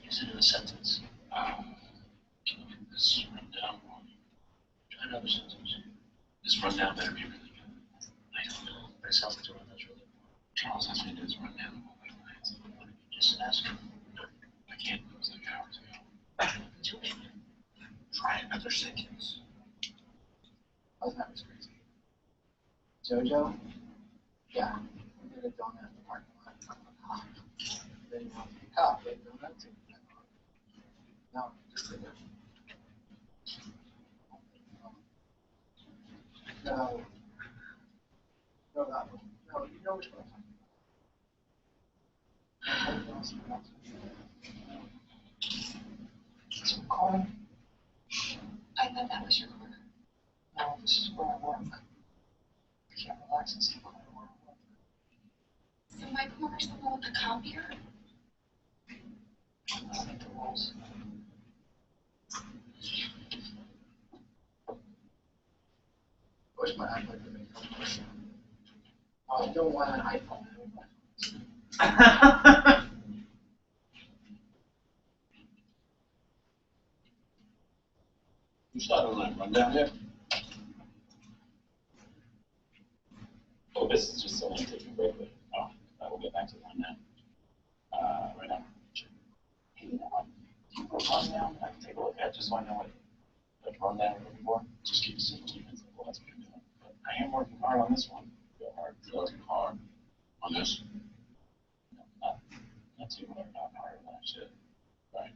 Use it in a sentence. Can you get this rundown one? Try another sentence. This rundown better be really good. I don't know, but it sounds like the rundown's really good. Charles asked me to do this rundown of all my clients. What did you just ask him? No, I can't. It was like hours ago. Do it. Try another sentence. That was crazy. Jojo? Yeah. We did a donut in the parking lot. I'm a cop. Then you want to be a cop, but donuts? No, just a donut. No. No, that one. No, you know which one I'm talking about. It's a corner. I thought that was your corner. No, this is where I work. I can't relax and see where I work. So my corner's the one with the copier? Charles. Wish my iPad could make up for it. I don't want an iPhone. You started on that rundown yet? Oh, this is just someone taking a break. Oh, we'll get back to the rundown. Right now. Hey, you know what? Do you have a rundown I can take a look at just so I know what rundown we're looking for? Just keep it simple. Well, that's what I'm doing. But I am working hard on this one. Go hard. Working hard on this. No, not too hard, not harder than that shit. Right.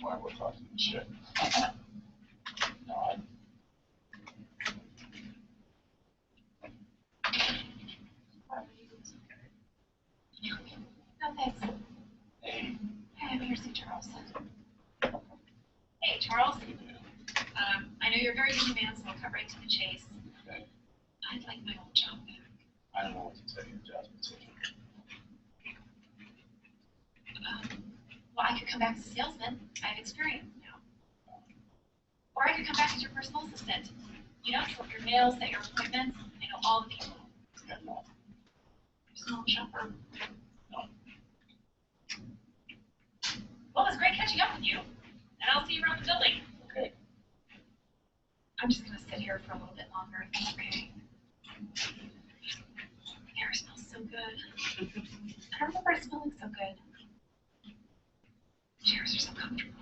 Why we're talking this shit. No, I. No, thanks. Hey. Hey, I'm here to see Charles. Hey, Charles. I know you're a very busy man, so I'll cut right to the chase. Okay. I'd like my old job back. I don't know what to tell you, Jasmine. Well, I could come back as a salesman. I have experience now. Or I could come back as your personal assistant. You know, sort your mails, set your appointments. I know all the people. Yeah, no. Small shopper. No. Well, it was great catching up with you. And I'll see you around the building. Okay. I'm just gonna sit here for a little bit longer if that's okay. The air smells so good. I don't remember it smelling so good. Chairs are so comfortable.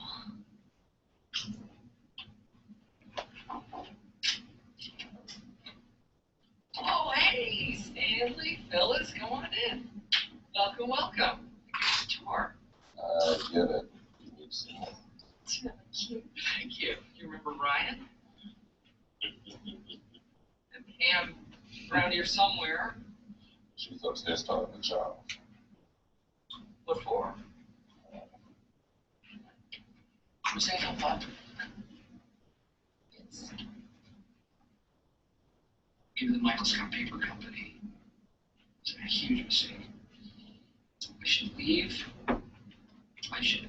Oh, hey, Stanley, Phyllis, come on in. Welcome, welcome. Tour. Get it. You need to see more. It's really cute. Thank you. You remember Ryan? And Pam around here somewhere. She's upstairs talking to Charles. What for? This ain't no fun. It's in the Michael Scott Paper Company. It's a huge mistake. I should leave. I should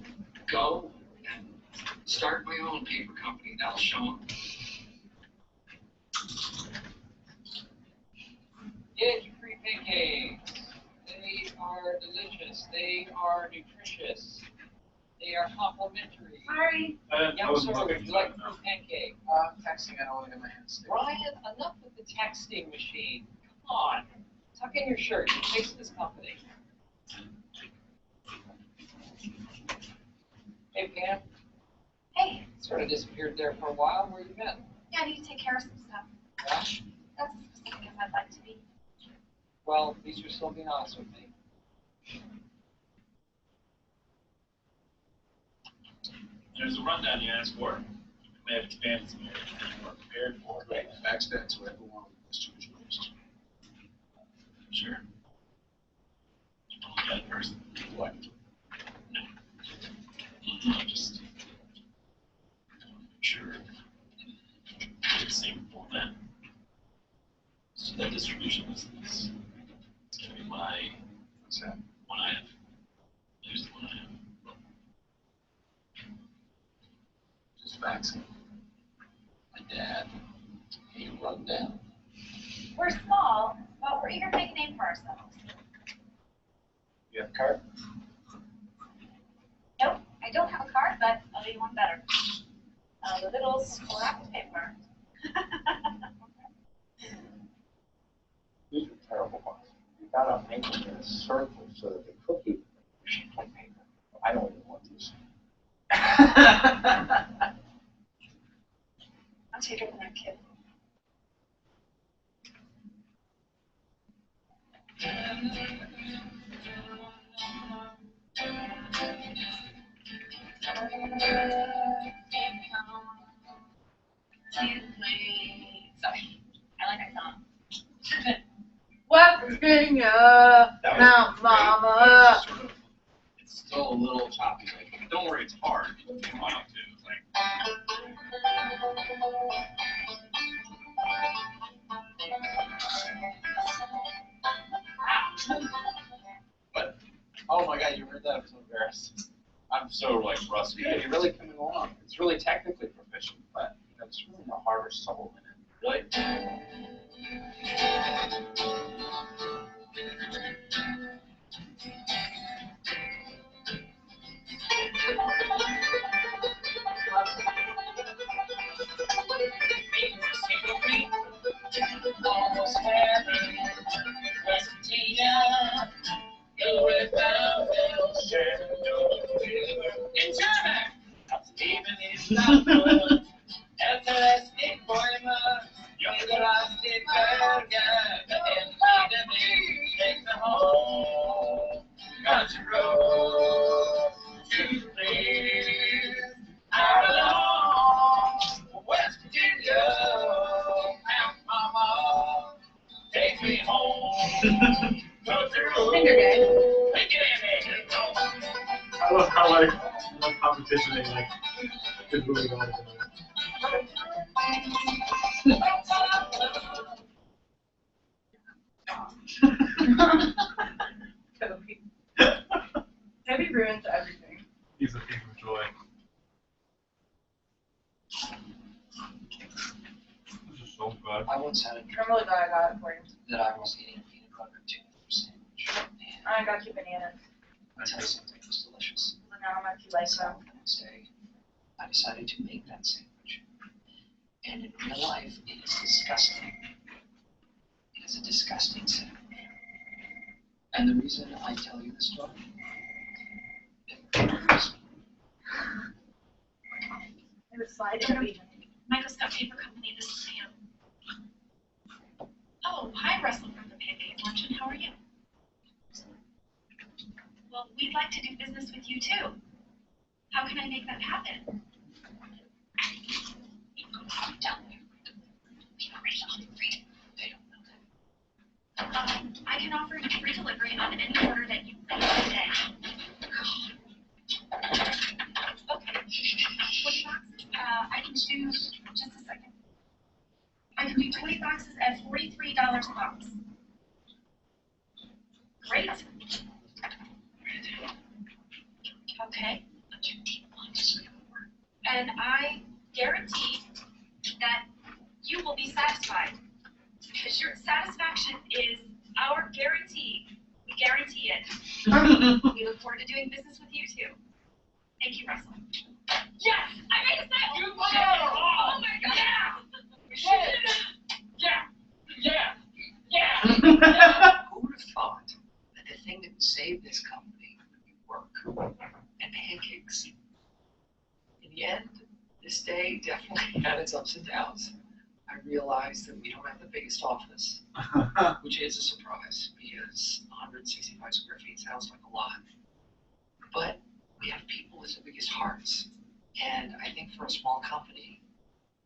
go and start my own paper company. That'll show them. Get your free pancakes. They are delicious. They are nutritious. They are complimentary. Sorry. I Young wasn't sir, would looking you for like it, a no. free pancake? I'm texting, I don't want to get my hands sticky. Ryan, enough with the texting machine. Come on. Tuck in your shirt. You fix this company. Hey, Pam. Hey, Sort of disappeared there for a while. Where you been? yeah, I need to take care of some stuff. Gosh. That's as specific as I'd like to be. Well, at least you're still being honest with me. There's a rundown you asked for. We may have expanded some areas that you weren't prepared for. Great. Fax that to everyone with this huge list. Sure. Yeah, first. What? Just sure. It's the same format. So that distribution is it's gonna be my What's that? one I have. Here's the one I have. Just faxing. My dad, a rundown. We're small, but we're eager to make a name for ourselves. You have a card? Nope, I don't have a card, but I'll do you one better. A little scrap paper. These are terrible ones. You gotta make them in a circle so that the cookie should like paper. I don't even want these. I'll take it from that kid. Sorry, I like that song. What's getting up now, mama? Sort of, it's still a little choppy. Like, don't worry, it's hard. It took me a while too. It's like. But, oh my god, you heard that? I'm so embarrassed. I'm so like rusty. Yeah, you're really coming along. It's really technically proficient, but there's really no heart or soul in it. Really? Almost heaven, West Virginia, go without fail, Shenandoah River. In China, Stephen is not good. Everlasting poema, young elastic burger, and leader take the home. Country road to the place I belong. West Virginia, and mama, take me home. Country road. Finger gag. Take it in, I love how like competition they like is really going to Toby. Toby ruins everything. He's a thief of joy. This is so good. I once had a dream I'm really glad I got it for you. that I was eating a peanut butter and tuna sandwich. And I got you bananas. I tell you something, it was delicious. I know how much you like So them. the next day, I decided to make that sandwich. And in real life, it is disgusting. It is a disgusting sandwich. And the reason I tell you this story is It was sliding. Microscope Paper Company, this is Pam. Oh, hi, Russell from the Pancake Luncheon. How are you? Well, we'd like to do business with you too. How can I make that happen? Tell me. They don't know that. I can offer you free delivery on any order that you place today. Okay. 20 boxes? I can do, just a second. I can do 20 boxes at $43 a box. Great. Okay. And I guarantee that you will be satisfied. Because your satisfaction is our guarantee. We guarantee it. We look forward to doing business with you too. Thank you, Russell. Yes! I made a sale! You did! Oh my god! Yeah! Who would have thought that the thing that would save this company would be work and pancakes? In the end, this day definitely had its ups and downs. I realized that we don't have the biggest office, which is a surprise because 165 square feet sounds like a lot. But we have people with the biggest hearts. And I think for a small company,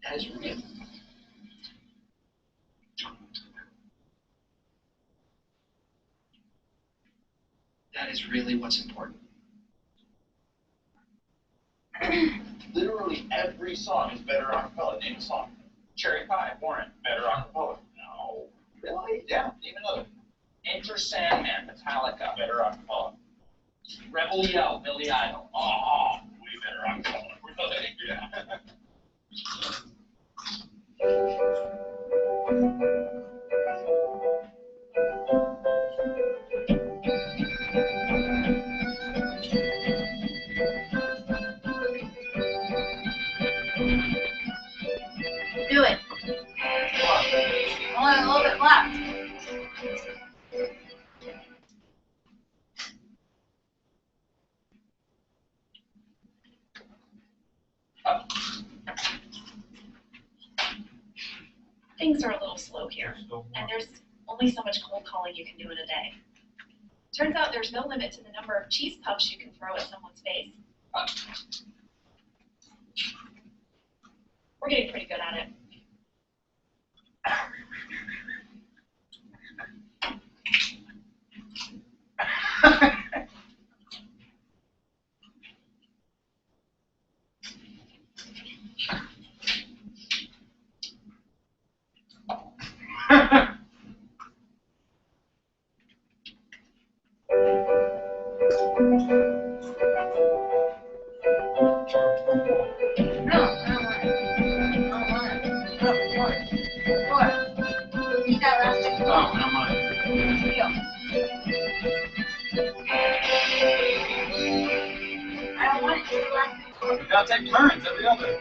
that is really what's important. Literally every song is better acapella. Name a song. Cherry Pie, Warrant, better acapella. No. Really? Yeah, name another. Enter Sandman, Metallica, better acapella. Rebel Yell, Billy Idol. Oh, way better acapella. Really? Yeah. Do it. Only a little bit left. Things are a little slow here, and there's only so much cold calling you can do in a day. Turns out there's no limit to the number of cheese puffs you can throw at someone's face. We're getting pretty good at it. Gotta take turns every other. I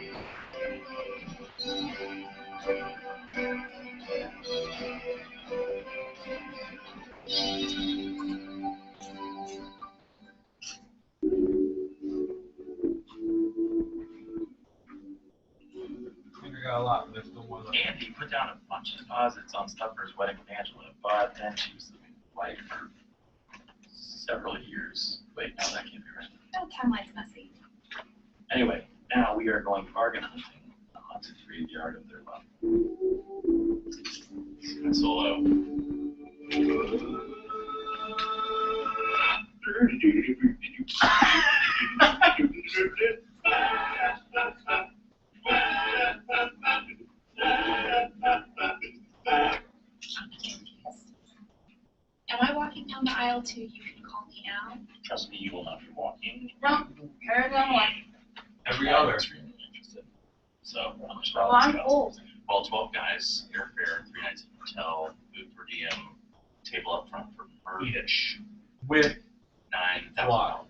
think I got a lot, but there's still more left. Andy put down a bunch of deposits on stuff for his wedding with Angela, but then she was living life for several years. Wait, no, that can't be right. No, timeline's messy. Anyway, now we are going bargain hunting on the graveyard of their love. Solo. Am I walking down the aisle too? You can call me out. Trust me, you will not be walking. No, carry on one. Every other. Extremely interested. So, how much Well, I'm full. Well, 12 guys, airfare, 3 nights in hotel, food per diem, table up front for Merdish, With $9,000. what?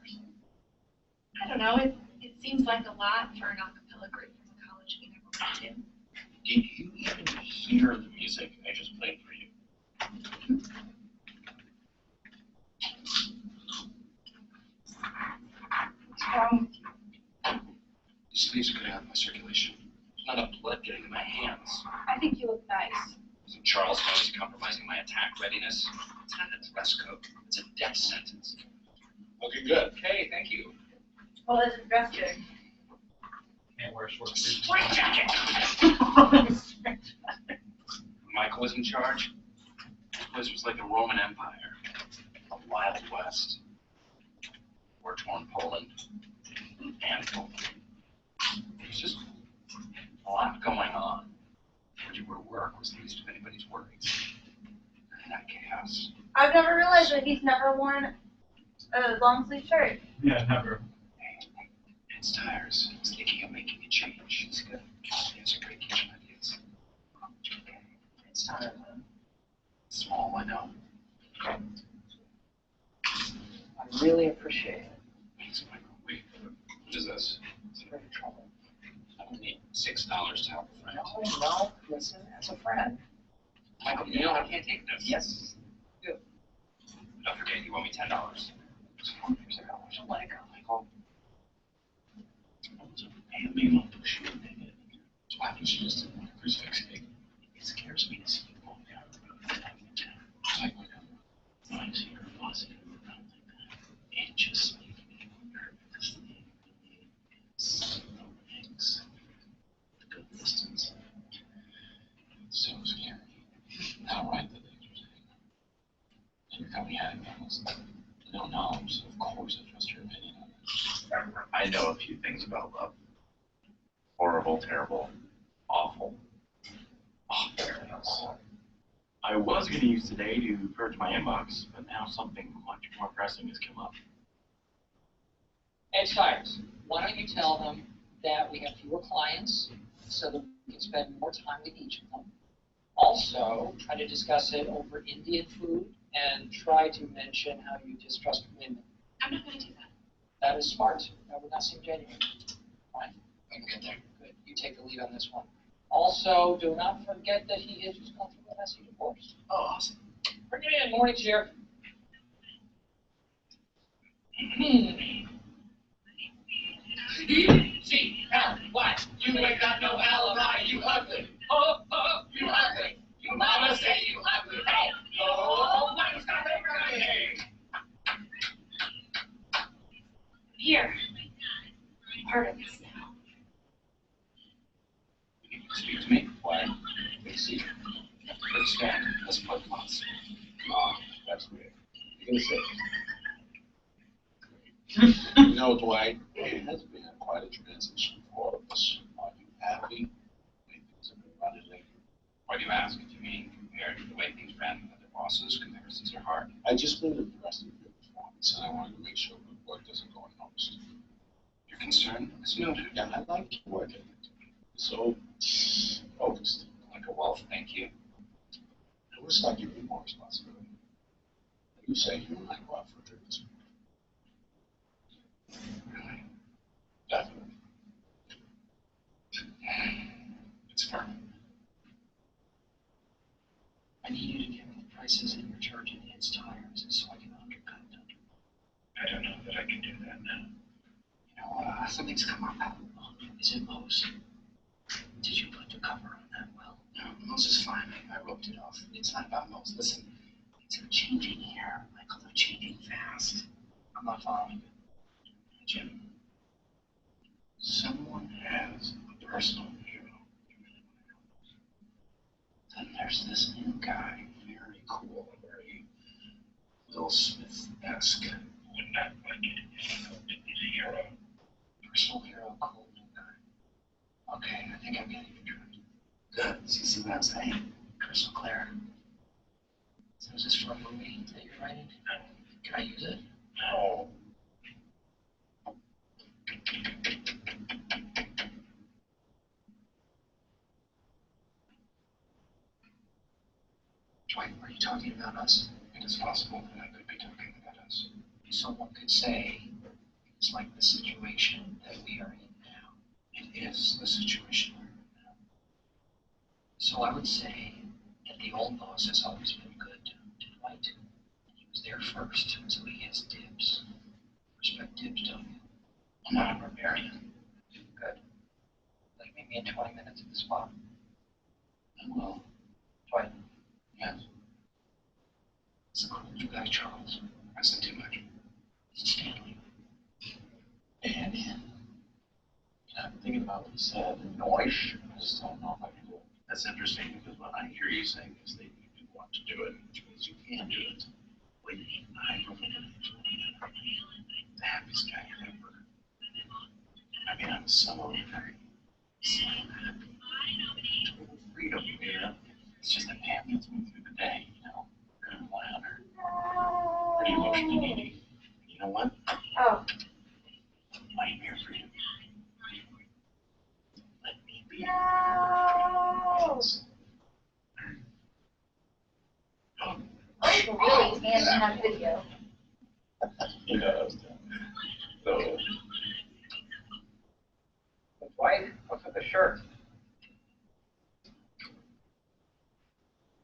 I don't know. It seems like a lot for an acapella group from a college we never went to. Did you even hear the music I just played for you? What's wrong with you? These sleeves are gonna have my circulation. There's not enough blood getting in my hands. I think you look nice. Isn't Charles always compromising my attack readiness? It's not a dress code. It's a death sentence. Looking good. Okay, thank you. Well, it's a dress code. Can't wear short sleeves. Straight jacket! Michael was in charge. This place was like the Roman Empire. The Wild West. War-torn Poland. And Poland. There's just a lot going on. Where you were at work was the least of anybody's worries. And that chaos. I've never realized that he's never worn a long sleeve shirt. Yeah, never. It's tires. I was thinking of making a change. It's good. He has some great kitchen ideas. It's tires, man. Small, I know. I really appreciate it. Thanks, Michael. Wait, what is this? It's very trouble. I don't need $6 to help a friend. No, listen, as a friend. Michael, you know I can't take this. Yes. Don't forget, you owe me $10. Here's a couple. Let it go, Michael. And me won't do shit. So why don't you just do a crucifix cake? It scares me to see you walk down the road without your town. Like what? When I see her fussing around like that, it just makes me wonder if this thing really is the things. The good distance. It's so scary. How right the things are saying. And you're coming at me almost. I don't know, so of course I trust your opinion on it. I know a few things about love. Horrible, terrible, awful. Oh, there it is. I was going to use today to purge my inbox, but now something much more pressing has come up. Edge Tires, why don't you tell them that we have fewer clients so that we can spend more time with each of them. Also, try to discuss it over Indian food and try to mention how you distrust women. I'm not going to do that. That is smart. That would not seem genuine. Fine. I can get there. Good. You take the lead on this one. Also, do not forget that he has just gone through a messy divorce. Oh, awesome. Bring it in. Morning, Sheriff. See, Al, what? You ain't got no alibi, you ugly. Oh, you ugly. You mama say you ugly. Hey, no, nothing's got everything. Here. I'm part of this now. Speak to me. Why? Let's see. Let's stand. Let's play plots. Ah, that's weird. You're gonna say. You know, Dwight, it has been quite a transition for all of us. Are you happy? The way things have been running lately? Why do you ask? Do you mean compared to the way things ran with other bosses? Comparisons are hard. I just been impressed with your performance, and I wanted to make sure good work doesn't go unnoticed. Your concern is noted. Yeah, I like your work ethic. So focused. Like a wolf, thank you. I wish I give you more responsibility. You say you and I go out for a drink this week. Really? Definitely. need you to give me the prices and your charging its tires so I can undercut them. I don't know that I can do that now. You know, something's come up. Is it Moe's? Did you put the cover on that well? No, Moe's is fine. I roped it off. It's not about Moe's. Listen, Things are changing here, Michael. They're changing fast. I'm not following you. Jim, someone has a personal hero. Then there's this new guy, very cool, very Will Smith-esque. Would not like it if I felt it was a hero. Personal hero, cool new guy. Okay, I think I'm getting your drift. Good. See what I'm saying? Crystal clear. So is this for a movie that you're writing? No. Can I use it? No. Dwight, are you talking about us? It is possible that I could be talking about us. Someone could say it's like the situation that we are in now. It is the situation we're in now. So I would say that the old boss has always been good to Dwight. He was there first, so he has dibs. Respect dibs, don't you? I'm not a barbarian. Good. Like meet me in 20 minutes at the spot. I will. Dwight, Yes. it's a cool new guy, Charles. I said too much. It's Stanley. And I'm thinking about what he said. Noise. I just don't know if I can do it. That's interesting because what I hear you saying is that you do want to do it, which means you can do it. Like, I really the happiest guy ever. I mean, I'm so very, so happy. Total freedom, you know? It's just that Pam gets me through the day, you know? Good plan her. Pretty emotionally needy. You know what? Oh. I'm here for you. Let me be. No. Oh. Really hands in that video. You know, I was doing. So, Dwight, what's with the shirt?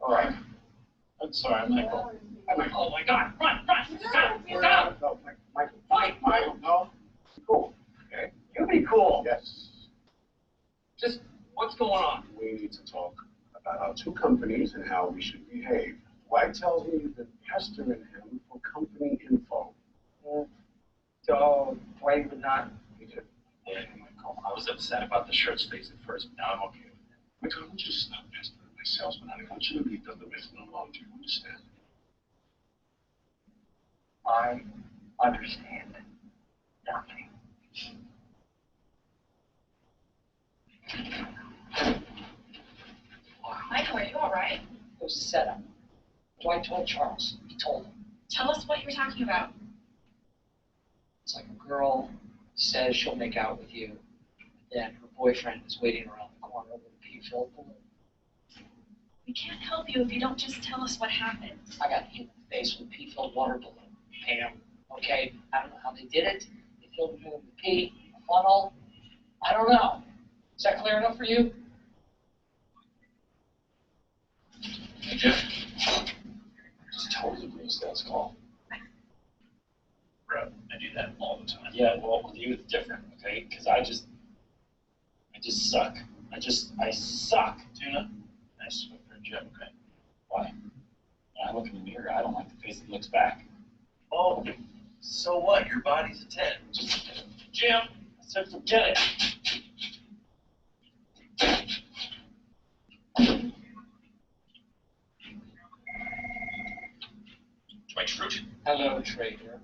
All right. I'm sorry, Michael. Oh my God! Run! Stop! No, Michael, Michael, no. Cool. Okay. You be cool. Yes. Just what's going on? We need to talk about our two companies and how we should behave. Dwight tells me you've been pestering him for company info. So Dwight would not. He did. Yeah, Michael, I was upset about the shirt space at first, but now I'm okay with it. Michael, I want you to stop pestering my salesman. I want you to leave the limits no longer. Do you understand? I understand nothing. Michael, are you alright? It was a setup. Dwight told Charles. He told him. Tell us what you were talking about. It's like a girl says she'll make out with you, then her boyfriend is waiting around the corner with a pea-filled balloon. We can't help you if you don't just tell us what happened. I got hit in the face with a pea-filled water balloon. Pam, okay? I don't know how they did it. They filled it with pee, a funnel. I don't know. Is that clear enough for you? Hey, Jeff. It's totally agree that's call. Bro, I do that all the time. Yeah, well, with you it's different, okay? Because I just suck. I suck. Tuna, nice one for Jim, okay? Why? When I look in the mirror, I don't like the face that looks back. Oh, so what? Your body's a 10. Just Jim, I said forget it. Dwight Schrute? Hello, trader.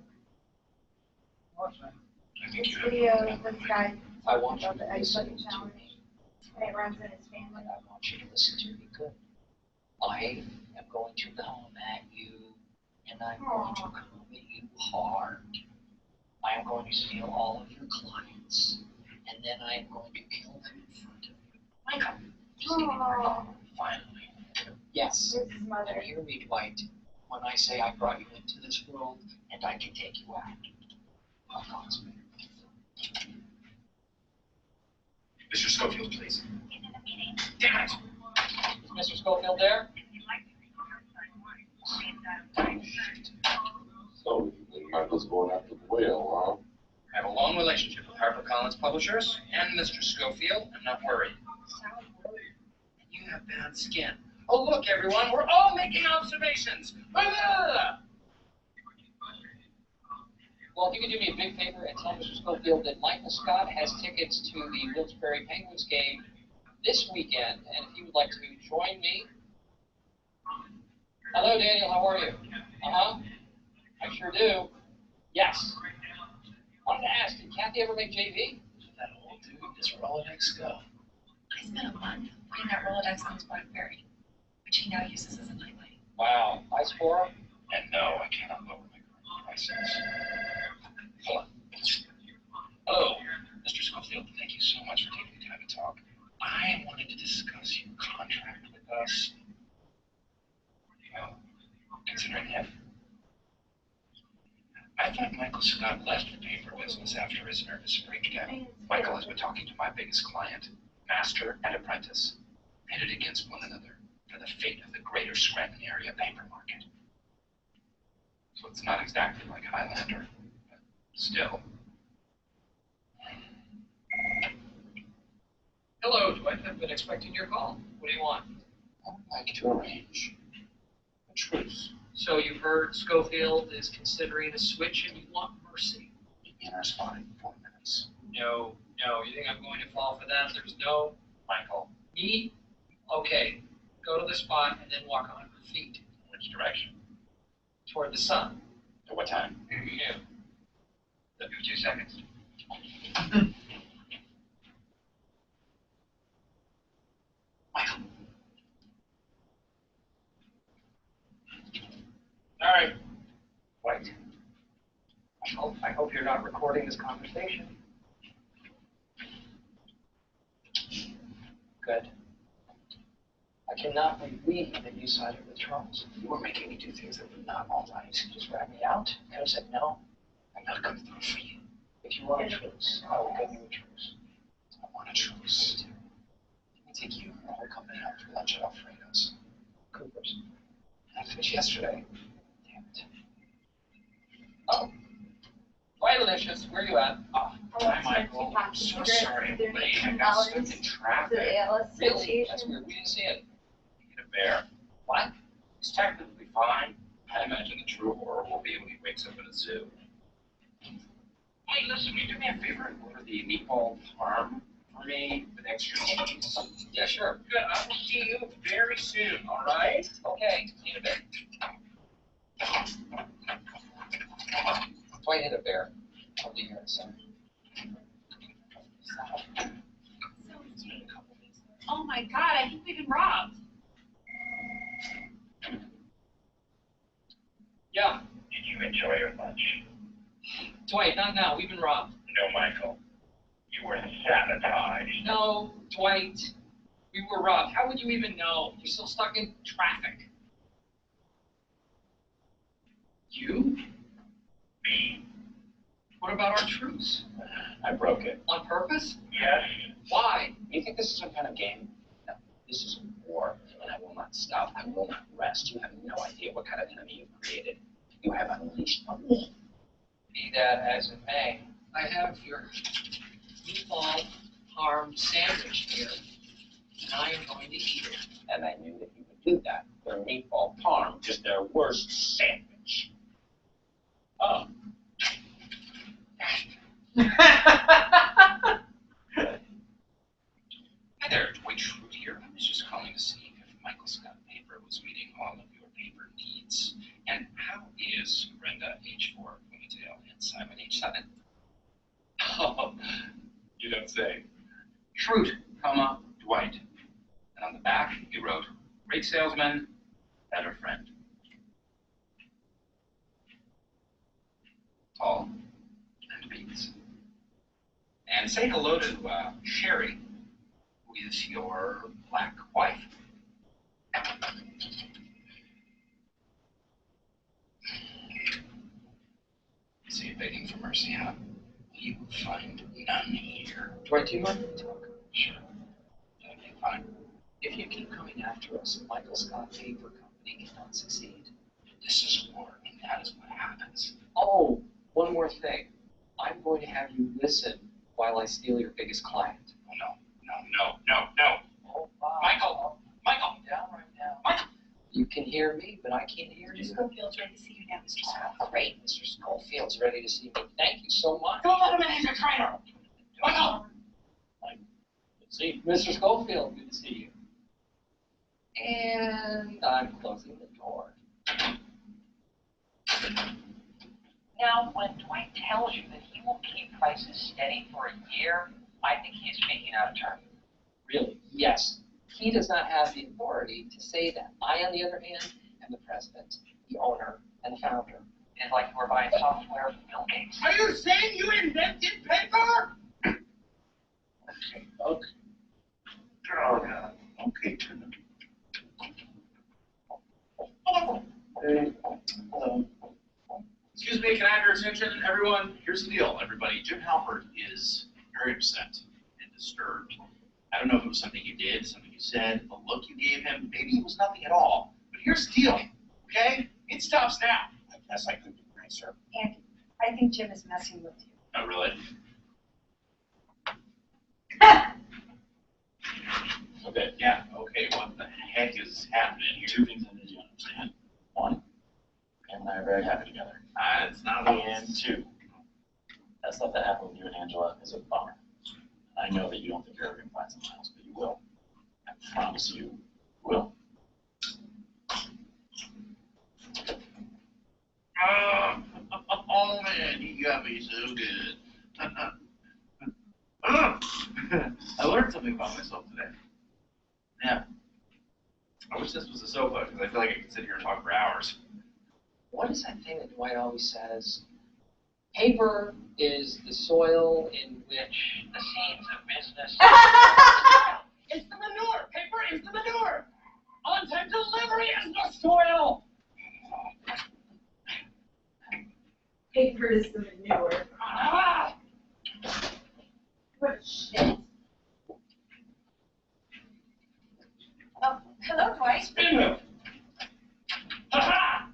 I think This you have video, this guy I want you about to the egg listen bucket to challenge, me. and it runs in his family. I want you to listen to me good. I am going to come at you, and I'm going to come at you hard. I am going to steal all of your clients, and then I am going to kill them in front of you. Michael, just give me the Oh, finally. Yes. this is his Now mother. hear me, Dwight, when I say I brought you into this world, and I can take you out. Of course. Mr. Schofield, please. Damn it! Is Mr. Schofield there? Hello. I have a long relationship with HarperCollins Publishers and Mr. Schofield. I'm not worried. Sound worried? You have bad skin. Oh, look, everyone, we're all making observations. Blah! Well, if you could do me a big favor and tell Mr. Schofield that Michael Scott has tickets to the Wilkes-Barre Penguins game this weekend, and if he would like to join me. Hello, Daniel, how are you? Uh-huh. I sure do. Yes. Wanted to ask, did Kathy ever make JV? That old dude, his Rolodex go. I spent a month putting that Rolodex on his BlackBerry, which he now uses as a nightlight. Wow. Nice for him? And no, I cannot lower my current prices. Hold on. Hello, Mr. Schofield, thank you so much for taking the time to talk. I wanted to discuss your contract with us. Well, considering him. I thought Michael Scott left the paper business after his nervous breakdown. Michael has been talking to my biggest client, master and apprentice, pitted against one another for the fate of the greater Scranton area paper market. So it's not exactly like Highlander, but still. Hello, Dwight. I've been expecting your call. What do you want? I would like to arrange a truce. So you've heard Schofield is considering a switch and you want mercy? In our spot in 4 minutes. No. You think I'm going to fall for that? There's no... Michael, Me? Okay. Go to the spot and then walk 100 feet. which direction? Toward the sun. At what time? Yeah. 52 seconds. Michael. All right. Wait. I hope you're not recording this conversation. Good. I cannot believe that you sided with Charles. You were making me do things that were not all right. You just rat me out. I could have said no. I'm not coming through for you. If you want a truce, I will give you a truce. I want a truce. Let me take you and the whole company out for lunch at Alfredo's. Cooper's. I finished yesterday. Damn it. Oh. Why, Delicious? Where are you at? Oh, hi, Michael. I'm so sorry I'm late. I got stuck in traffic. Really? That's weird. We didn't see it. Need a bear. What? He's technically fine. I imagine the true horror will be when he wakes up in a zoo. Hey, listen, will you do me a favor and order the meatball parm for me with extra cheese? Yeah, sure. Good. I will see you very soon, all right? Okay. See you in a bit. Dwight hit a bear. I'll be here in a second. Oh my god, I think we've been robbed. Yeah. Did you enjoy your lunch? Dwight, not now. We've been robbed. No, Michael. You were sabotaged. No, Dwight. We were robbed. How would you even know? You're still stuck in traffic. You? Me? What about our truce? I broke it. On purpose? Yes. Why? You think this is some kind of game? No, this is a war, and I will not stop. I will not rest. You have no idea what kind of enemy you've created. You have unleashed on me. Be that as it may, I have your meatball parm sandwich here, and I am going to eat it. And I knew that you would do that. Their meatball parm is their worst sandwich. Oh. Hi there, Dwight Schrute here. I was just calling to see if Michael Scott Paper was meeting all of your paper needs. And how is Brenda H4 Ponytail and Simon H7? Oh, you don't say. Schrute, comma, Dwight. And on the back, he wrote, great salesman, better friend. Tall and beats. And say hello to Sherry, who is your black wife. Is he begging for mercy, huh? You will find none here. Dwight, do you mind if we talk? Sure. Okay, fine. If you keep coming after us, Michael Scott Paper Company cannot succeed. This is war, and that is what happens. Oh, one more thing. I'm going to have you listen while I steal your biggest client. No. Oh, Michael! Michael! Down right now. Michael! You can hear me, but I can't hear you. Mr. Schofield's ready to see you now, Mr. Scott. Great, Mr. Schofield's ready to see me. Thank you so much. Don't let him in, he's your trainer! Michael! See, Mr. Schofield, good to see you. And I'm closing the door. Now, when Dwight tells you that he will keep prices steady for a year, I think he is speaking out of turn. Really? Yes. He does not have the authority to say that. I, on the other hand, am the president, the owner, and the founder. It's like we're buying software from Bill Gates. Are you saying you invented paper? Okay. Oh, God. Okay, Tim. Excuse me, can I have your attention, everyone? Here's the deal, everybody. Jim Halpert is very upset and disturbed. I don't know if it was something you did, something you said, the look you gave him. Maybe it was nothing at all. But here's the deal, okay? It stops now. I guess I could be nicer. Andy, I think Jim is messing with you. Oh, really? Okay, yeah, okay, what the heck is happening here? Two things I need you to understand. One, Pam and I are very happy together. It's not a And two, that stuff that happened with you and Angela is a bummer. I know that you don't think you're ever going to find someone else, but you will. I promise you will. Oh man, you got me so good. I learned something about myself today. Yeah. I wish this was a sofa, because I feel like I could sit here and talk for hours. What is that thing that Dwight always says? Paper is the soil in which The seeds of business. It's the manure! Paper is the manure! On-time delivery is the soil! Paper is the manure. Ah! What a shit. Oh, hello, Dwight. Spin move! Ha-ha!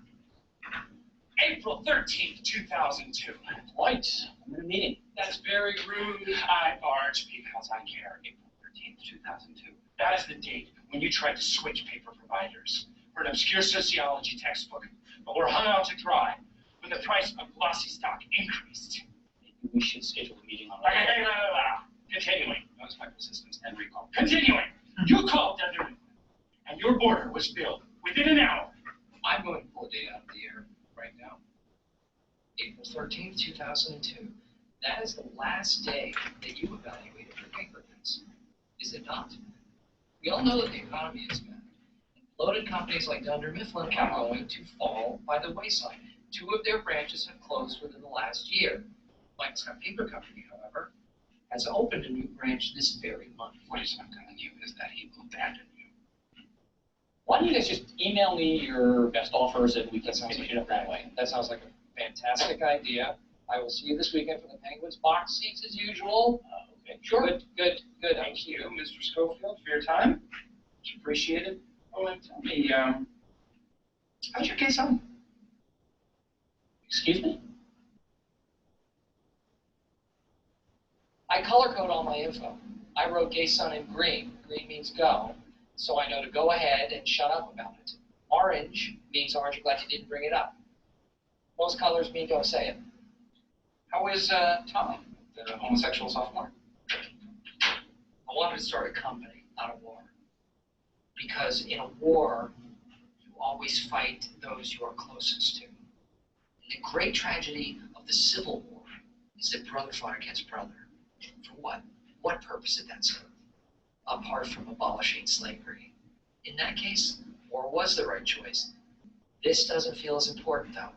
April 13th, 2002. Dwight. I'm in a meeting. That's very rude. I barge because I care. April 13th, 2002. That is the date when you tried to switch paper providers for an obscure sociology textbook, but were hung out to dry when the price of glossy stock increased. Maybe we should schedule a meeting on Continuing. Notice microsystems and recall. Continuing. You called Dunder and your order was filled within an hour. I'm going to pull a date out of the air right now. April 13th, 2002. That is the last day that you evaluated your paper goods. Is it not? We all know that the economy is bad. Bloated companies like Dunder Mifflin are going to fall by the wayside. 2 of their branches have closed within the last year. Mike Scott Paper Company, however, has opened a new branch this very month. What he's not telling you is that he will abandon you. Why don't you guys just email me your best offers and we can finish it up that way? That sounds like a fantastic idea. I will see you this weekend for the Penguins box seats as usual. Okay, sure. Good. Thank you, Mr. Schofield, for your time. Much appreciated. Oh, and tell me, how's your case on? Excuse me? I color code all my info. I wrote Gay Sun in green. Green means go, so I know to go ahead and shut up about it. Orange means aren't you glad you didn't bring it up. Most colors mean don't say it. How is Tom, the homosexual sophomore? I wanted to start a company, not a war. Because in a war, you always fight those you are closest to. And the great tragedy of the Civil War is that brother fought against brother. For what? What purpose did that serve? Apart from abolishing slavery. In that case, war was the right choice. This doesn't feel as important, though.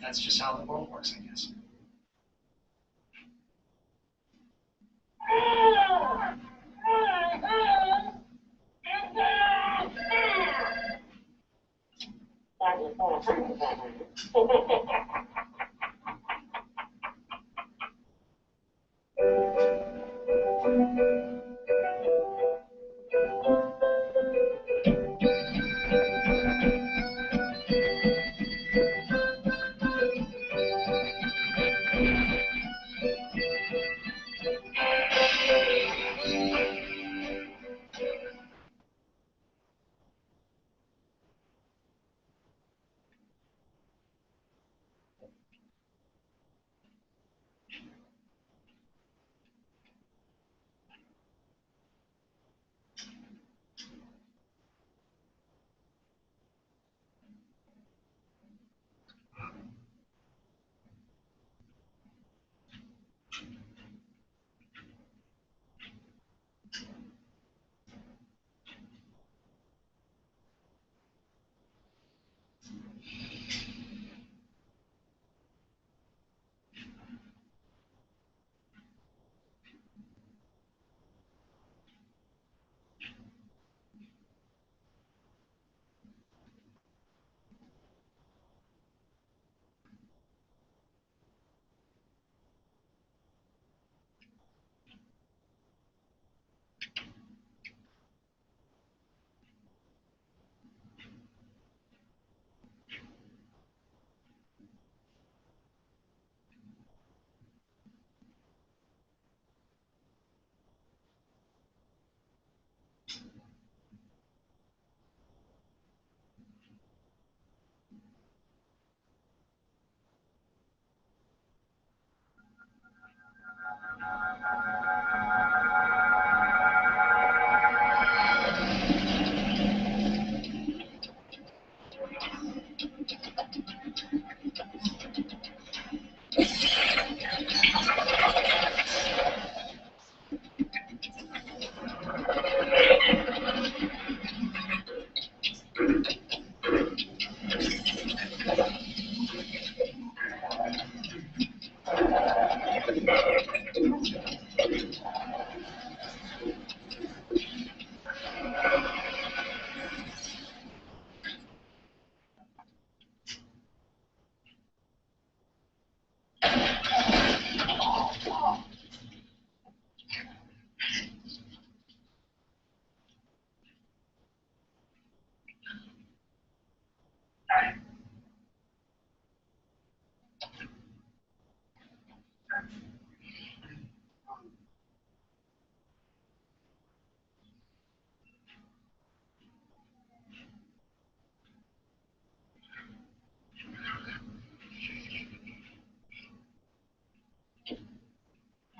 That's just how the world works, I guess.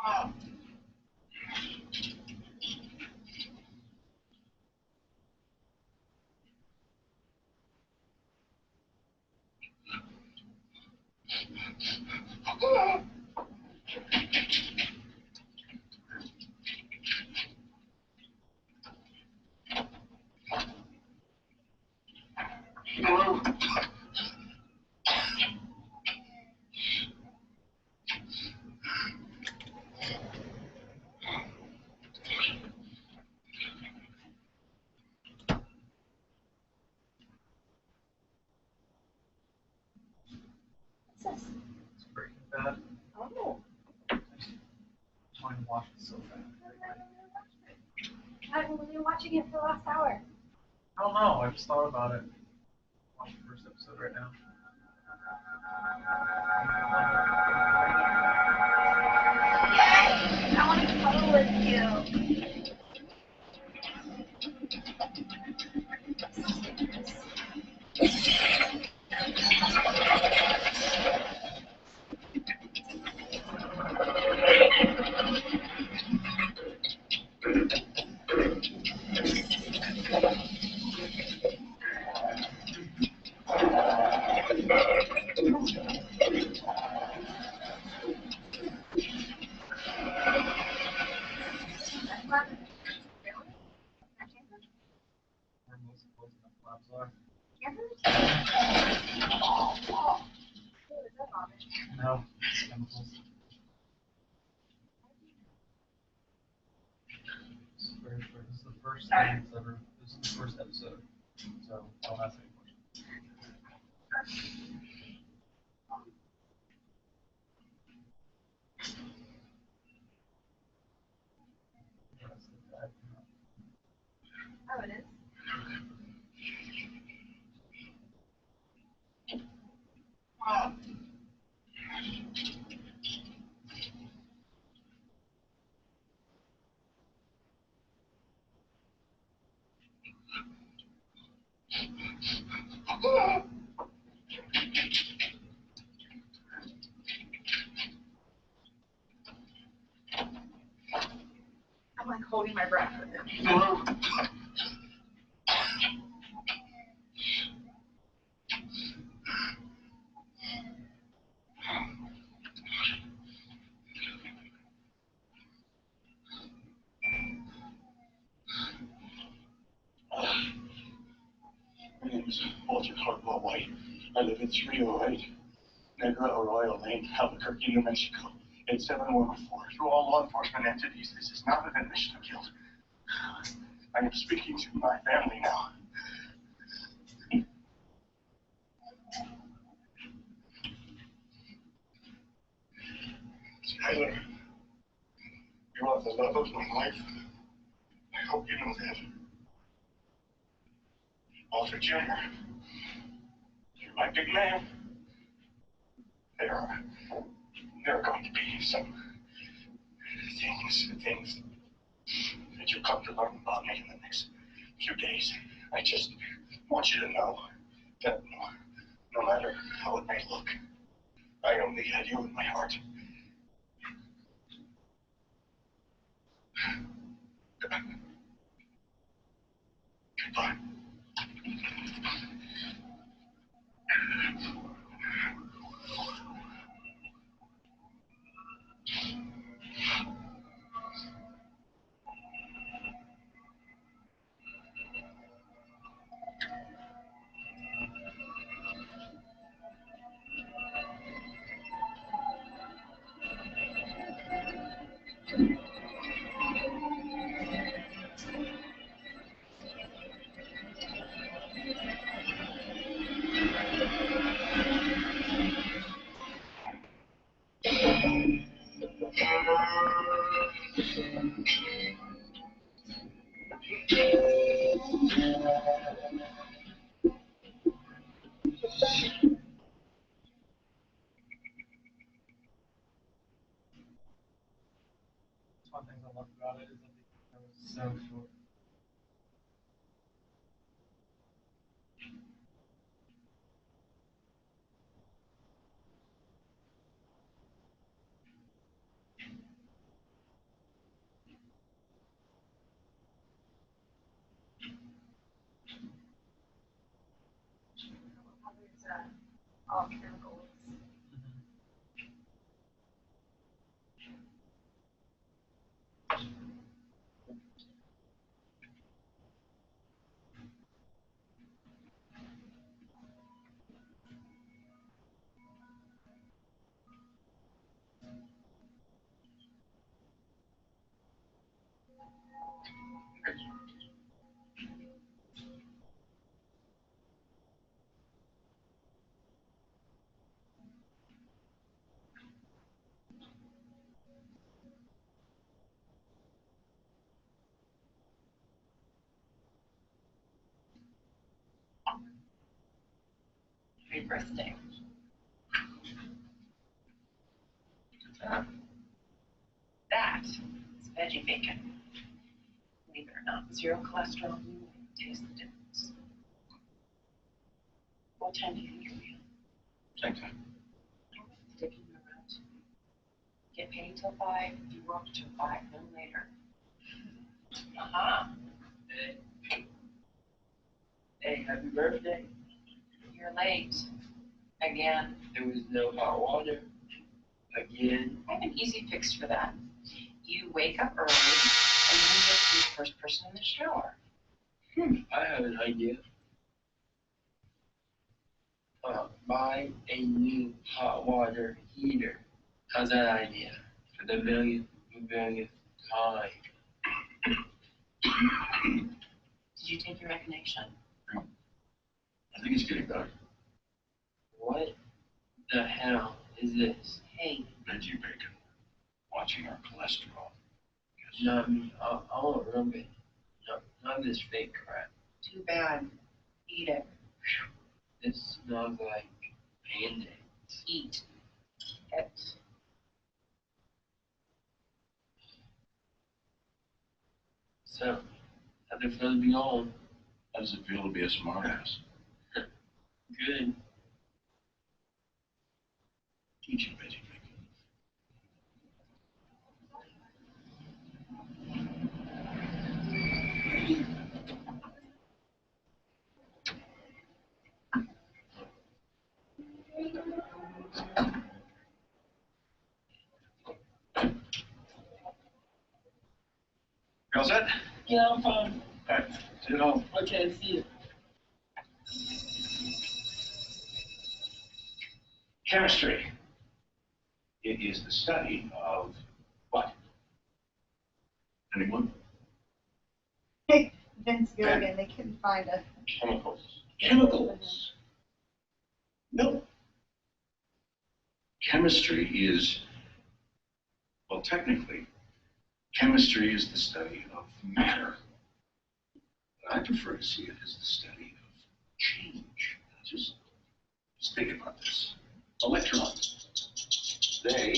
What's this? It's Breaking Bad. Oh. I want to watch it so bad. When you're watching it for the last hour. I don't know. I just thought about it. Watch the first episode right now. I want to cuddle with you. Where most of the labs are. No, it's chemicals. This is very short. This is the first thing that's ever. This is the first episode. So I'll ask any questions. That's the bad. Oh, it is. I'm like holding my breath with it. My name is Walter Cardwell White. I live at 308 Negra Arroyo Lane, Albuquerque, New Mexico. 87104. To all law enforcement entities, this is not an admission of guilt. I am speaking to my family now. Tyler, you are the love of my life. I hope you know that. Walter Jr., you're my big man. There are going to be some things that you'll come to learn about me in the next few days. I just want you to know that no matter how it may look, I only had you in my heart. Goodbye. One thing I loved about it is that it was so short. all chemicals. Happy birthday. That is veggie bacon. Believe it or not, zero cholesterol. You won't taste the difference. What time do you think you'll be on? Same time. Sticking around. Get paid till 5. You work till 5, no later. Uh-huh. Hey, happy birthday. You're late. Again. There was no hot water. Again. I have an easy fix for that. You wake up early and then you get to be the first person in the shower. I have an idea. Buy a new hot water heater. How's that idea? For the millionth time. Did you take your recognition? I think it's getting better. What the hell is this? Hey, Veggie bacon. Watching our cholesterol. Not me. I want real bacon. Not this fake crap. too bad. Eat it. This smells like Band-Aids. Eat it. So, how'd it feel to be home? How does it feel to be a smartass? Good. Teach you veggie bacon. You all set? Yeah, I'm fine. All right, sit home. I can't see it. Chemistry. It is the study of what? Anyone? Vince Gilligan, they couldn't find a. Chemicals. Chemicals. No. Chemistry is, well, technically, chemistry is the study of matter. But I prefer to see it as the study of change. Just think about this. Electrons. They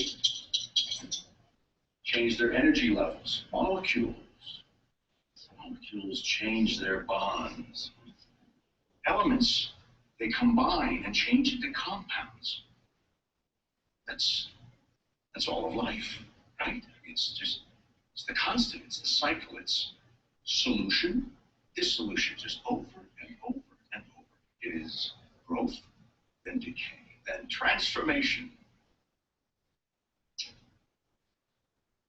change their energy levels. Molecules change their bonds. Elements, they combine and change into compounds. That's all of life, right? It's the constant, it's the cycle, it's solution, dissolution, just over and over and over. It is growth, then decay, then transformation.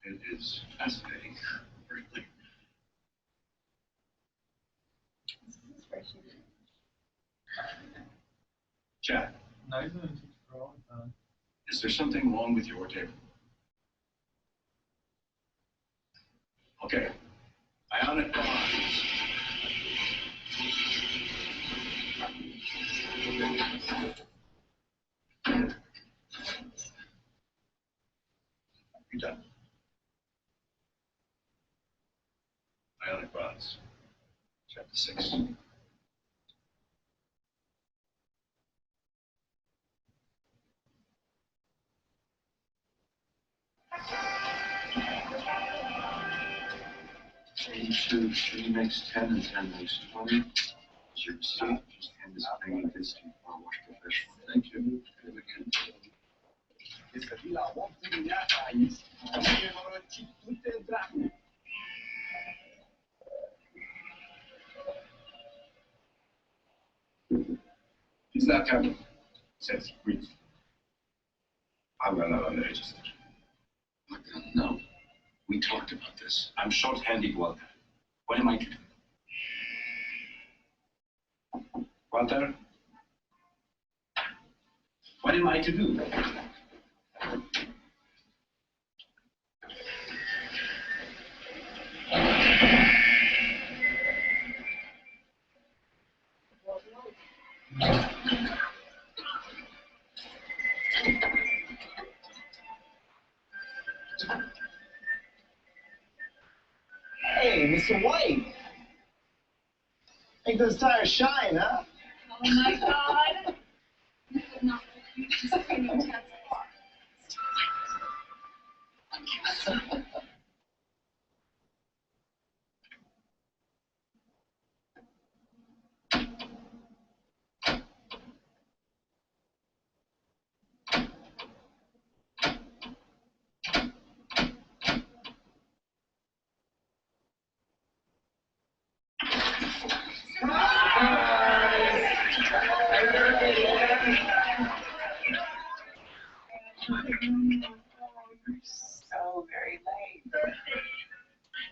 It is fascinating, really. Chad, No, he's going to teach for all the time. is there something wrong with your table? Okay. Ionic bonds. You done? Ionic bonds. Chapter 6. Two, 3 makes 10 and 10 makes 20. As your receipt, just hand this thing this to our wash professional. Thank you. He's not coming. Says We talked about this. I'm short-handed, Walter. What am I to do? Walter? What am I to do? Hey, Mr. White. Think those tires shine, huh? Oh my God. You would not refuse this premium chance car. So very late.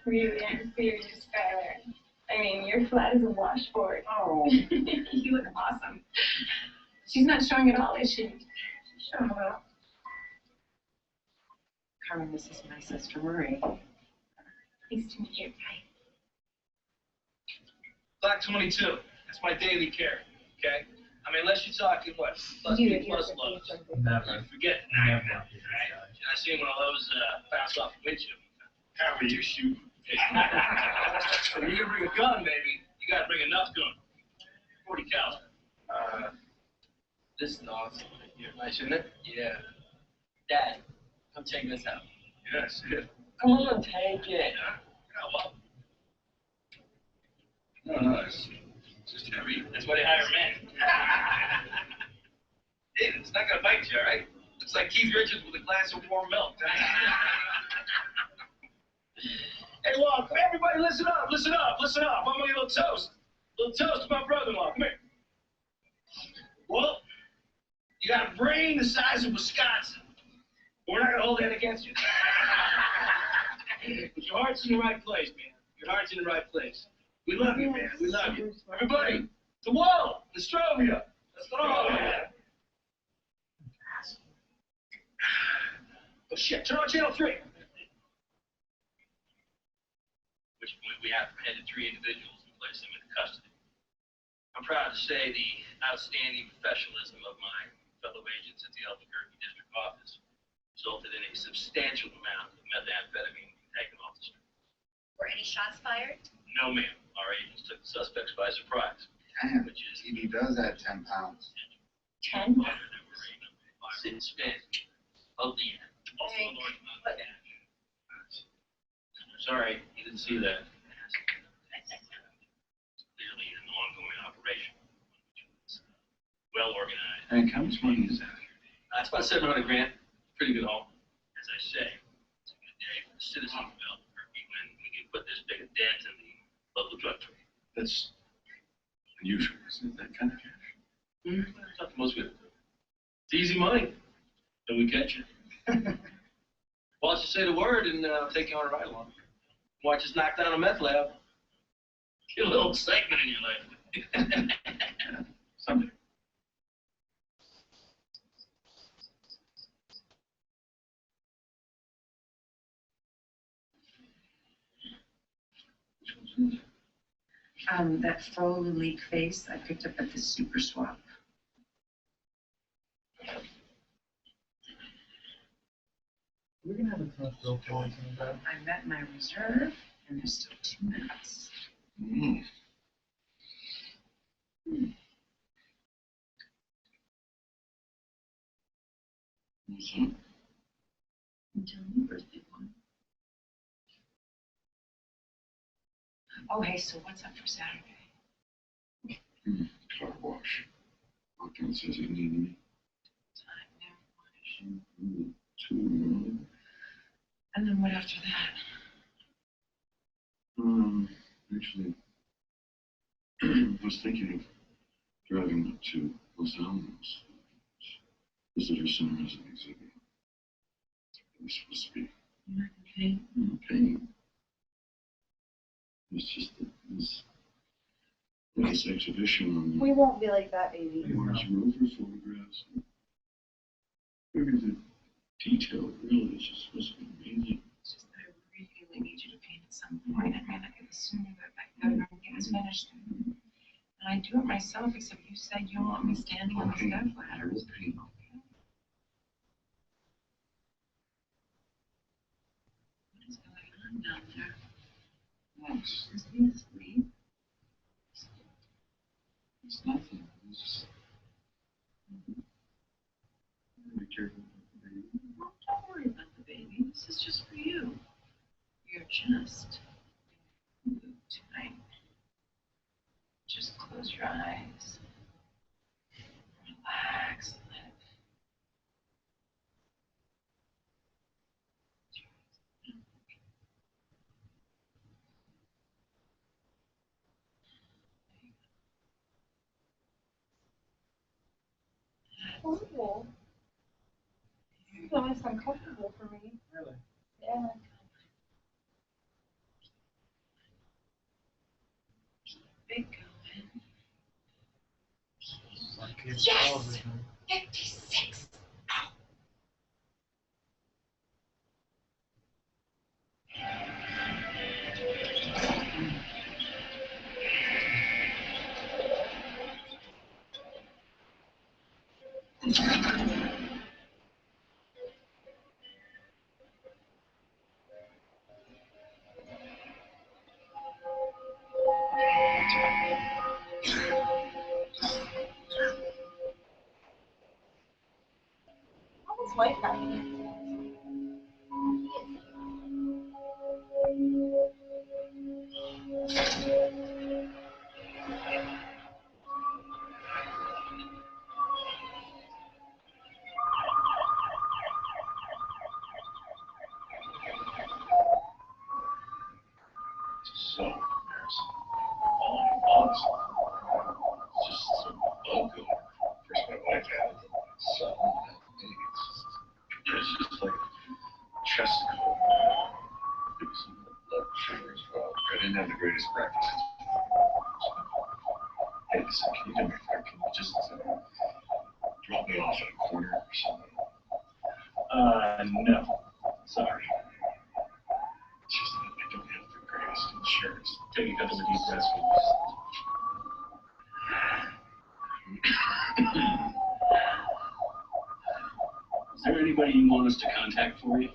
Really, I'm serious, Skylar. I mean, your flat is a washboard. Oh. You look awesome. She's not showing at all, is she? Showing a little. Carmen, this is my sister Marie. Nice to meet you. Black 22. That's my daily care. Okay? I mean, unless you're talking what? Plus You- B plus lows. Never. Forget Never. right? I seen one of those bounce off the windshield. How are you shoot? When you bring a gun, baby, you gotta bring enough gun. 40 cal. This is awesome. Nice, isn't it? Yeah. Dad, come check this out. Yes, yeah. Come on, take it. Well. No, it's just heavy. That's why they hire men. Hey, it's not gonna bite you, all right? It's like Keith Richards with a glass of warm milk. Hey, look, everybody listen up, listen up, listen up. I'm gonna get a little toast. A little toast to my brother-in-law. Come here. Well, you got a brain the size of Wisconsin. We're not gonna hold that against you. But your heart's in the right place, man. Your heart's in the right place. We love you, man. We love you. Everybody, the wall, the Strovia. Let's go. Oh, shit. Turn on channel 3. At which point we apprehended 3 individuals and placed them into custody. I'm proud to say the outstanding professionalism of my fellow agents at the Albuquerque District Office resulted in a substantial amount of methamphetamine being taken off the street. Were any shots fired? No, ma'am. Our agents took the suspects by surprise. Damn, which is TV does add 10 pounds. 10? Sin spin of the end. Also a large amount of cash. Sorry, you didn't see that. Clearly an ongoing operation, which was well organized. Hank, how much money is that? It's about $700 grand. Pretty good haul. As I say, it's a good day for the citizens of Albuquerque when we can put this big a dent in the local drug trade. That's unusual, isn't it? That kind of cash. It's not the most good. It's easy money. Then we catch you. Why don't you say the word and I'll take you on a ride along. Watch us knock down a meth lab. Get a little excitement in your life. Someday. That faux Lalique face I picked up at the super swap. We're gonna have a tough bill for that. I met my reserve, and there's still 2 minutes. Mm. What's up? Until your birthday one. Oh, hey, so what's up for Saturday? Car wash. Walked in and says he needed me. Time now. Two. And then what after that? Actually, I was thinking of driving up to Los Alamos. Visitor Center as an exhibit. It was supposed to be Okay. Okay. It's just that this nice exhibition on We won't be like that, baby. Mars rover photographs. Maybe the detail really is just supposed to be amazing. It's just that I really need you to paint at some point. I mean, I can assume that everything is finished. And I do it myself, except you said you want me standing on the step ladders. Okay. What is going on down there? Yes. Is he asleep? It's nothing. It's just. Be careful with the baby. Well, don't worry about the baby. This is just for you. You're just tonight. Just close your eyes. Relax. Let it. Horrible. It's almost uncomfortable for me. Really? Yeah. Big going. Like kids Yes! television. 56. How was life happening? So embarrassing. All it's just some bug going. First, my wife had it. So, it's just like a chest cold. Maybe some blood sugar as well. I didn't have the greatest practice. Hey, listen, can you do me a favor? Can you just drop me off at a corner or something? No. Sorry. It's just that I don't have the greatest insurance. Take a couple of deep breaths, please. Is there anybody you want us to contact for you?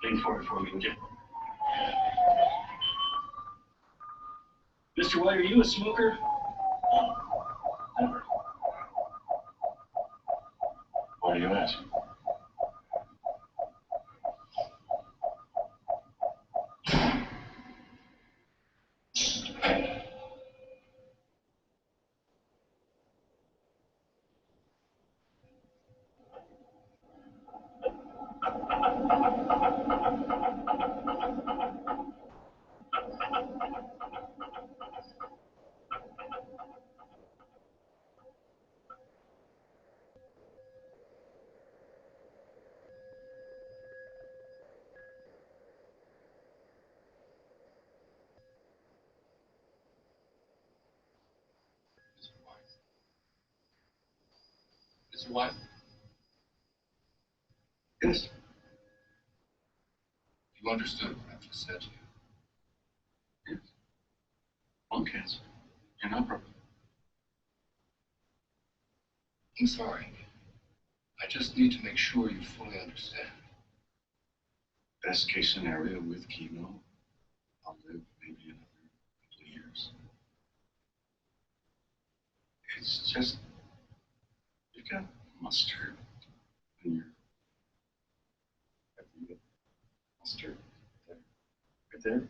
Lean forward for me, would you? Mr. White, are you a smoker? Never. Why do you ask? Mr. White? Yes. You understood what I just said to you. Yes. Lung cancer. You're not broken. I'm sorry. I just need to make sure you fully understand. Best case scenario with chemo, I'll live maybe another couple of years. It's just, you've got mustard in your, mustard there, right there.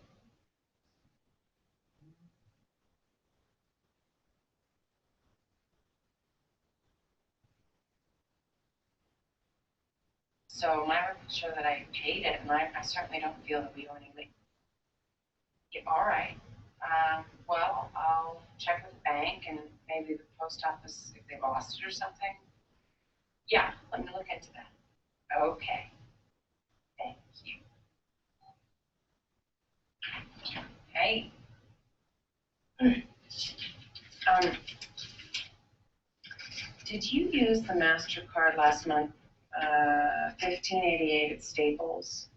So my records show that I paid it, and I certainly don't feel that we owe any late. Yeah, all right. Well, I'll check with the bank and maybe the post office if they lost it or something. Yeah, let me look into that. Okay. Thank you. Hey. Hey. Did you use the MasterCard last month? 1588 at Staples.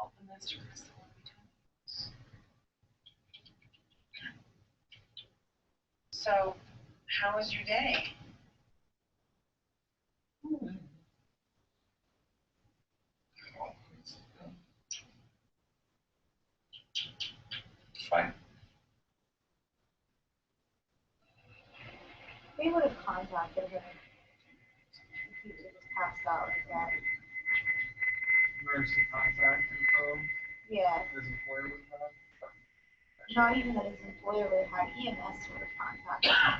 Oh, the MasterCard's the one we don't use. So, how was your day? Fine. They would have contacted her if he would have just passed out like that. Emergency contact info. Yeah. His employer would have. Not even that his employer would have had EMS would have contacted her.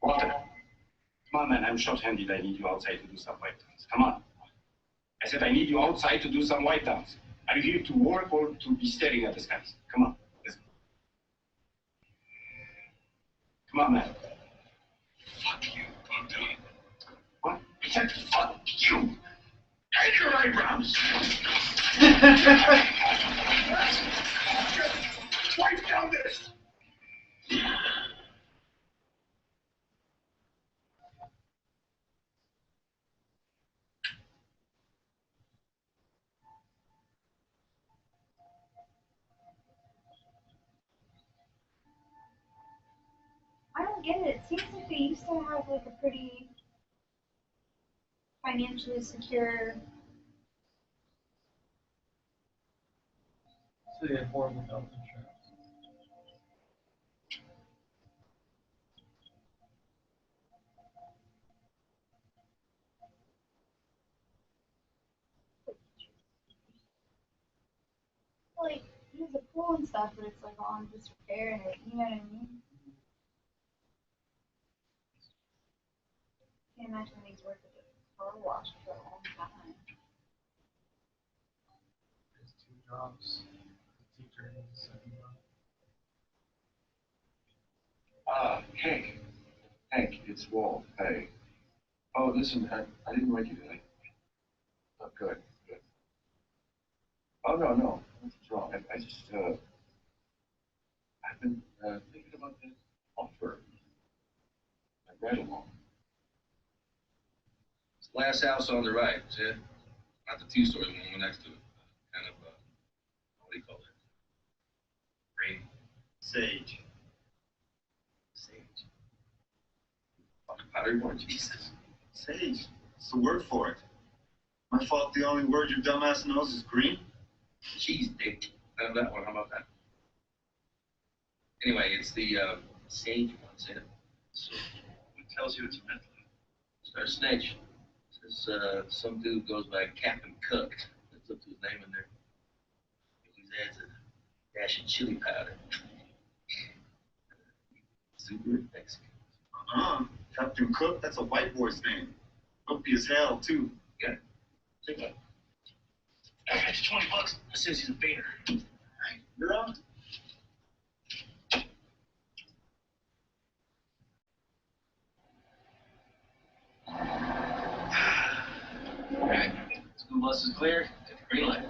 Walter. Come on, man. I'm short-handed. I need you outside to do some white downs. Come on. I said I need you outside to do some white downs. Are you here to work or to be staring at the skies? Come on. Let's go. Come on, man. Fuck you, Walter. What? I said fuck you. And your eyebrows. Wipe down this. I don't get it. It seems like they used to have like a pretty financially secure. So they had horrible health insurance. Like, he has a pool and stuff, but it's like on disrepair and it, you know what I mean? Can't imagine he's worked at a car wash for a long time. There's 2 jobs. Teacher and second job. Hank, it's Walt. Hey. Oh, listen, I didn't wake you today. Oh, good. Oh, no. Nothing's wrong. I just, I've been thinking about this offer. I read along. It's the last house on the right, Ted. Not the two-story one next to it. Kind of, what do you call it? Green. Sage. Fucking pottery board, Jesus. Sage. It's the word for it. My fault the only word your dumbass knows is green? Cheese, dick. That one, how about that? Anyway, it's the, sage one, Ted. So, what tells you it's mental? Start snitch. Says, some dude goes by Captain Cook. That's up to his name in there. He always adds a dash of chili powder. Super Mexican. Captain Cook, that's a white boy's name. Uppy as hell, too. Yeah. Take that. I got you $20. That says he's a beaner. All right, you're on. All right. School bus is clear. Get the green light.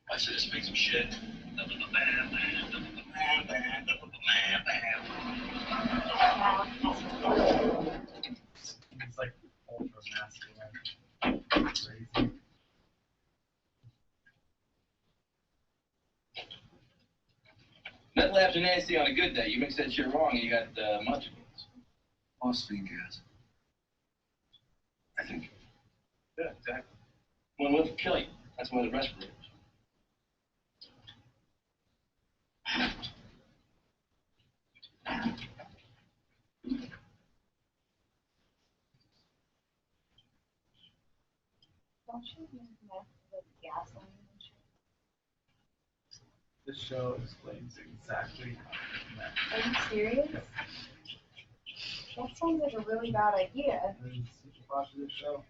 I said this make some shit. It's like ultra masculine. Crazy. Metal after nasty on a good day. You mix that shit wrong and you got munchkins. Phosphine gas. I think. Yeah, exactly. One will kill you. That's why the respirators. Don't you use meth with gasoline and shit? This show explains exactly how to connect. Are you serious? That sounds like a really bad idea. Did you watch this show?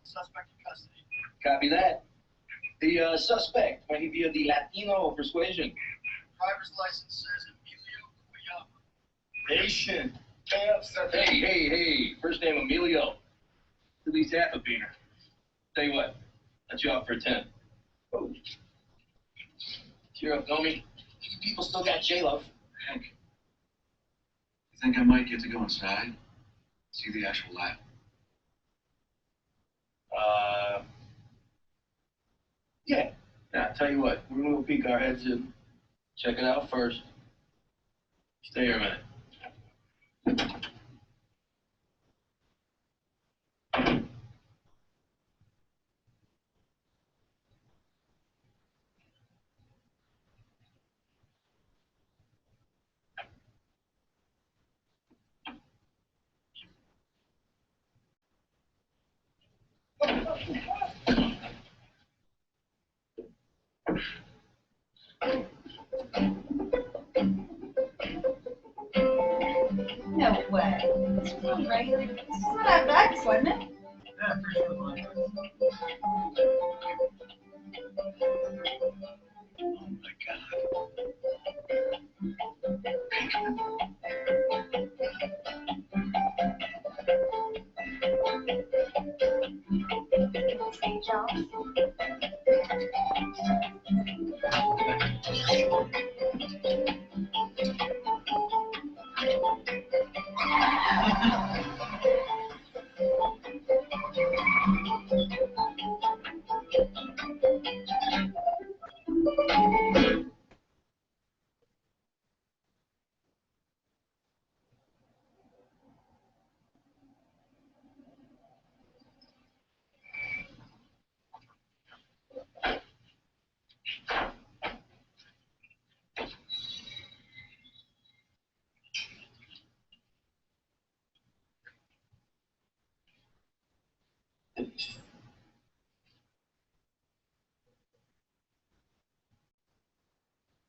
Suspect in custody. Copy that. The suspect, might he be of the Latino persuasion? Driver's license says Emilio Cuellar. Nation. Hey. First name Emilio. At least half a beaner. Tell you what, let you out for a 10. Oh. Cheer up, Domi. You people still got J-Love. Hank, you think I might get to go inside? See the actual lab? Yeah. Now, tell you what, we're gonna go peek our heads in. Check it out first. Stay here a minute. No way. This was on regular. This was not FX, wasn't it? Yeah, pretty sure mine. Oh my God. Hey, Josh.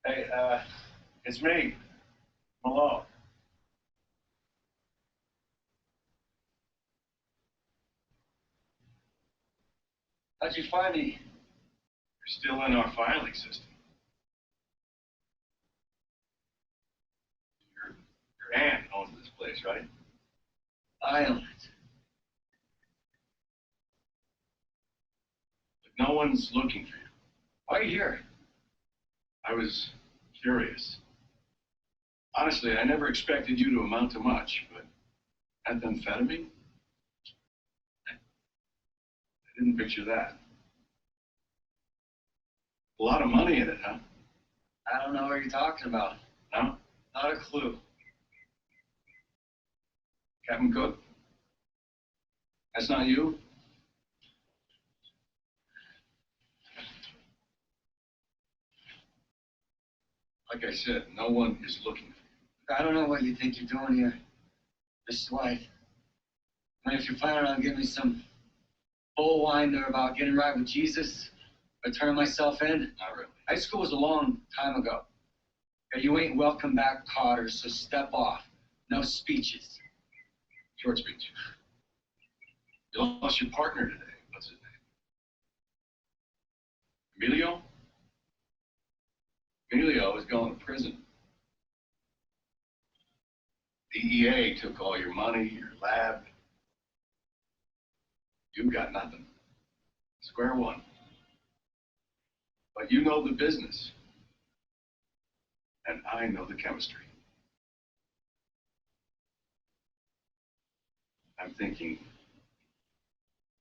Hey, it's me, Malone. How'd you find me? You're still in our filing system. Your aunt owns this place, right? I own it. But no one's looking for you. Why are you here? I was curious. Honestly, I never expected you to amount to much, but methamphetamine? I didn't picture that. A lot of money in it, huh? I don't know what you're talking about. No? Not a clue. Captain Cook? That's not you? Like I said, no one is looking for you. I don't know what you think you're doing here, Mr. White. I mean, if you're planning on giving me some bullwinder about getting right with Jesus or turning myself in, Not really. high school was a long time ago. Okay, you ain't welcome back, Carter, so step off. No speeches. Short speech. You lost your partner today. What's his name? Emilio? Emilio is going to prison. DEA took all your money, your lab. You've got nothing. Square one. But you know the business. And I know the chemistry. I'm thinking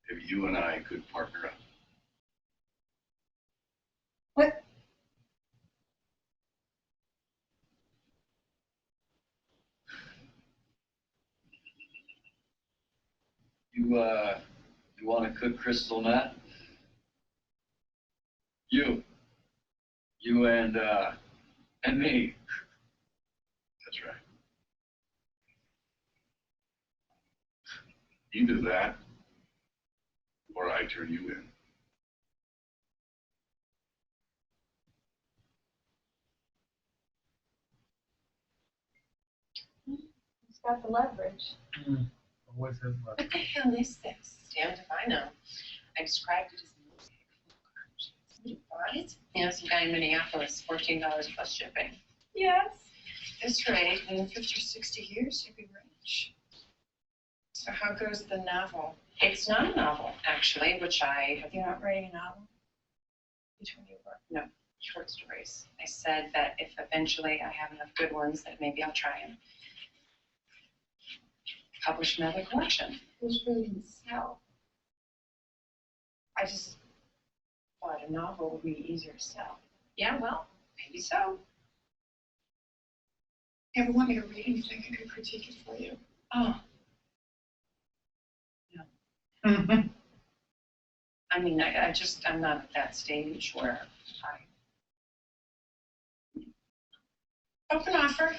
if you and I could partner up. What? You want to cook crystal meth? You and me. That's right. Either that, or I turn you in. He's got the leverage. Always has left. What the hell is this? Damned if I know. I described it as mosaic flowcart. Somebody bought it? Yeah, some guy in Minneapolis, $14 plus shipping. Yes. At this rate, in 50 or 60 years, you'd be rich. So how goes the novel? It's not a novel, actually, which You're not writing a novel? Between you work? No, short stories. I said that if eventually I have enough good ones, that maybe I'll try and publish another collection. Which really can sell. I just thought a novel would be easier to sell. Yeah, well, maybe so. You ever want me to read anything? I could critique it for you. Oh. No. I mean, I'm not at that stage where Open offer.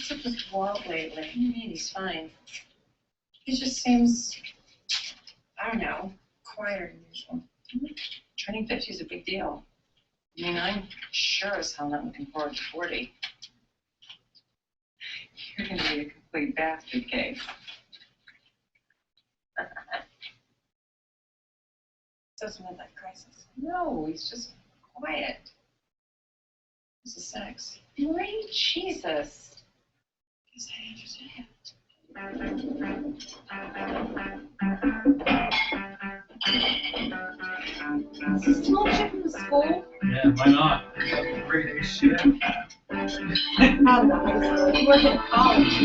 What's up with Walt lately? He's fine. He just seems, I don't know, quieter than usual. Turning 50 is a big deal. I mean, I'm sure as hell not looking forward to 40. You're going to be a complete bastard case. Doesn't have that crisis. No, he's just quiet. This is sex. Great Jesus. Guess I understand. Is this small ship from the school? Yeah, why not? Great as shit. You work at college.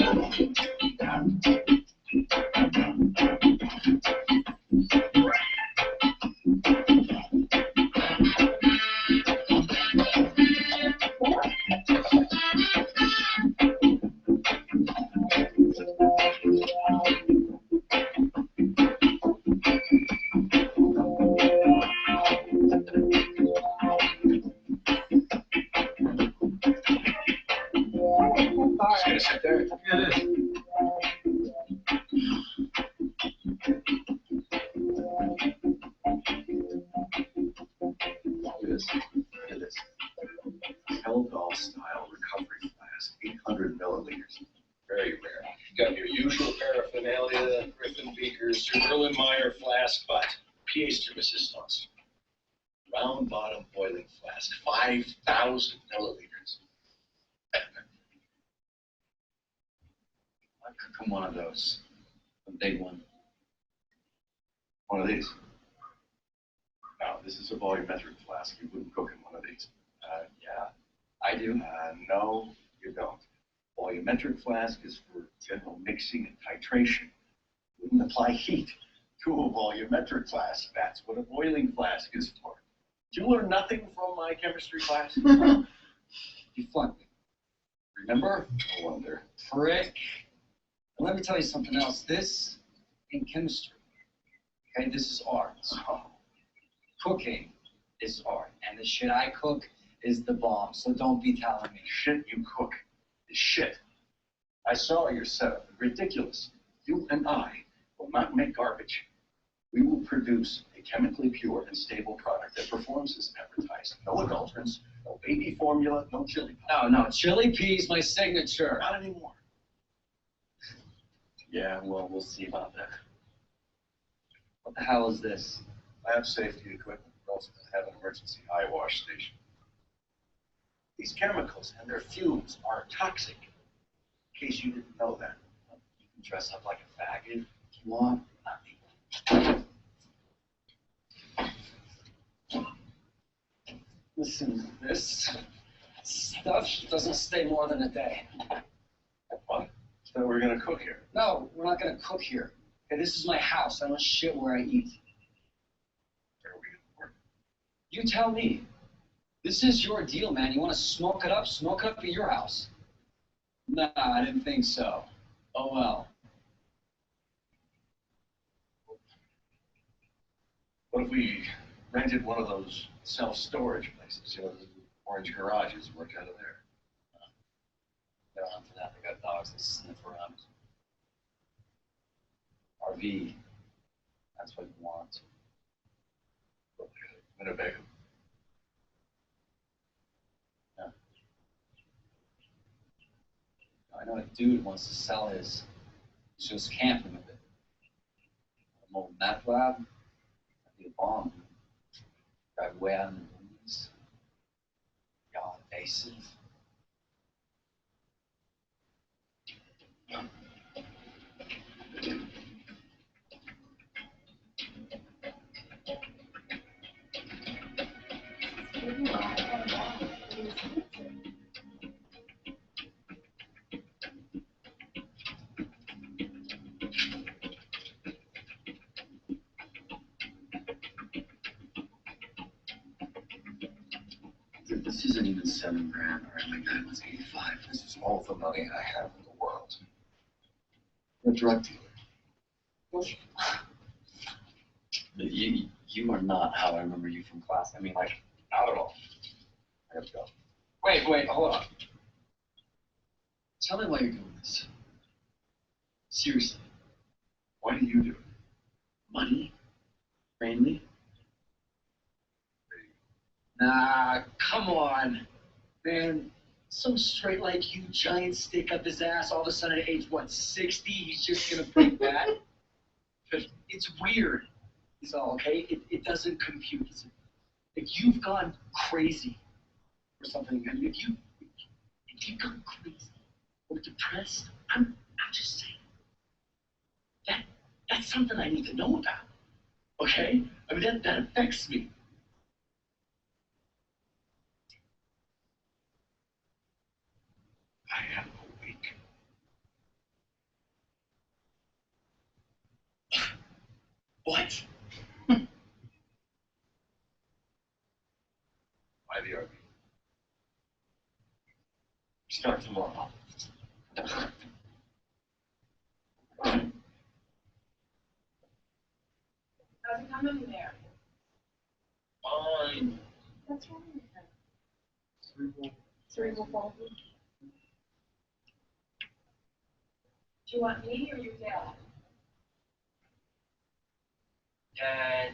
Just gonna sit there. Yeah, it is. Look at this. Hell-Doll style recovery flask, 800 milliliters. Very rare. You got your usual paraphernalia, Griffin beakers, your Erlenmeyer flask, but pièce de resistance. Round bottom boiling flask, 5,000 milliliters. I'd cook him one of those. A big one. One of these. No, this is a volumetric flask. You wouldn't cook in one of these. Yeah, I do. No, you don't. Volumetric flask is for general mixing and titration. Wouldn't apply heat to a volumetric flask. That's what a boiling flask is for. Did you learn nothing from my chemistry class? You flunked me. Remember? No wonder. Prick. And let me tell you something else. This ain't chemistry. Okay, this is art. Cooking is art. And the shit I cook is the bomb. So don't be telling me. Shit you cook is shit. I saw your setup. Ridiculous. You and I will not make garbage. We will produce a chemically pure and stable product that performs as advertised. No adulterants, no baby formula, no chili powder. No, chili pea's my signature. Not anymore. Yeah, well, we'll see about that. What the hell is this? Lab safety equipment. We also have an emergency eye wash station. These chemicals and their fumes are toxic. In case you didn't know that. You can dress up like a faggot if you want. Listen, this stuff doesn't stay more than a day. What? So we're gonna cook here? No, we're not gonna cook here. Okay, this is my house. I don't shit where I eat. Where are we gonna work? You tell me. This is your deal, man. You want to smoke it up? Smoke it up at your house. Nah, I didn't think so. Oh well. What if we rented one of those self-storage places, the orange garages, and work out of there? They're on for that. They got dogs that sniff around. RV. That's what you want. Winnebago. Yeah. I know a dude wants to sell his. He's just camping with it. An old meth lab. That'd be a bomb. Drive way out in the woods. Y'all invasive. This isn't even $7,000, all right? My dad was 85. This is all the money I have in the world. I'm a drug dealer. You are not how I remember you from class. I mean, like, Not at all. I have to go. wait, hold on. Tell me why you're doing this. Seriously. Why do you do it? Money? Mainly? Nah, come on. Man, some straight like you, giant stick up his ass, all of a sudden at age, 60, he's just gonna break that? It's weird. It's all, okay? It doesn't compute. If you've gone crazy or something, I mean, if you've gone crazy or depressed, I'm just saying. That's something I need to know about. Okay? I mean, that affects me. I am awake. What? Why the RV? Start tomorrow. How's it coming there? Fine. What's wrong with him? Cerebral palsy. Do you want me or your dad? Dad.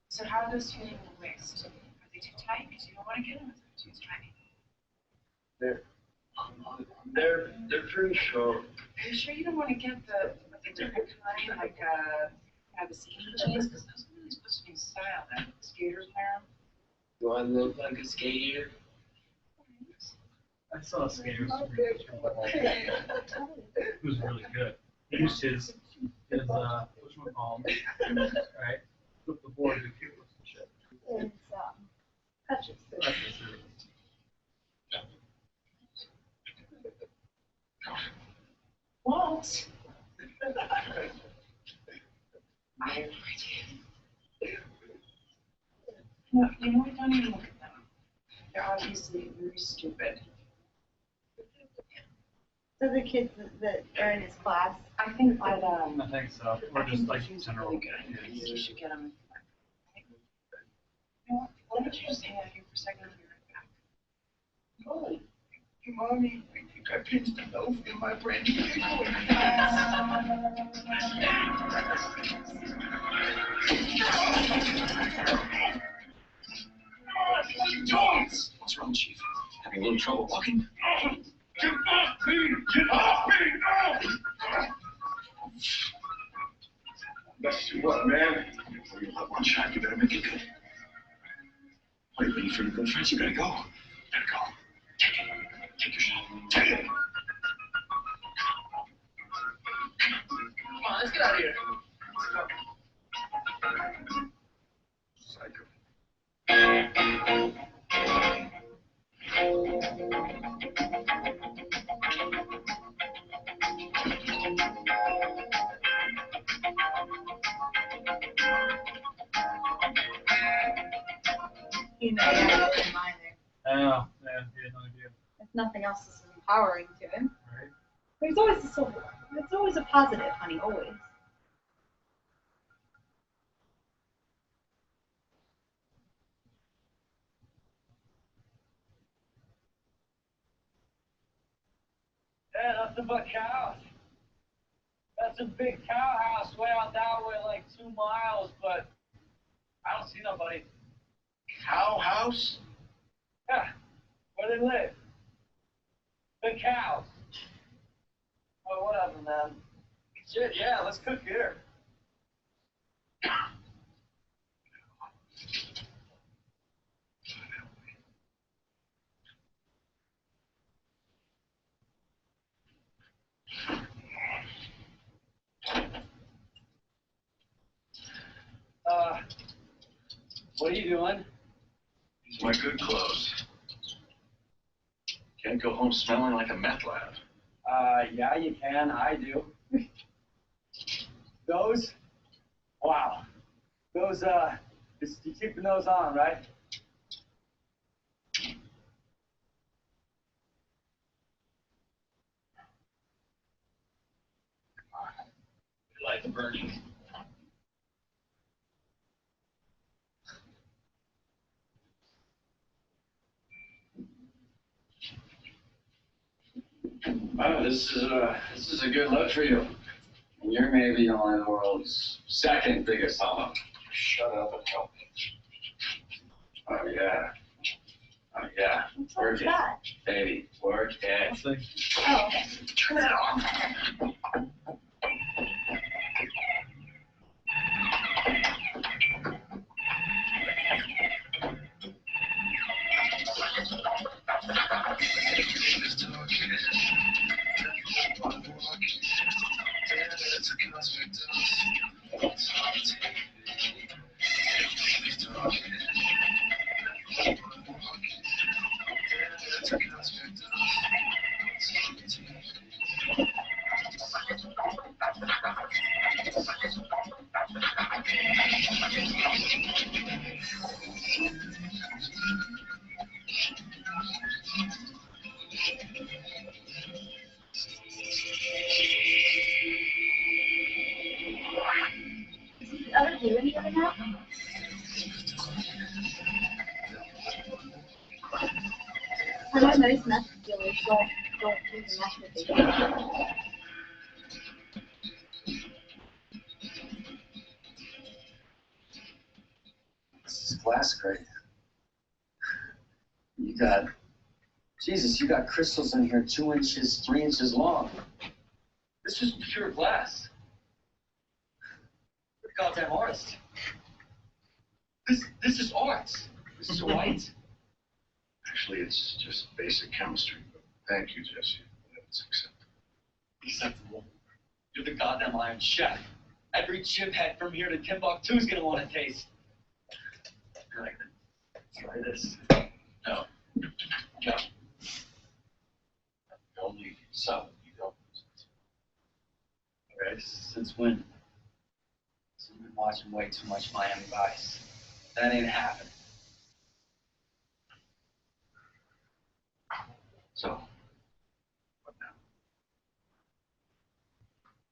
So how are those feeling in the waist? Are they too tight? Because you don't want to get them if they're too tight. They're pretty short. Are you sure you don't want to get the different kind, like the skinny jeans? Because those are really supposed to be in style that skaters wear them. Do I look like a skater? I saw a skater who was really good. He used his whatchamacallit, right? Flip the board to kick with some shit. It's touches. What? I have no idea. No, you know what? Don't even look at them. They're obviously very stupid. So the kids that are in his class, I think that I think so. Or just like general. really good. I think you should get them. You know what? Why don't you just hang out here for a second and I'll be right back? Oh, Mommy, I think I pinched a loaf in my brand new What are you doing? What's wrong, Chief? Having a little trouble walking? Get off me! Get off me! That's you what, man? Before you have one shot, you better make it good. What are you waiting for your good friends? You gotta go. You gotta go. Take it. Take your shot. Take it. Come on, let's get out of here. Psycho. Oh, yeah, he had no idea. If nothing else is empowering to him. Right. There's always a silver. It's always a positive, honey, always. Yeah, nothing but cows. That's a big cow house way out that way, like 2 miles, but I don't see nobody. Cow house? Yeah, where they live. The cows. Oh, whatever, man. Shit, yeah, let's cook here. What are you doing? These are my good clothes. Can't go home smelling like a meth lab. Yeah, you can. I do. Those? Wow. Those, you're keeping those on, right? You like the burning? Wow, this is a good look for you. And you're maybe only the world's second biggest homo. Shut up and help me. Oh yeah. Oh yeah. Work it, that? baby. Work it. Oh, okay. Turn it off. Does he ever do any of that? I know most meth dealers don't do the meth that they do. This is glass grade. You got crystals in here 2 inches, 3 inches long. This is pure glass. You're a goddamn artist. This is art. This is white. Actually, it's just basic chemistry, but thank you, Jesse. It's acceptable. Acceptable. You're the goddamn Iron Chef. Every chip head from here to Timbuktu is gonna want to taste. Like, try this. No. No. Only some. You don't. Okay, since when? So you've been watching way too much Miami Vice. That ain't happening. So, what now?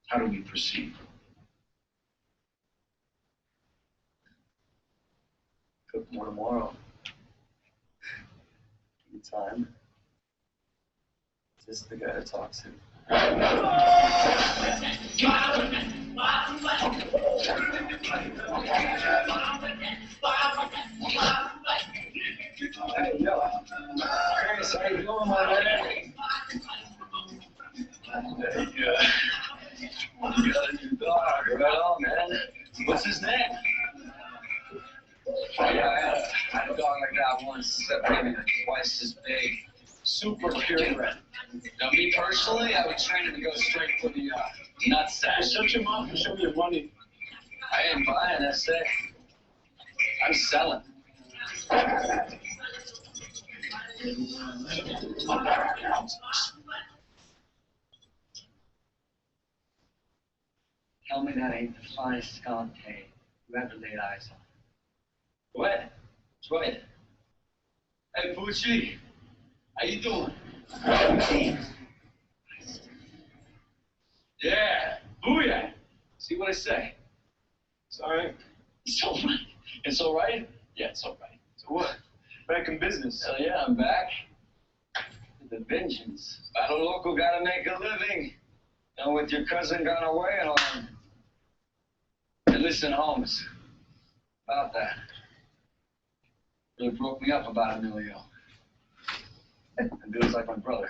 How do we proceed? Cook more tomorrow. Time. Is this the guy to talk to? Hey, yo. Chris, how you doing, my man? Hey, you got a new dog. Right on, man. What's his name? Yeah, I had a dog like that once, maybe twice as big. Super purebred. Now, me personally, I would train him to go straight for the nutsack. Shut your mouth and show me your money. I ain't buying, that's it. I'm selling. Tell me that ain't the finest Scotty you ever laid eyes on. Go ahead. Try it. Hey, Poochie. How you doing? Yeah. Booyah. See what I say? It's all right. It's all right. It's all right? Yeah, it's all right. So what? Back in business. Hell yeah, I'm back. With a vengeance. Battle local gotta make a living. Now with your cousin gone away and all. Hey, listen, Holmes. About that. Really broke me up about Emilio. And Bill's like my brother.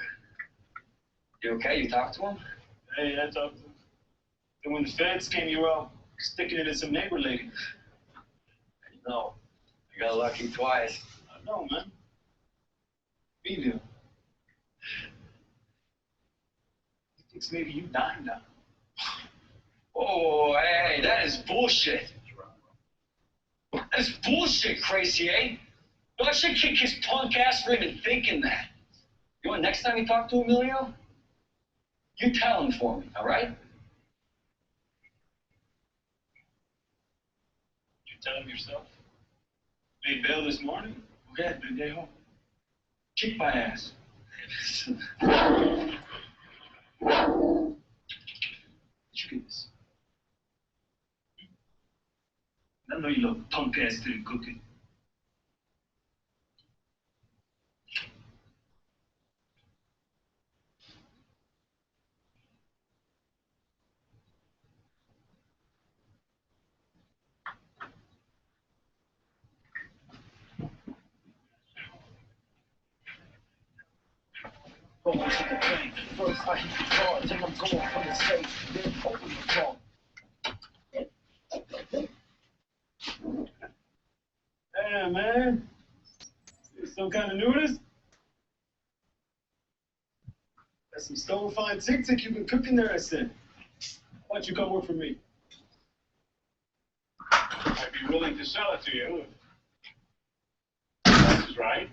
You okay? You talked to him? Hey, I talked to him. And when the feds came, you were out sticking it in some neighbor lady. No. I got lucky twice. I know, man. Emilio. He thinks maybe you dying now. Oh, hey, that is bullshit. That is bullshit, crazy, eh? No, I should kick his punk ass for even thinking that. You want next time you talk to Emilio? You tell him for me, all right? You tell him yourself? Made bail this morning? Okay, good day home. Kick my ass. Did you get this? I know you little punk ass didn't cook it. Going to the bank. First I hit the cards and I'm going for the safe. Then open the trunk. Damn, man. Some kind of nudist? That's some stone fine tic-tac you've been cooking there, I said. Why don't you come work for me? I'd be willing to sell it to you. This is right.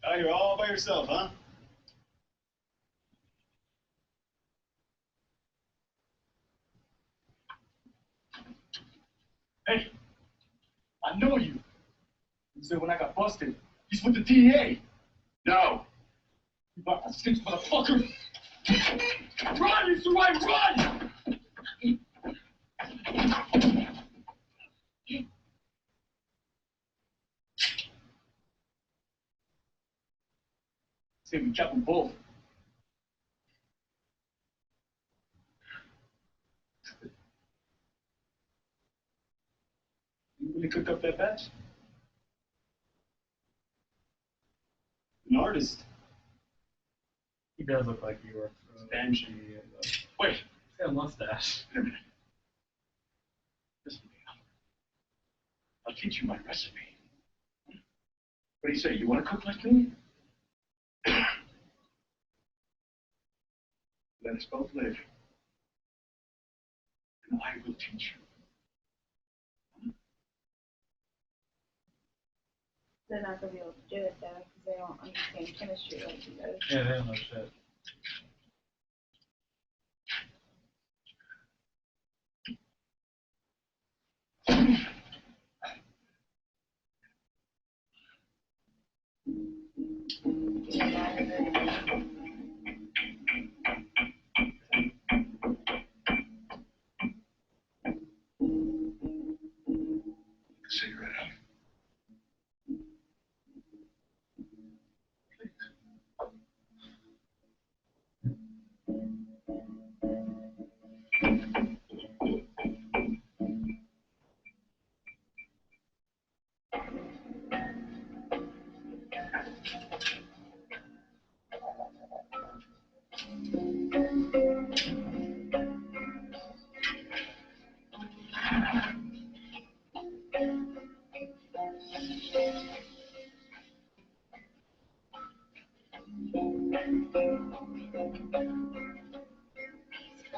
Oh, you're all by yourself, huh? Hey, I know you. You said when I got busted, he's with the DEA. No. You about to snitch, motherfucker. Run, it's the right run! Say we kept them both. You really cook up that batch? An artist. He does look like he works for Damn shame. Wait. He's got a mustache. Wait a minute. Listen to me. I'll teach you my recipe. What do you say? You want to cook like me? Let us both live. And I will teach you. They're not gonna be able to do it though, because they don't understand chemistry like you guys. Yeah, they don't know shit. Cigarette out.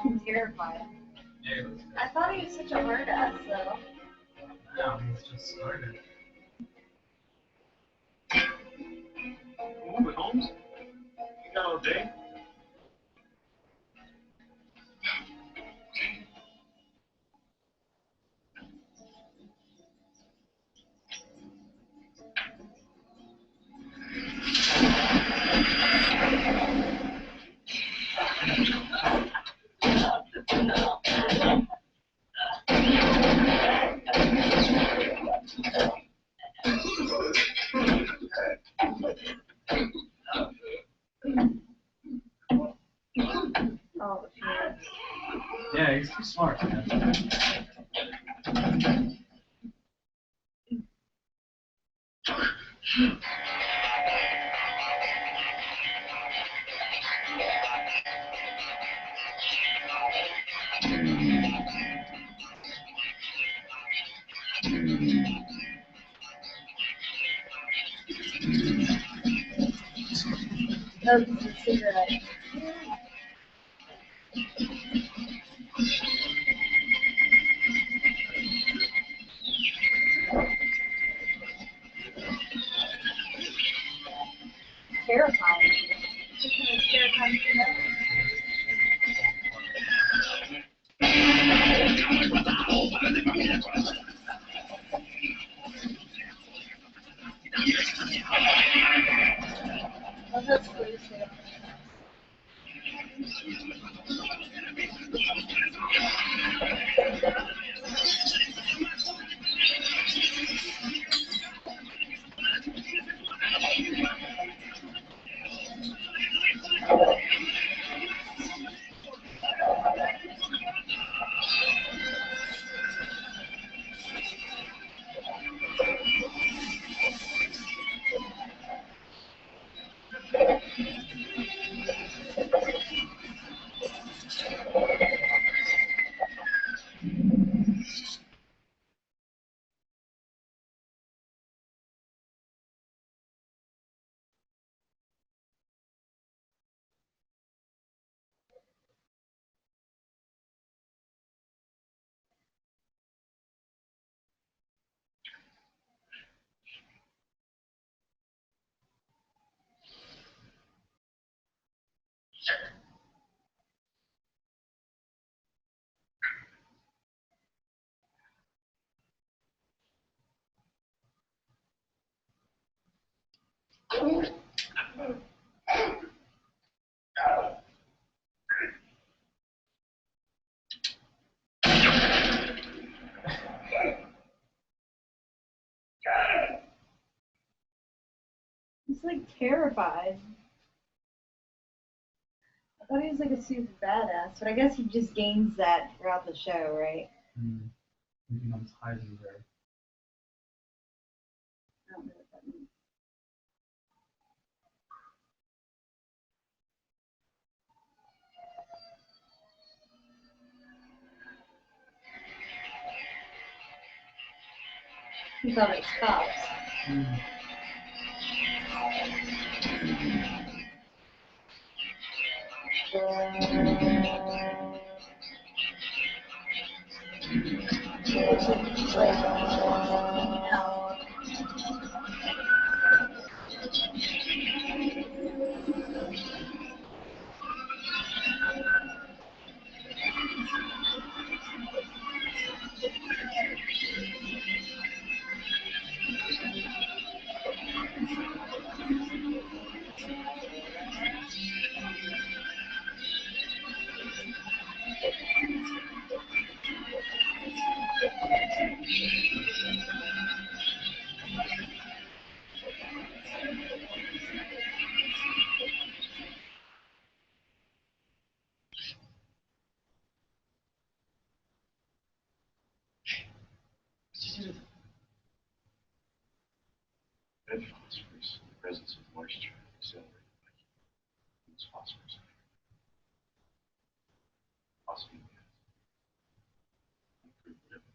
I'm terrified. Yeah, it looks good. I thought he was such a hard ass though. Now he's just started. Move it, Holmes. You got all day? Yeah, he's too smart, man. Oh, it's a cigarette. Terrifying. It's terrifying to know. Oh, that's good. He's like terrified. I thought he was like a super badass, but I guess he just gains that throughout the show, right? He becomes Heisenberg. I don't know what that means. He thought it was cops. Red phosphorus, in the presence of moisture, accelerated by heat. It's phosphorus. Phosphine gas. Improved living.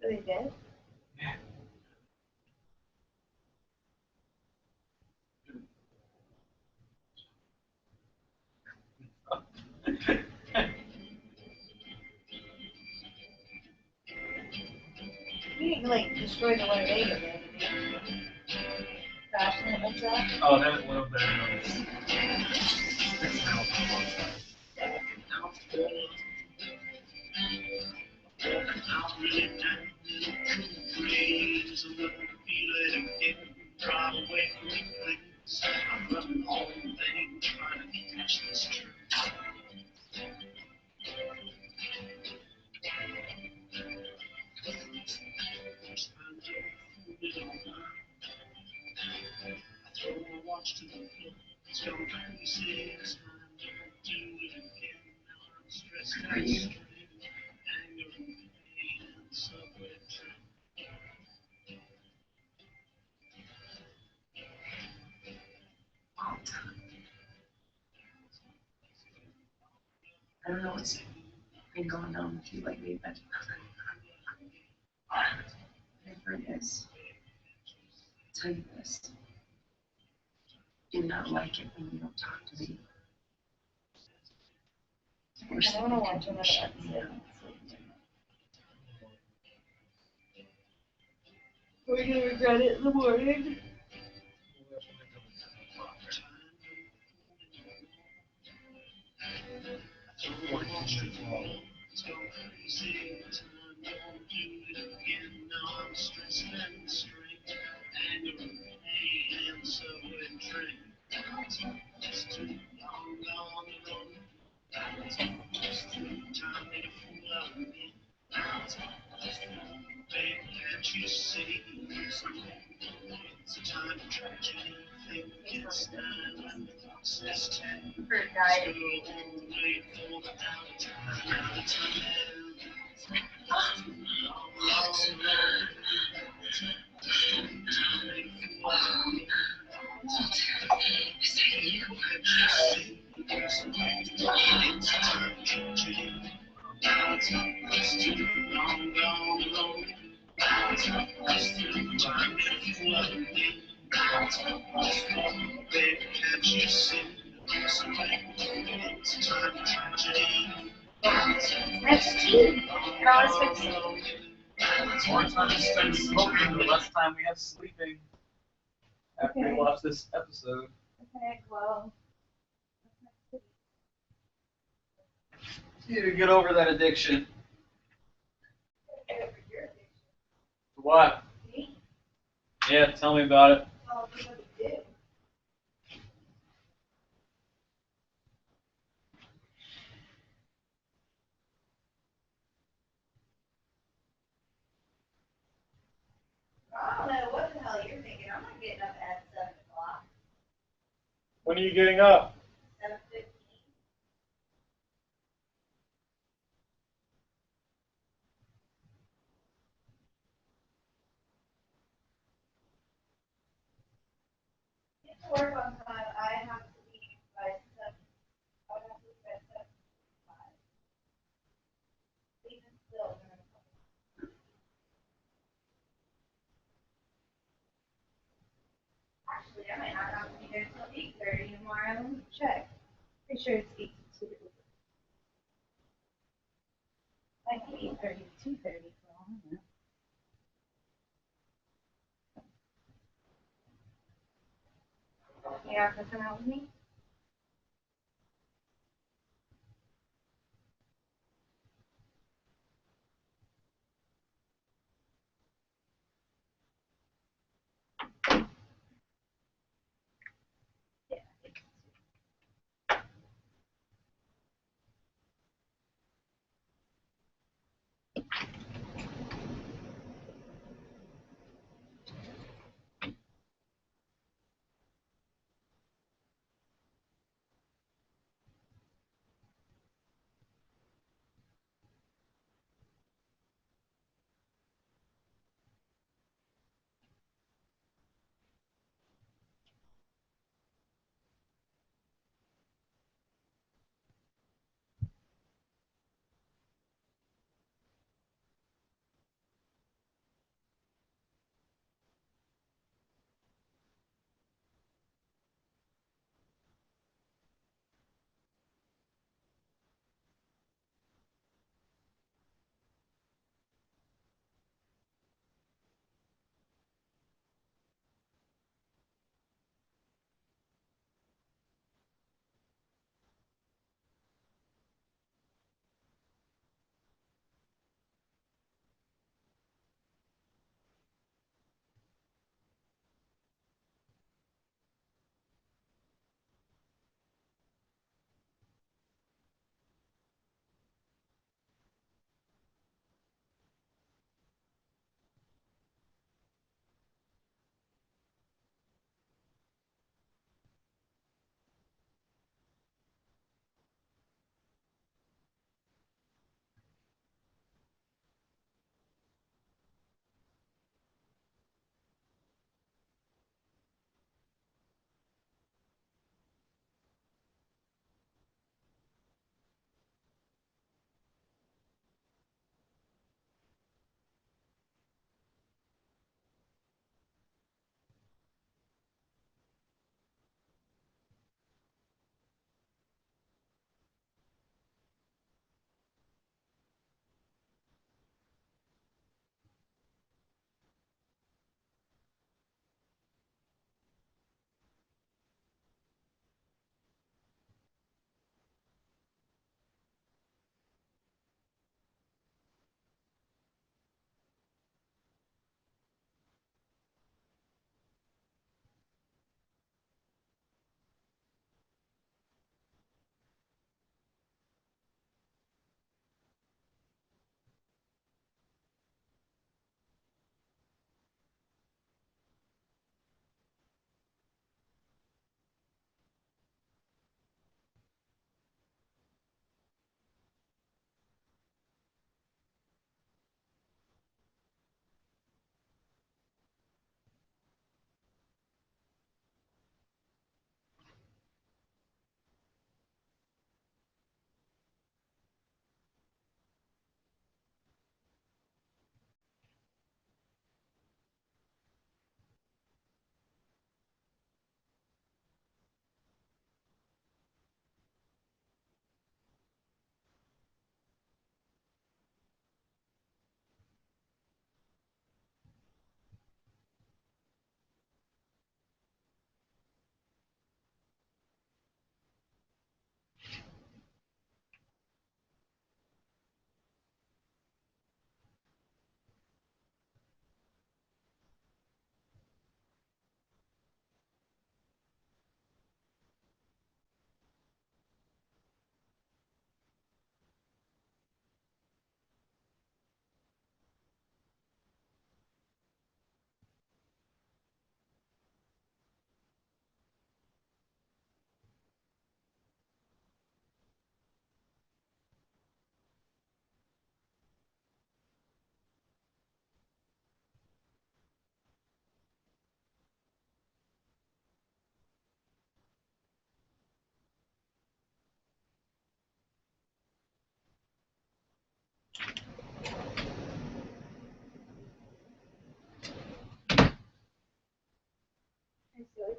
Are they dead? He didn't like destroy the one day of it. Crashing it like that. Oh, that little bit of 6 miles on one side. away from things. I'm running all in vain, trying to catch this train. I throw my watch to the floor. It's gone crazy. It's time to do it again. Now I'm stressed out, strained, anger and pain, and subway train. I don't know what's been going on with you lately, but whatever it is, I'll tell you this. Do not like it when you don't talk to me. I don't want to watch another episode. We're gonna regret it in the morning. It's gone crazy. It's time to do it again. Now I'm stressed and strained, anger and pain, and subway train. It's too long gone alone. Time made a fool out of me. Babe, can't you see? It's a time of tragedy. Think it's 9 when the clock says 10. Go wait for the out of time. Out of time. Long, long, time made a fool out of me. Is that you? Can't you see? It's a time of tragedy. It's too long gone alone. Time made a fool out of me. Babe, can't you see? It's a time of tragedy. That's tea. You're always fixing. The more time we spend smoking, the less time we have sleeping. After we watch this episode. Okay, well. You need to get over that addiction. What? Yeah, tell me about it. I don't know what the hell you're thinking. I'm not getting up at 7 o'clock. When are you getting up? 7:15. Get to work on time. I have to leave by 7. I would have to leave at 7:05. Leaving still. Actually, I might not have to be there till 8:30 tomorrow. Let me check. Pretty sure it's 8 to 2. Might be 8:30 to 2:30 for all I know. Yeah, for come out with me?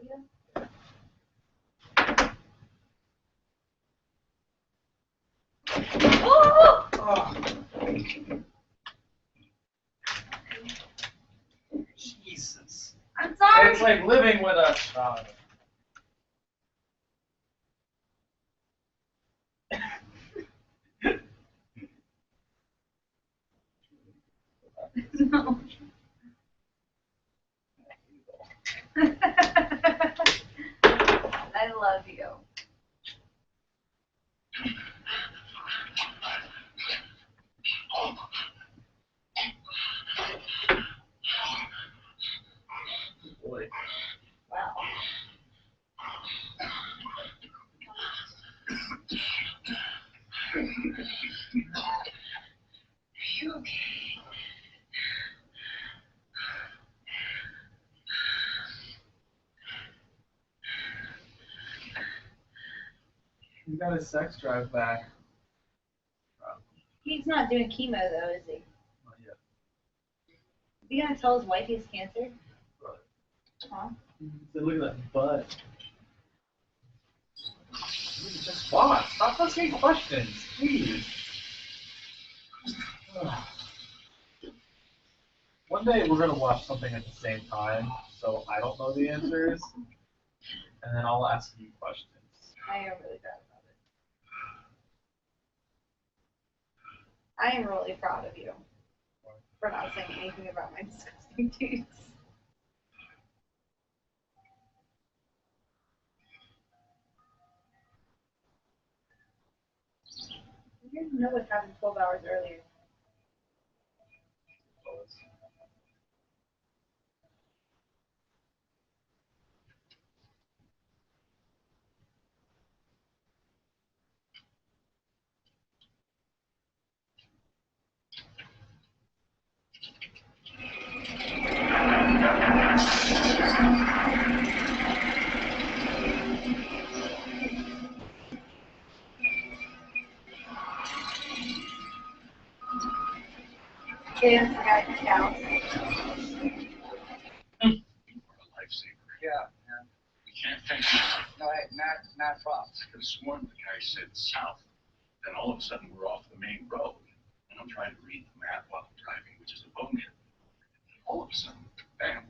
you. Oh! Jesus. I'm sorry. It's like living with a child. No. I love you. Boy. Wow. Are you okay? He got his sex drive back. He's not doing chemo though, is he? Not yet. Is he gonna tell his wife he has cancer? Huh? So look at that butt. Just watch. Stop asking questions, please. One day we're gonna watch something at the same time, so I don't know the answers, and then I'll ask you questions. I am really proud about it. I am really proud of you for not saying anything about my disgusting dudes. You didn't know what happened 12 hours earlier. Dan's the guy who's down. Yeah, yeah. We can't thank you. No, hey, Matt Frost. I could have sworn the guy said south. Then all of a sudden we're off the main road. And I'm trying to read the map while I'm driving, which is a bonus. All of a sudden, bam,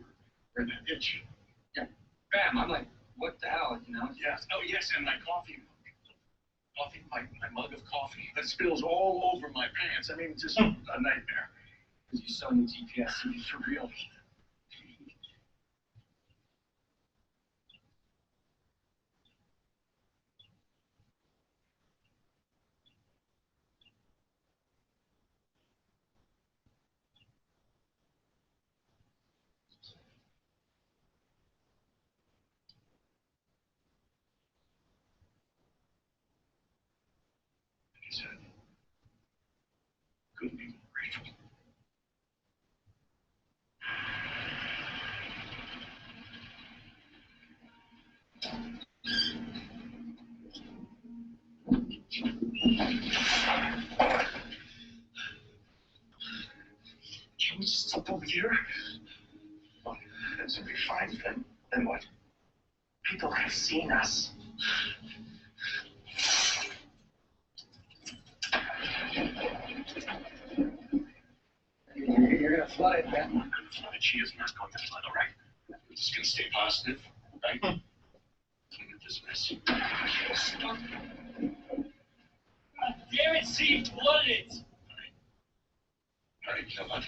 we're in that ditch. Yeah, bam. I'm like, what the hell, you know? Yes. Oh, yes, and my coffee. My mug of coffee that spills all over my pants. I mean, just a nightmare. Because you saw the GPS for real. He said, couldn't be more grateful. Can we just stop over here? Well, that's a big fine. Then what? People have seen us. You're gonna flood it, man. I'm gonna flood it. She is not going to flood, all right? We're just gonna stay positive, right? Clean up this mess. Damn it, Steve, flooded it! All right, you know what?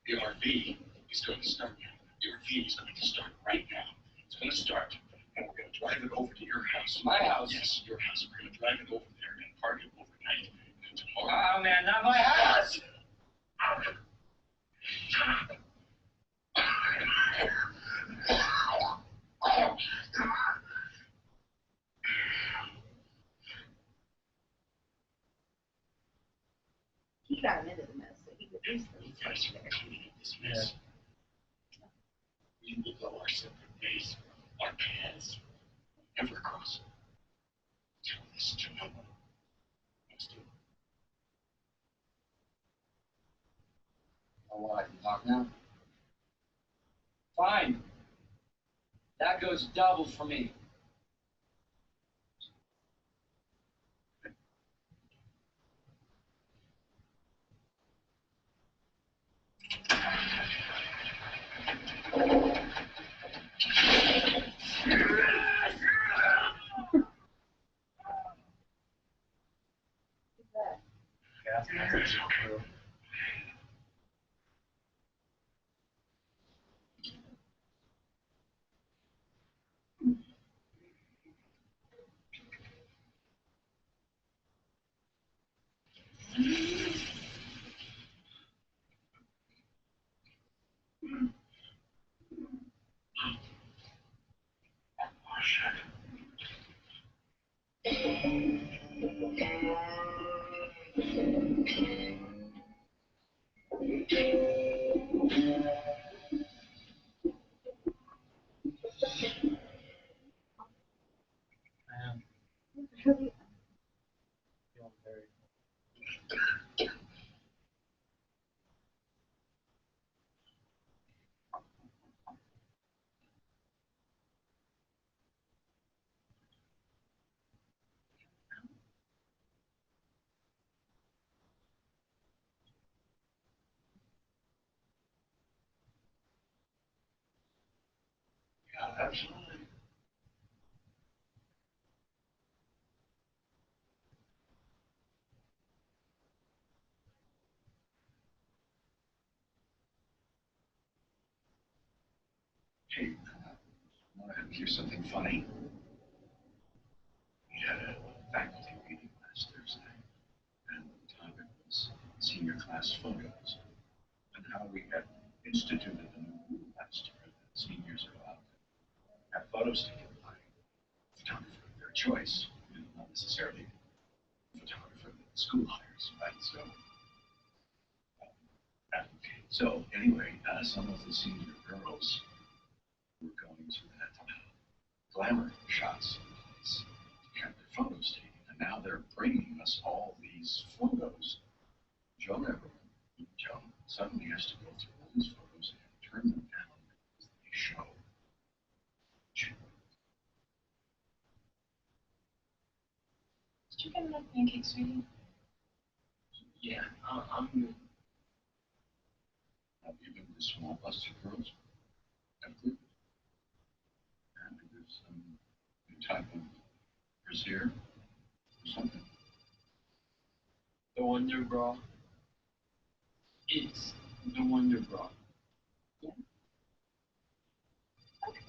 The RV is going to start now. The RV is going to start right now. It's going to start, and we're going to drive it over to your house. My house? Yes, your house. We're going to drive it over there and park it overnight. And tomorrow. Oh, man, not my house! He got him into the mess, so he could do something. Yes, we're cleaning up this mess. We will go our separate ways. Our paths will never cross. Tell this to no one. Let's do it. Oh, what? I can talk now? Fine. That goes double for me. Yeah, absolutely. Hey, want to hear something funny? We had a faculty meeting last Thursday, and the topic was senior class photos, and how we had instituted a new rule last year that seniors are allowed to have photos taken by a photographer of their choice, not necessarily a photographer that the school hires, right? So anyway, some of the senior girls were going to that glamour shots place to have their photos taken, and now they're bringing us all these photos. Joe never went. Joe suddenly has to go through all these photos and turn them down because they show. Did you get enough pancakes, sweetie? Yeah, I'm good. Have you been to small busted girls? Empty? And there's some new type of brassiere or something. The Wonder Bra. It's the Wonder Bra. Yeah. Okay.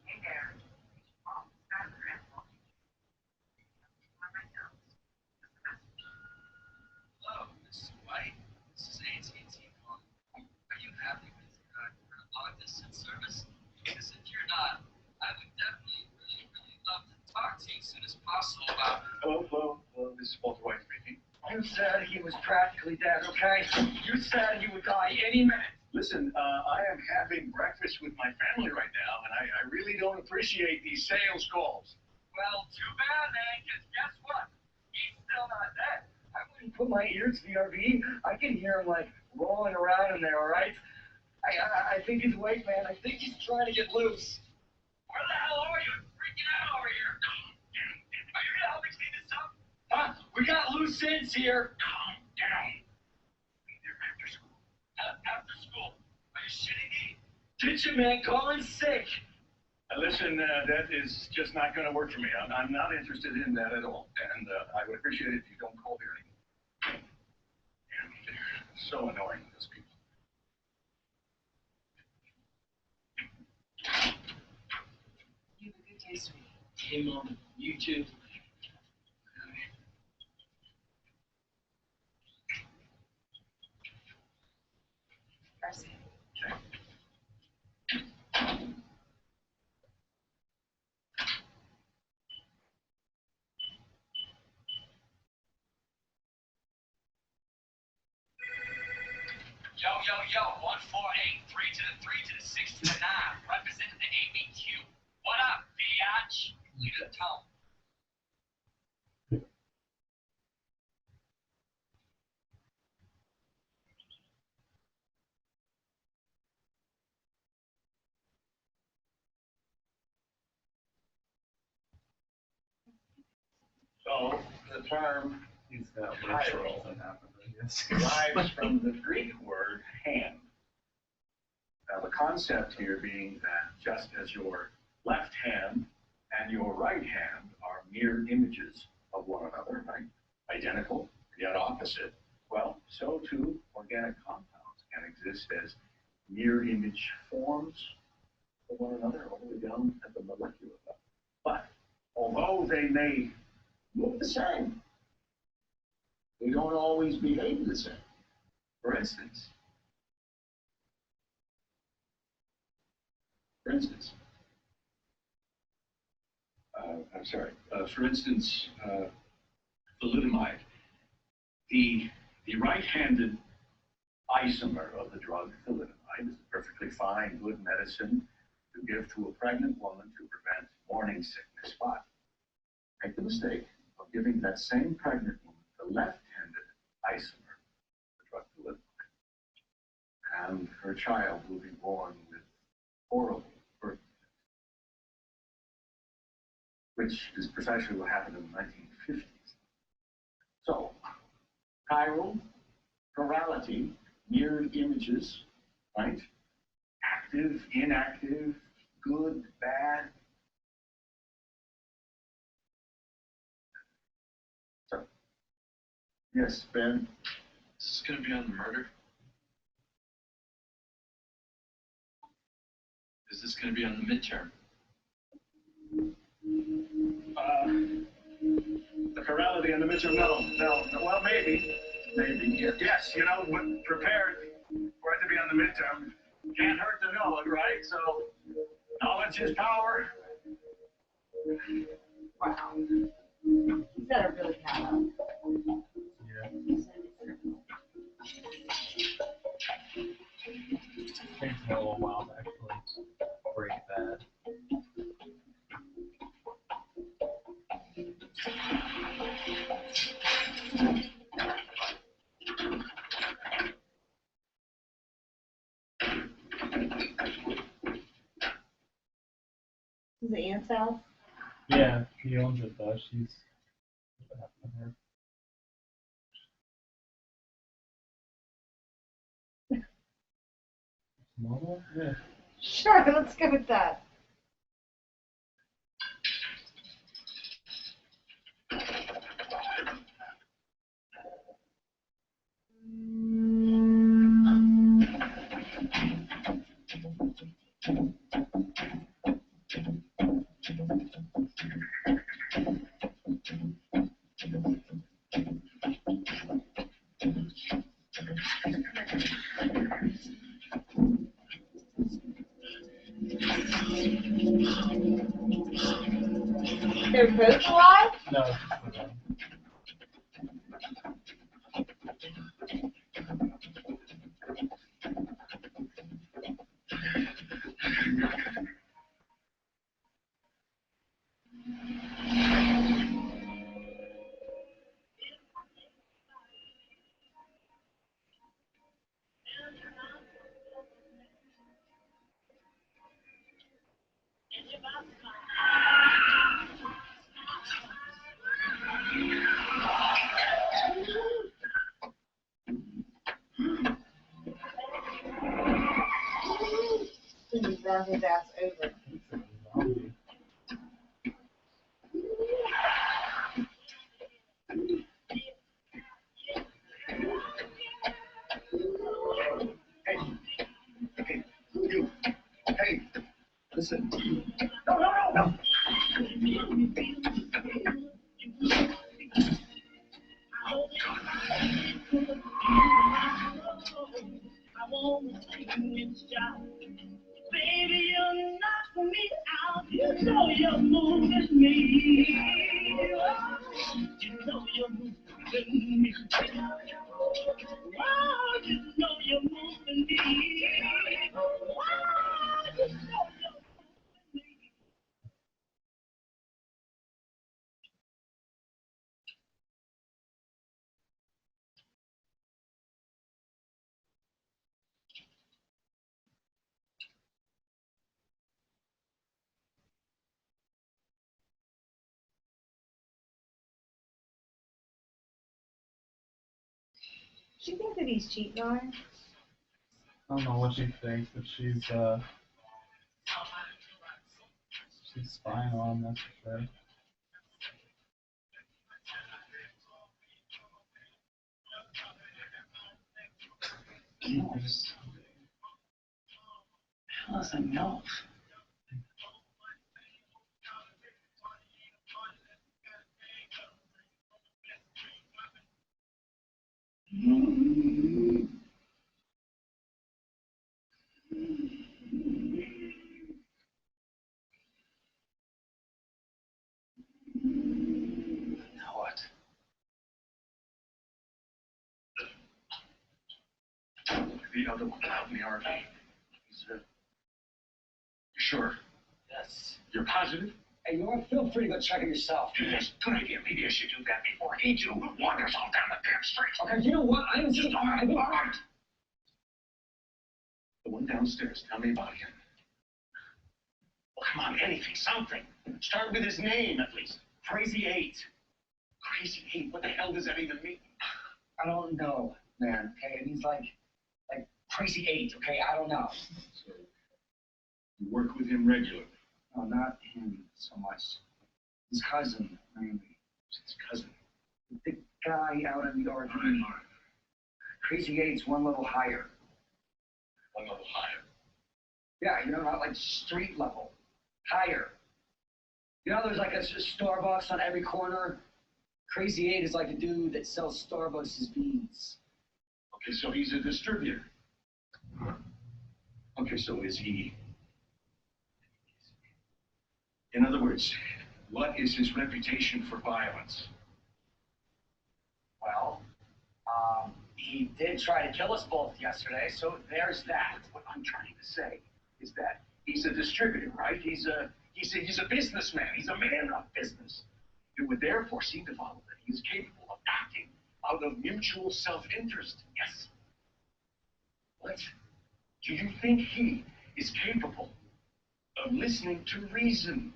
Hey there. Hello, Mrs. White. This is AT&T calling. Are you happy with your long distance service? Because if you're not, I would definitely really love to talk to you as soon as possible about. Hello. This is Walter White speaking. You said he was practically dead, okay? You said he would die any minute. Listen, I am having breakfast with my family right now, and I really don't appreciate these sales calls. Well, too bad, man, because guess what? He's still not dead. I wouldn't put my ear to the RV. I can hear him, like, rolling around in there, all right? I think he's awake, man. I think he's trying to get loose. Where the hell are you? Freaking out over here. Are you gonna help me clean this up? Huh? We got loose ends here. Calm down. Be there after school. After school? Are you shitting me? Did you, man? Colin's sick. Listen, that is just not going to work for me. I'm not interested in that at all, and I would appreciate it if you don't call here anymore. And they're so annoying, those people. You have a good day, sweetie. Hey, Mom, you too. Darcy. Yo, 148, 3 to the 3 to the 6 to the 9, representing the ABQ. What up, biatch? Lead the tone. So the term He's got Chiral that happen, I guess. derives from the Greek word hand. Now the concept here being that just as your left hand and your right hand are mirror images of one another, right? Identical, yet opposite. Well, so too organic compounds can exist as mirror image forms of one another all the way down at the molecular level. But although they may look the same, they don't always behave the same. For instance, thalidomide, the right-handed isomer of the drug thalidomide is a perfectly fine, good medicine to give to a pregnant woman to prevent morning sickness. But make the mistake of giving that same pregnant woman the left-handed isomer of the drug thalidomide, and her child will be born with horrible birth defects, which is precisely what happened in the 1950s. So, chiral, chirality, mirrored images, right? Active, inactive, good, bad. So, yes, Ben? Is this going to be on the murder? Is this going to be on the midterm? The chirality and the midterm, no. Well, maybe. Yes, you know, prepared for it to be on the midterm. Can't hurt to know it, right? So, knowledge is power. Wow. He's got a really bad one. It takes a little while to actually break that. Is it Aunt's house? Yeah, he owns it though. She's her. Normal? Yeah. Sure, let's go with that. They're both alive? No, it's just the one. He's run his ass over. Hey, listen. No. Baby, you're not me out. You know you're moving me. You know you're moving me. Oh, you know you're moving me. Oh, you know Do you think that he's cheating on her? I don't know what she thinks, but she's spying on him, that's for sure. Milfs. Hell is a milf? Now what? The other one out in the RV. He's, sure? Yes. You're positive? Hey, you know what? Feel free to go check it yourself. Yes, good idea. Maybe I should do that before he too wanders off down the damn street. Okay, you know what? I'm just all right. The one downstairs. Tell me about him. Well, come on, anything, something. Start with his name, at least. Crazy 8. Crazy 8? What the hell does that even mean? I don't know, man. Okay, it means like crazy 8. Okay, I don't know. So, you work with him regularly? No, not him so much. His cousin, mainly. His cousin? The big guy out in the RV. Right. Crazy 8's one level higher. One level higher? Yeah, you know, not like street level. Higher. You know, there's like a Starbucks on every corner. Crazy 8 is like a dude that sells Starbucks' beans. Okay, so he's a distributor. Okay, so is he... In other words, what is his reputation for violence? Well, he did try to kill us both yesterday, so there's that. What I'm trying to say is that he's a distributor, right? He's a businessman. He's a man of business. It would therefore seem to follow that he is capable of acting out of mutual self-interest. Yes. What? Do you think he is capable of listening to reason?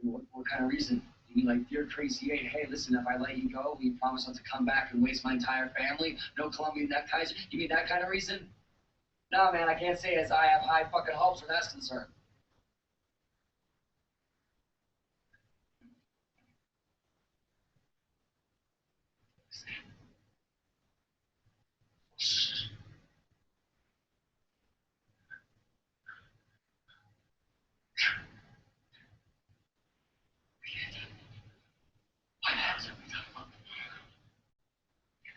What kind of reason? You mean like, dear Crazy 8, hey, listen, if I let you go, we promise not to come back and waste my entire family? No Colombian neckties? You mean that kind of reason? No, man, I can't say as I have high fucking hopes where that's concerned.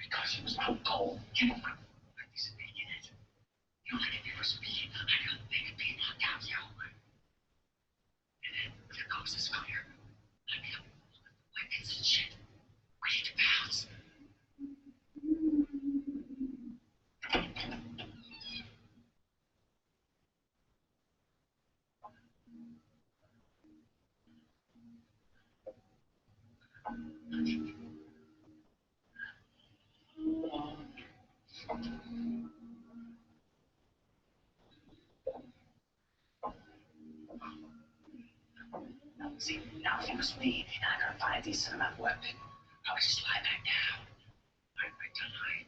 Because he was out cold. You know what? He's making it. You know, if he was me, I don't think it'd be knocked out, yo. And then there goes this fire. I mean, weapons and shit. Ready to pounce. See, now if it was me, and I gotta find a decent enough weapon, I would just slide back down. Right to line.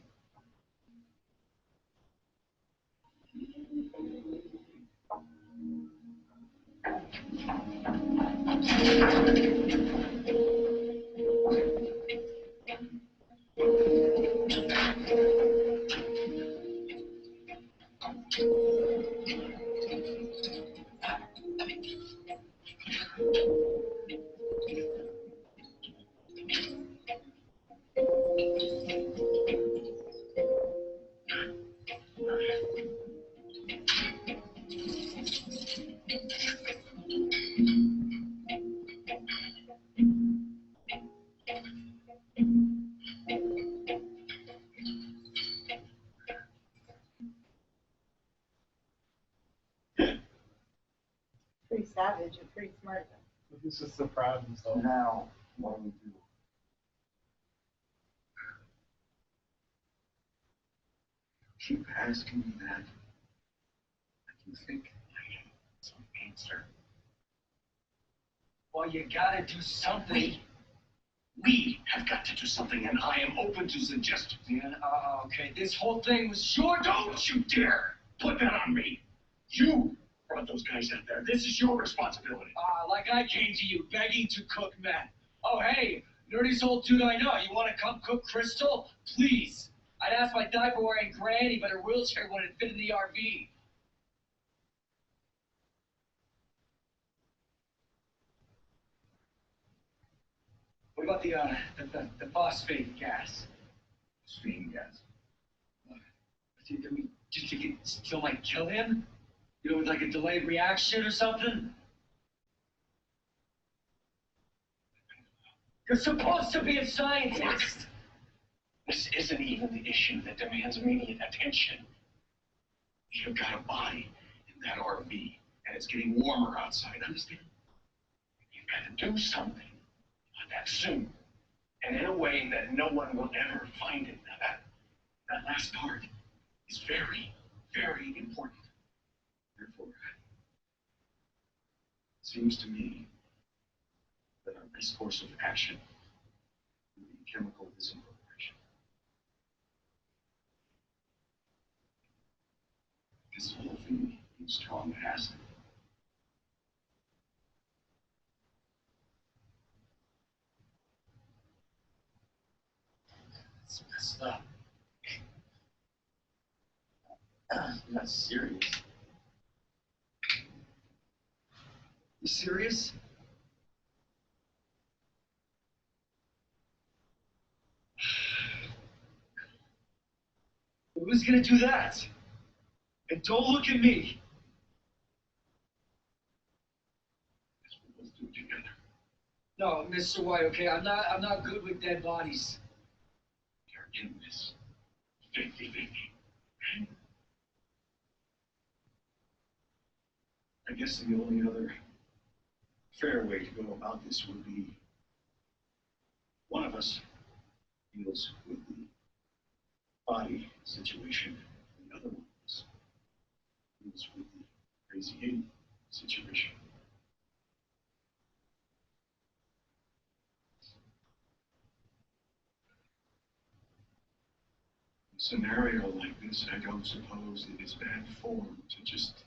Pretty savage and pretty smart. He's just so proud of himself. Now, what do we do? Keep asking me that. I can think I have some answer. Well, you gotta do something. We have got to do something, and I am open to suggestions. Man, okay, this whole thing was your... Don't you dare put that on me. You brought those guys out there. This is your responsibility. Like I came to you begging to cook men. Oh, hey, nerdiest old dude I know. You want to come cook Crystal? Please. I'd ask my diaper-wearing granny, but her wheelchair wouldn't fit in the RV. What about the phosphate gas? Phosphine gas. Do you think it still might kill him? You know, with like a delayed reaction or something? You're supposed to be a scientist. This isn't even the issue that demands immediate attention. You've got a body in that RV, and it's getting warmer outside, understand? You've got to do something about that soon, and in a way that no one will ever find it. Now that last part is very, very important. Therefore, it seems to me that our best course of action would be chemical disincorporation. This whole thing needs strong acid. It's messed up. You're not serious. You serious? Who's gonna do that? And don't look at me. Let's do it together. No, Mr. White, okay? I'm not good with dead bodies. You're in this 50-50. I guess the only other fair way to go about this would be one of us deals with the body situation, and the other one of us deals with the crazy Hayden situation. In a scenario like this, I don't suppose it is bad form to just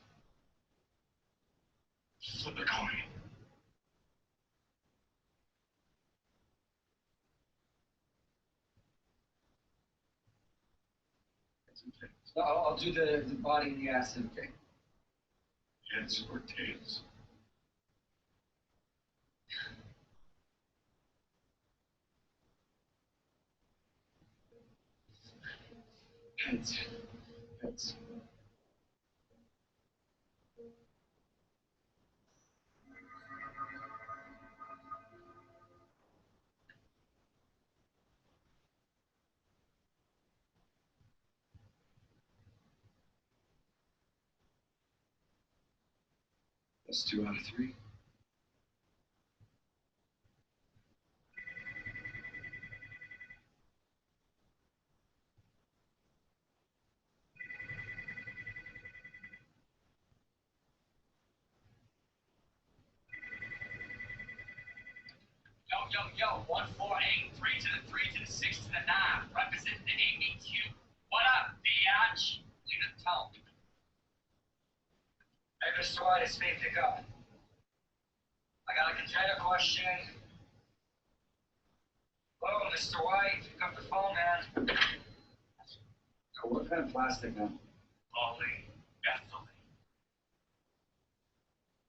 flip a coin. So I'll do the body and the acid, okay? Heads or tails? Heads. Heads. That's 2 out of 3. Yo, 148, 3 to the 3 to the 6 to the 9, representing the ABQ. What up, biatch? Leave it tone. Hey, Mr. White, it's me, pick up. I got a container question. Hello, Mr. White, pick up the phone, man. Oh, what kind of plastic now? Polyethylene.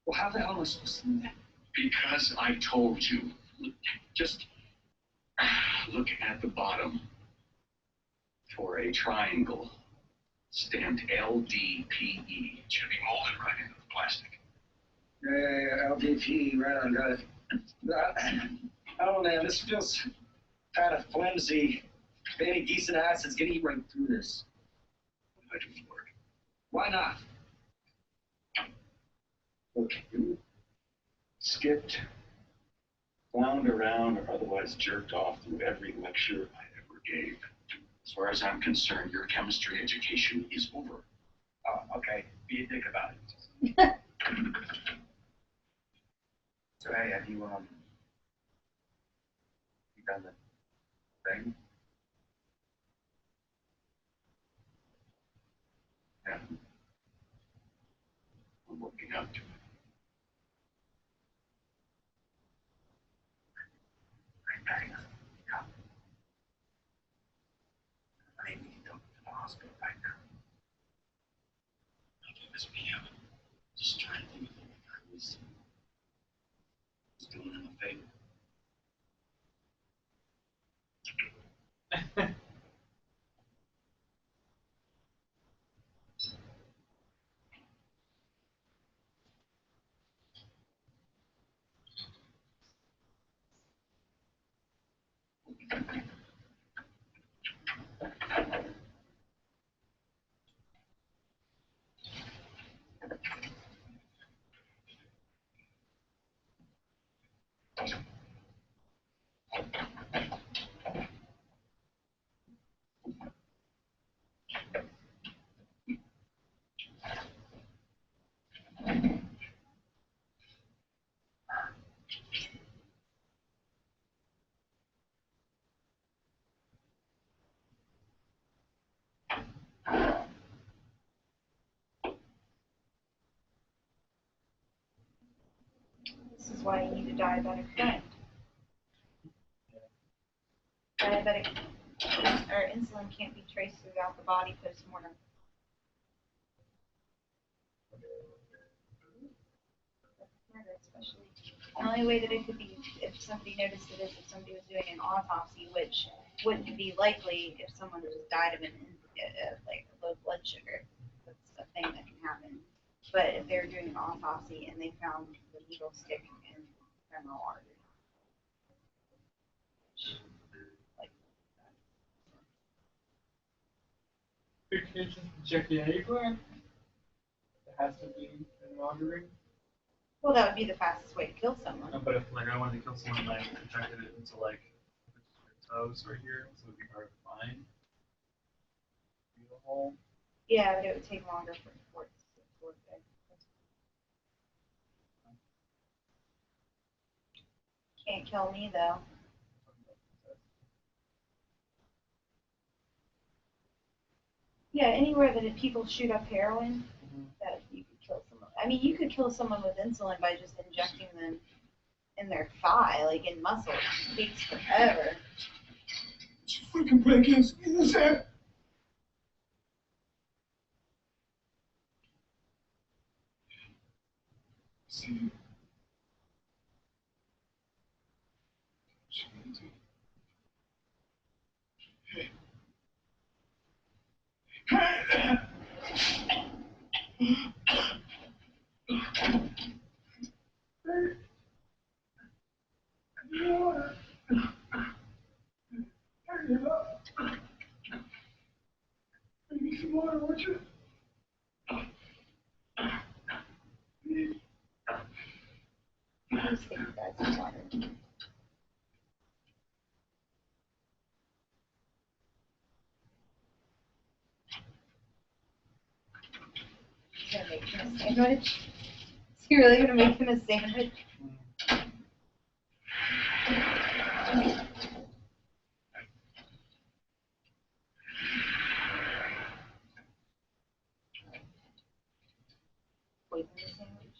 Well, how the hell am I supposed to know that? Because I told you. Just look at the bottom for a triangle stamped LDPE. It should be molded right into the plastic. Yeah, LDP, right on, got it. I don't know, man, this feels kind of flimsy. Any decent acids can eat right through this. I do for it. Why not? Look, you skipped, wound around, or otherwise jerked off through every lecture I ever gave. As far as I'm concerned, your chemistry education is over. Oh, okay. Be a dick about it. So, hey, have you down the thing. Yeah. I'm working up to it. Bang. Yeah. I need to get to the hospital right now. Okay, miss me out. Just trying to think of it like I was doing him a favor. This is why you need a diabetic friend. Diabetic or insulin can't be traced throughout the body post-mortem. Murder, especially. The only way that it could be if somebody noticed it is if somebody was doing an autopsy, which wouldn't be likely if someone just died of like low blood sugar. That's a thing that can happen. But if they're doing an autopsy and they found the needle sticking in the femoral artery. You can't just inject it anywhere. It has to be an artery. Well, that would be the fastest way to kill someone. No, but if like I wanted to kill someone, like injected it into like your toes right here, so it'd be hard to find. The hole. Yeah, but it would take longer for it to absorb it. Can't kill me though. Yeah, anywhere that if people shoot up heroin, that you could kill someone. I mean, you could kill someone with insulin by just injecting them in their thigh, like in muscle. It takes forever. Freaking blankets in his head. See. Hey. You need some water, won't you? Please take you guys some water. Gonna make him a sandwich? Is he really gonna make him a sandwich? Poisonous sandwich?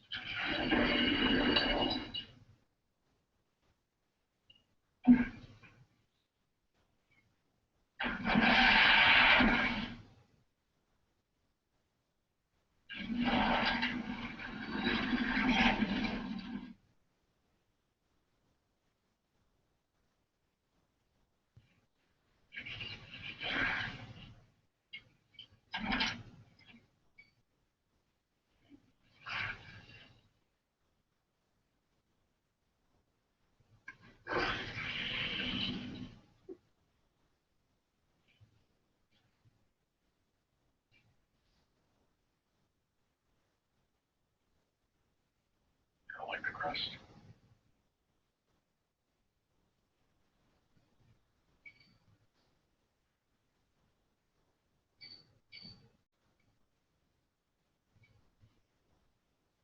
I like the crust.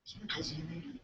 It's because you need it.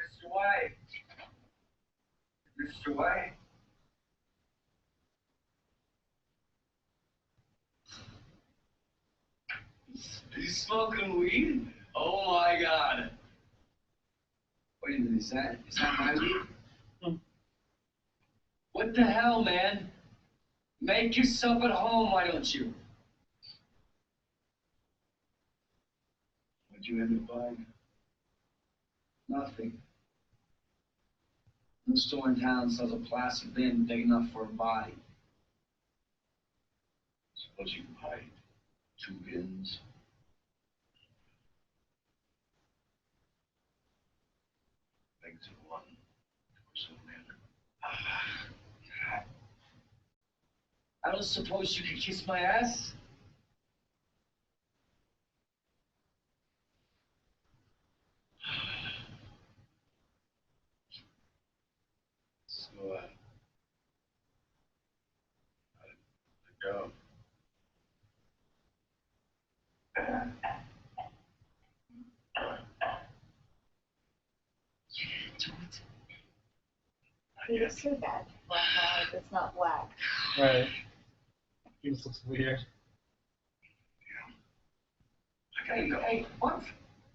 Mr. White. Mr. White. He's smoking weed? Oh my god. Wait a minute, is that my weed? What the hell, man? Make yourself at home, why don't you? What'd you end up buying? Nothing. No store in town sells a plastic bin big enough for a body. Suppose you can buy 2 bins. Things in one. Or so manner. God. I don't suppose you could kiss my ass? So, how'd it go? It's too bad. Black eye, it's not black. Right. He just looks weird. Hey, what?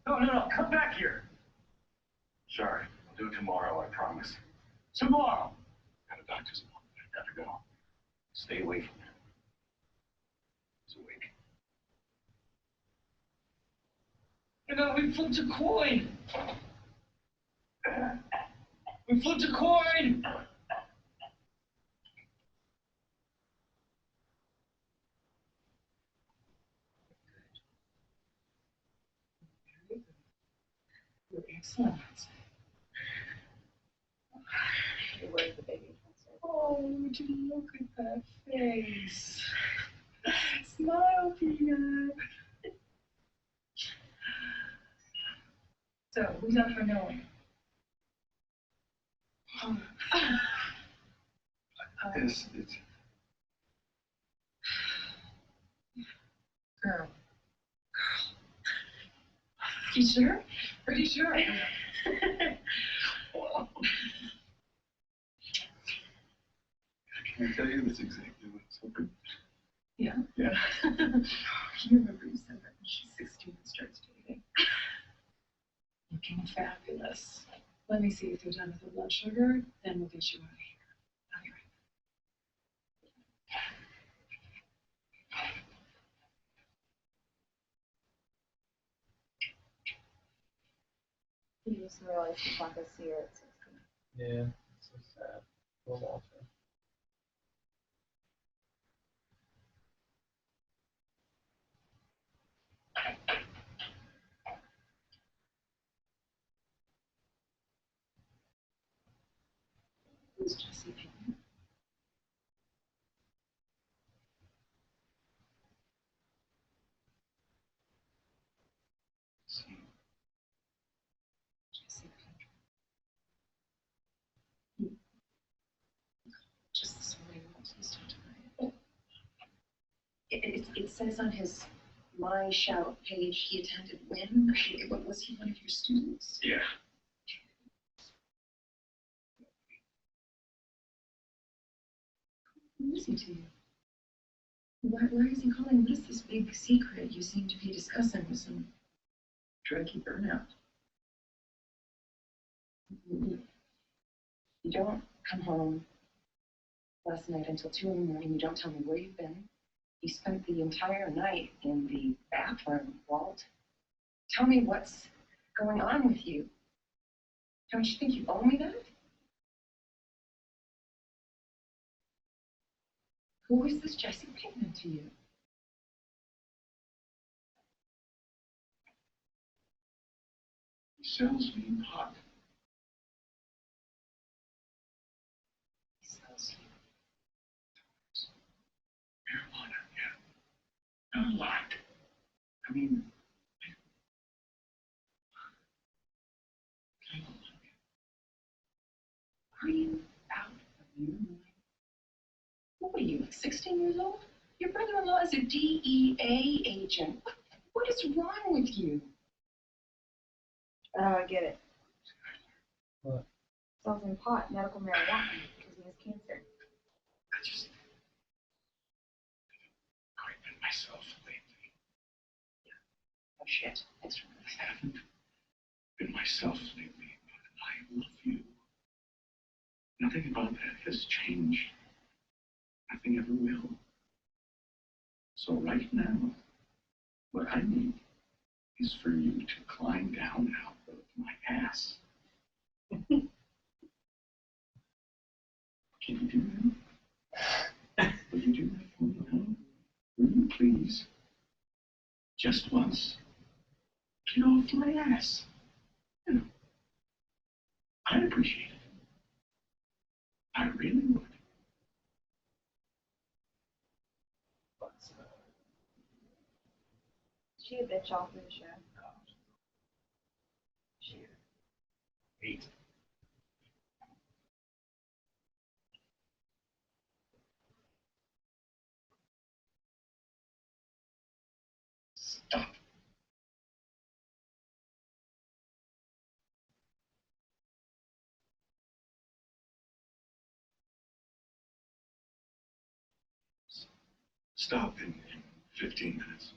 No, come back here. Sorry, I'll do it tomorrow, I promise. Tomorrow. Got a doctor's appointment. I gotta go. Stay away from him. He's awake. You know, we flipped a coin. We flipped a coin. You're excellent. Where's the baby? Oh, would you look at that face? Smile, Peanut. So, who's up for knowing? It's Girl. You sure? Pretty sure. Can I tell you that's exactly what it's hoping? Yeah? Yeah. You remember you said that when she's 16 and starts dating. Looking fabulous. Let me see if you're done with the blood sugar, then we'll get you out of here. I'll be right You just realized you want to see her at 16. Yeah, it's so sad. Poor Walter. Who's Jesse Pinkman? Jesse Pinkman. Just this morning, I was listening to it says on his My Shout page he attended WIN. Was he one of your students? Yeah. Who is he to you? Why is he calling? What is this big secret you seem to be discussing with some druggy burnout? You don't come home last night until 2 in the morning. You don't tell me where you've been. You spent the entire night in the bathroom, Walt. Tell me what's going on with you. Don't you think you owe me that? Who is this Jesse Pinkman to you? sells me pot. He sells you. Marijuana, yeah. Not a lot. I mean, Are you out of your mind? What are you, like 16 years old? Your brother-in-law is a DEA agent. What is wrong with you? Oh, I get it. What? Sells him pot, medical marijuana, because he has cancer. I just quite been myself lately. Oh, shit. Thanks for I haven't been myself lately, but I love you. Nothing about that has changed. Nothing ever will. So right now, what I need is for you to climb down out of my ass. Can you do that? Will you do that for me, huh? Will you please? Just once. Get off my ass. You know, I'd appreciate it. I really would. Is she a bitch all through the show? Eight. Stop. Stop in 15 minutes.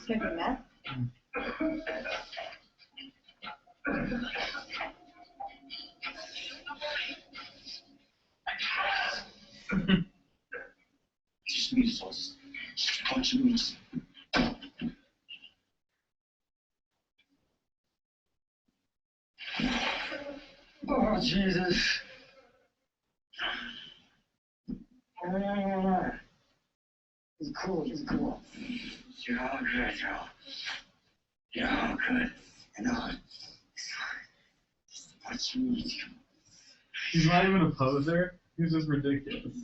Sniffing meth? Just meat sauce. Just a bunch of meats. Oh, Jesus. He's cool, he's cool. You're all good, Joe. You're all good. You know, just a bunch of meat. He's not even a poser. He's just ridiculous.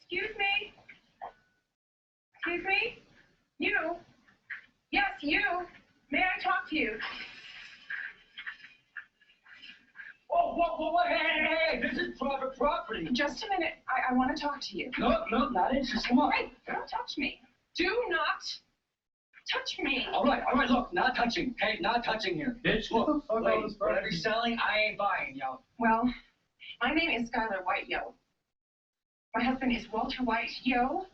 Excuse me? Excuse me? You? Yes, you. May I talk to you? Whoa, hey, this is private property. Just a minute. I want to talk to you. No, not interested. Come on. Hey, don't touch me. Do not touch me. All right, look, not touching, okay? Not touching here. Bitch, look, lady, whatever you're selling, I ain't buying, yo. Well, my name is Skylar White, yo. My husband is Walter White, yo.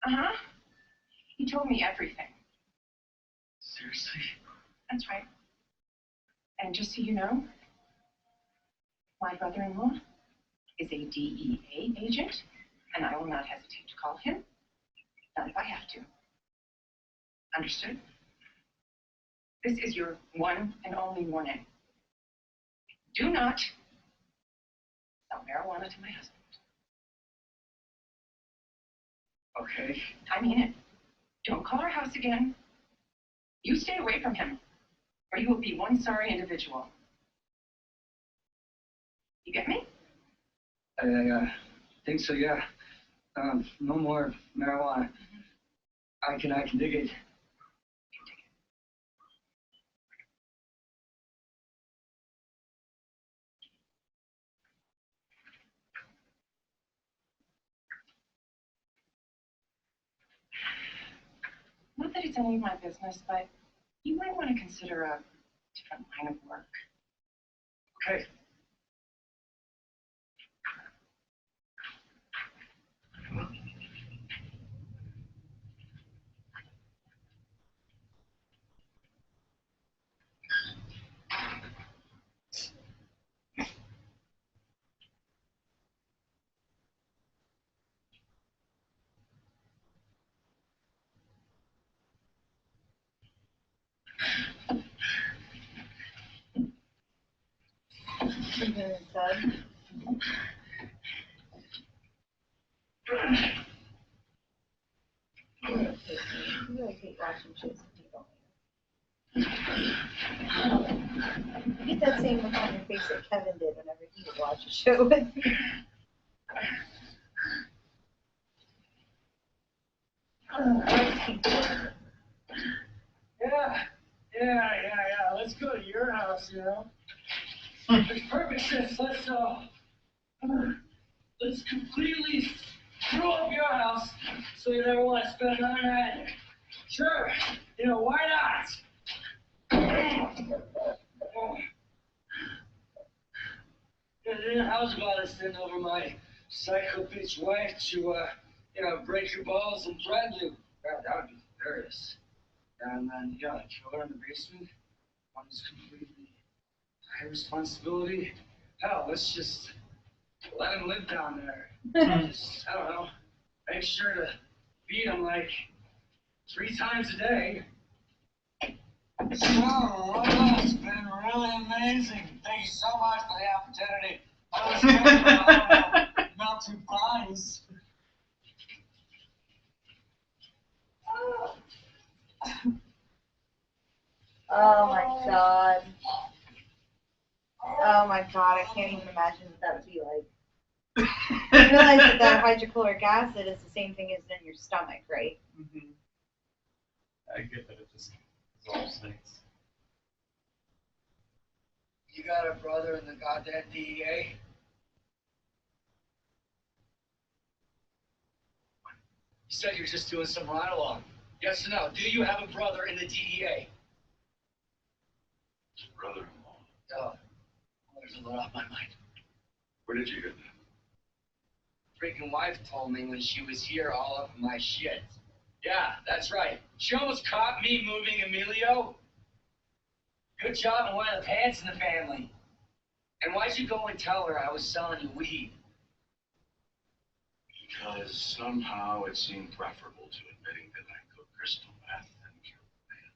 Uh-huh. He told me everything. Seriously? That's right. And just so you know, my brother-in-law is a DEA agent, and I will not hesitate to call him, not if I have to. Understood? This is your one and only warning. Do not sell marijuana to my husband. Okay. I mean it. Don't call our house again. You stay away from him, or you will be one sorry individual. You get me? I think so, yeah. No more marijuana. I can dig it. it's any of my business, but you might want to consider a different line of work. Okay. You really hate watching shows with people. You get that same look on your face that Kevin did whenever he would watch a show with me. Yeah. Let's go to your house, you know. Makes perfect sense. Let's completely screw up your house so you never want to spend another night. Sure. You know, why not? Yeah, how's about us sending over my psycho bitch wife to, break your balls and threaten you? That would be hilarious. And then, kill her in the basement. On this completely high responsibility. Hell, let's just let him live down there. Just, I don't know, make sure to feed him like 3 times a day. So, it's been really amazing. Thank you so much for the opportunity. I was thinking about melting bodies. Oh my god. Oh my god, I can't even imagine what that would be like. You realize that hydrochloric acid is the same thing as in your stomach, right? Mm-hmm. I get that it just dissolves things. You got a brother in the goddamn DEA? You said you're just doing some ride-along. Yes or no? Do you have a brother in the DEA? Brother-in-law. Oh, there's a lot off my mind. Where did you hear that? Freaking wife told me when she was here all up in my shit. Yeah, that's right. She almost caught me moving Emilio. Good job on one of the pants in the family. And why'd you go and tell her I was selling you weed? Because somehow it seemed preferable to admitting that I cooked crystal meth and killed a man.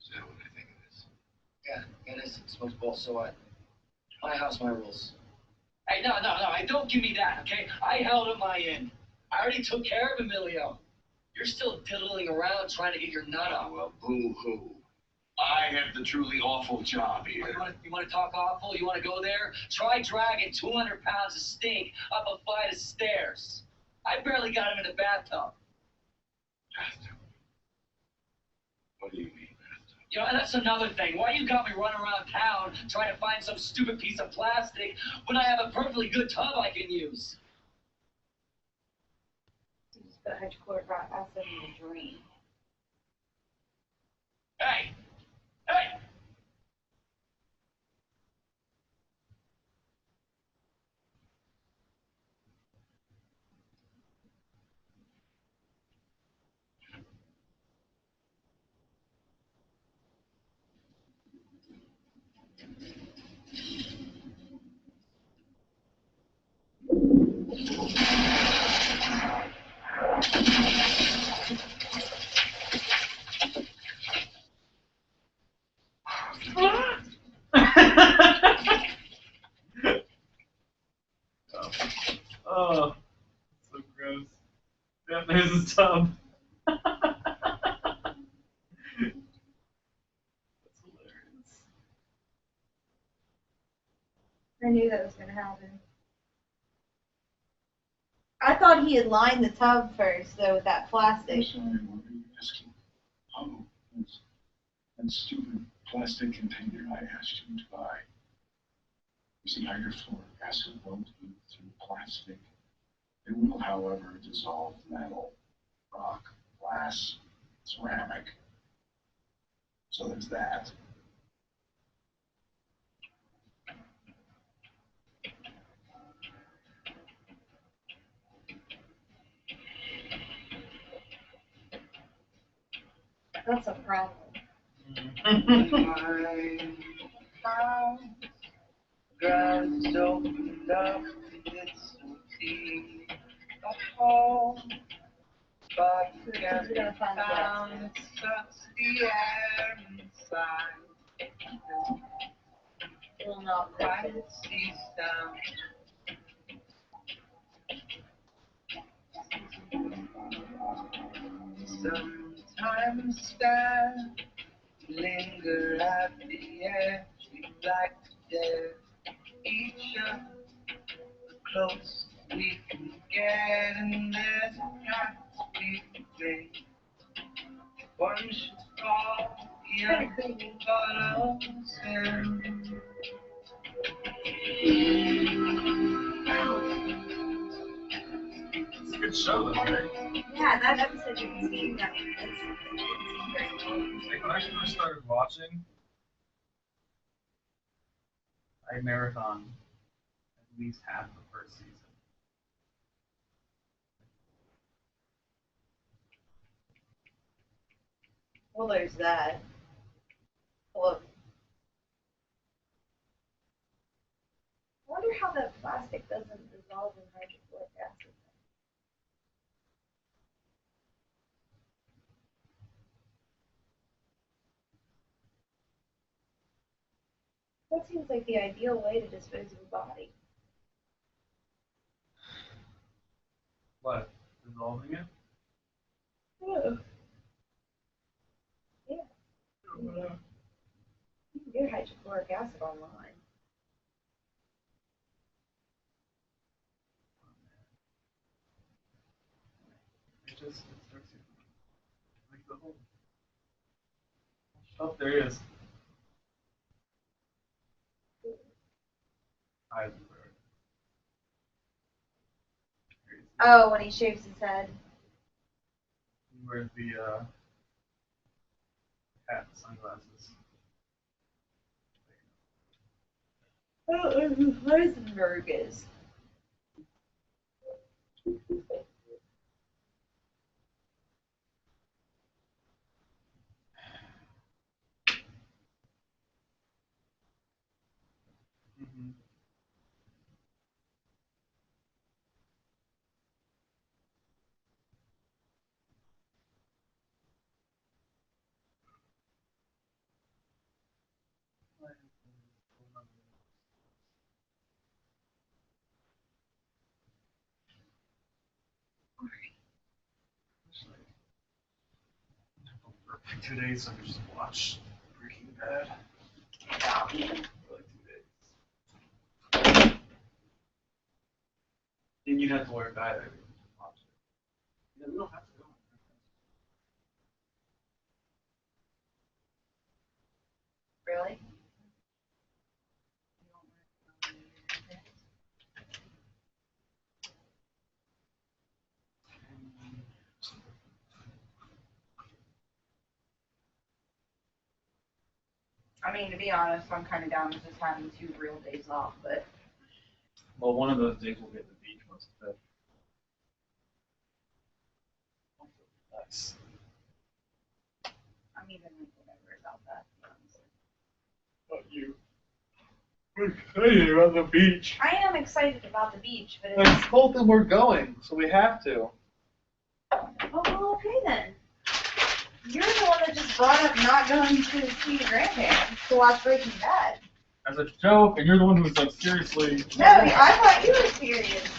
Is that what I think it is? Yeah, it is. Smokes balls, so what? My house, my rules. Hey, no, don't give me that, okay? I held up my end. I already took care of Emilio. You're still diddling around trying to get your nut up. Well, boo-hoo. I have the truly awful job here. You want to talk awful? You want to go there? Try dragging 200 pounds of stink up a flight of stairs. I barely got him in the bathtub. Bathtub? What do you mean? You know, and that's another thing. Why you got me running around town trying to find some stupid piece of plastic when I have a perfectly good tub I can use? You just put hydrochloric acid in the drain. Hey! Oh, so gross. Yep, there's his tub. That's hilarious. I knew that was going to happen. I thought he had lined the tub first, though, with that plastic. I'm sorry, what are you asking? Oh, that stupid plastic container I asked you to buy. You see hydrogen fluoric acid won't eat through plastic. It will, however, dissolve metal, rock, glass, ceramic. So there's that. That's a problem. Grass opened up, it's so deep. A hole, but can't found. It sucks the air inside. Will not quite see sound. Sometimes stand, linger at the edge. We'd like to dare each other close we can get, and there's a path we can make. One should fall, the other follows him. It's a good show, though, right? Yeah, that episode didn't seem that very well. Like when I first started watching, I marathoned at least half the first season. Well, there's that. Well, I wonder how that plastic doesn't dissolve in hydrochloric acid. That seems like the ideal way to dispose of a body. What? Dissolving it? Yeah. Yeah. You can get hydrochloric acid online. It just starts to like the whole. Oh, there he is. Heisenberg. Oh, when he shaves his head. He wears the hat and sunglasses. I don't know who Heisenberg is. Mm-hmm. For 2 days, I could just watch Breaking Bad. For like 2 days. Then you'd have to wear a diet every day to watch it. Yeah, we don't have to go. Really? I mean, to be honest, I'm kind of down with just having 2 real days off, but Well, one of those days we'll be at the beach most of it. Nice. I'm even like whatever about that, to be honest. But you. We're excited about the beach. I am excited about the beach, but It's it's... cold and we're going, so we have to. Oh, well, okay then. You're the one that just brought up not going to see your grandparents to watch Breaking Bad. As a joke, and you're the one who was like, seriously. No, I thought you were serious.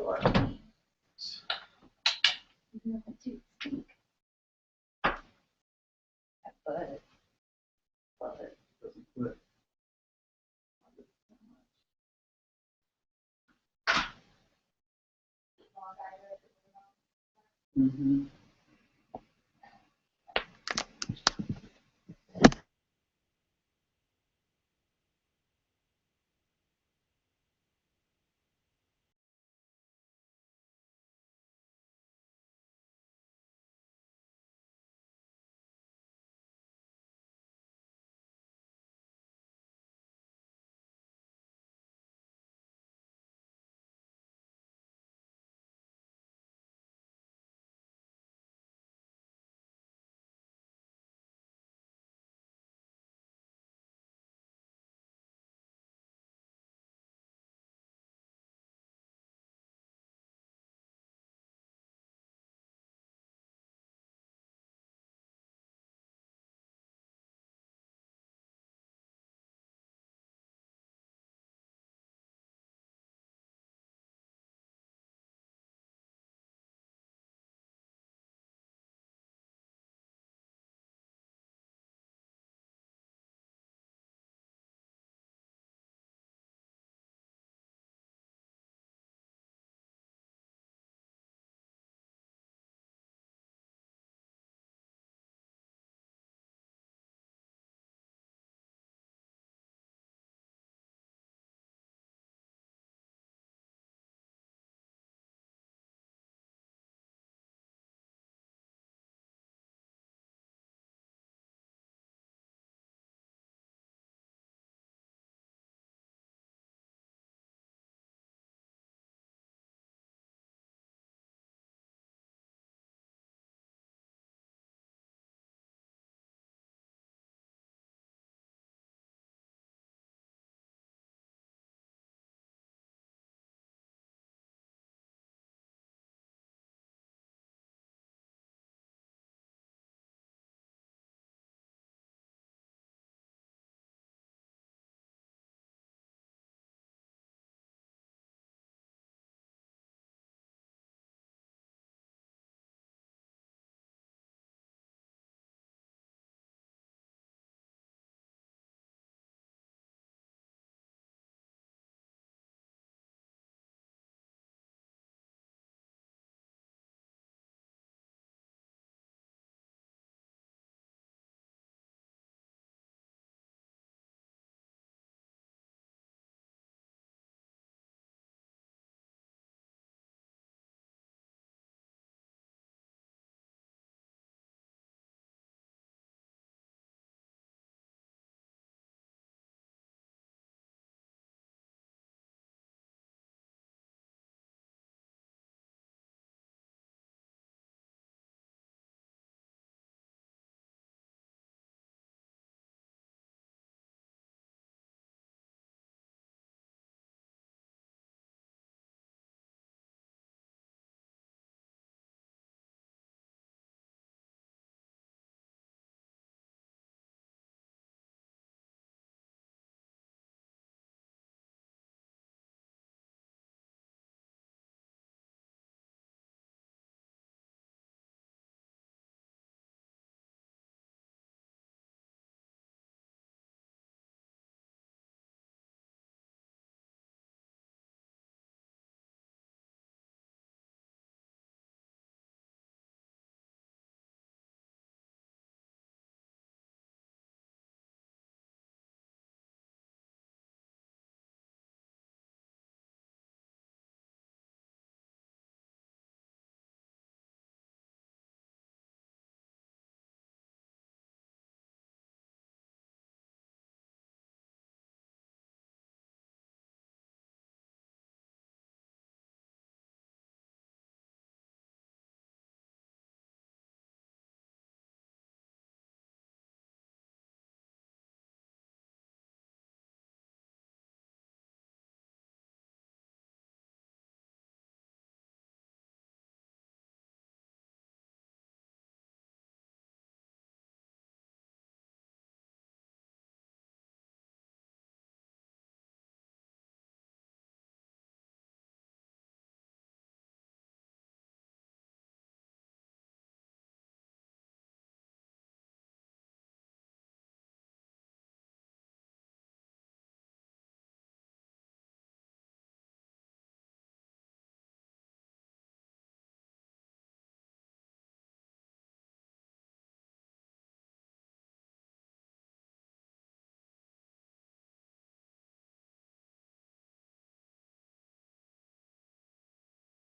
door. That butt. Love it. Doesn't quit. Mm-hmm.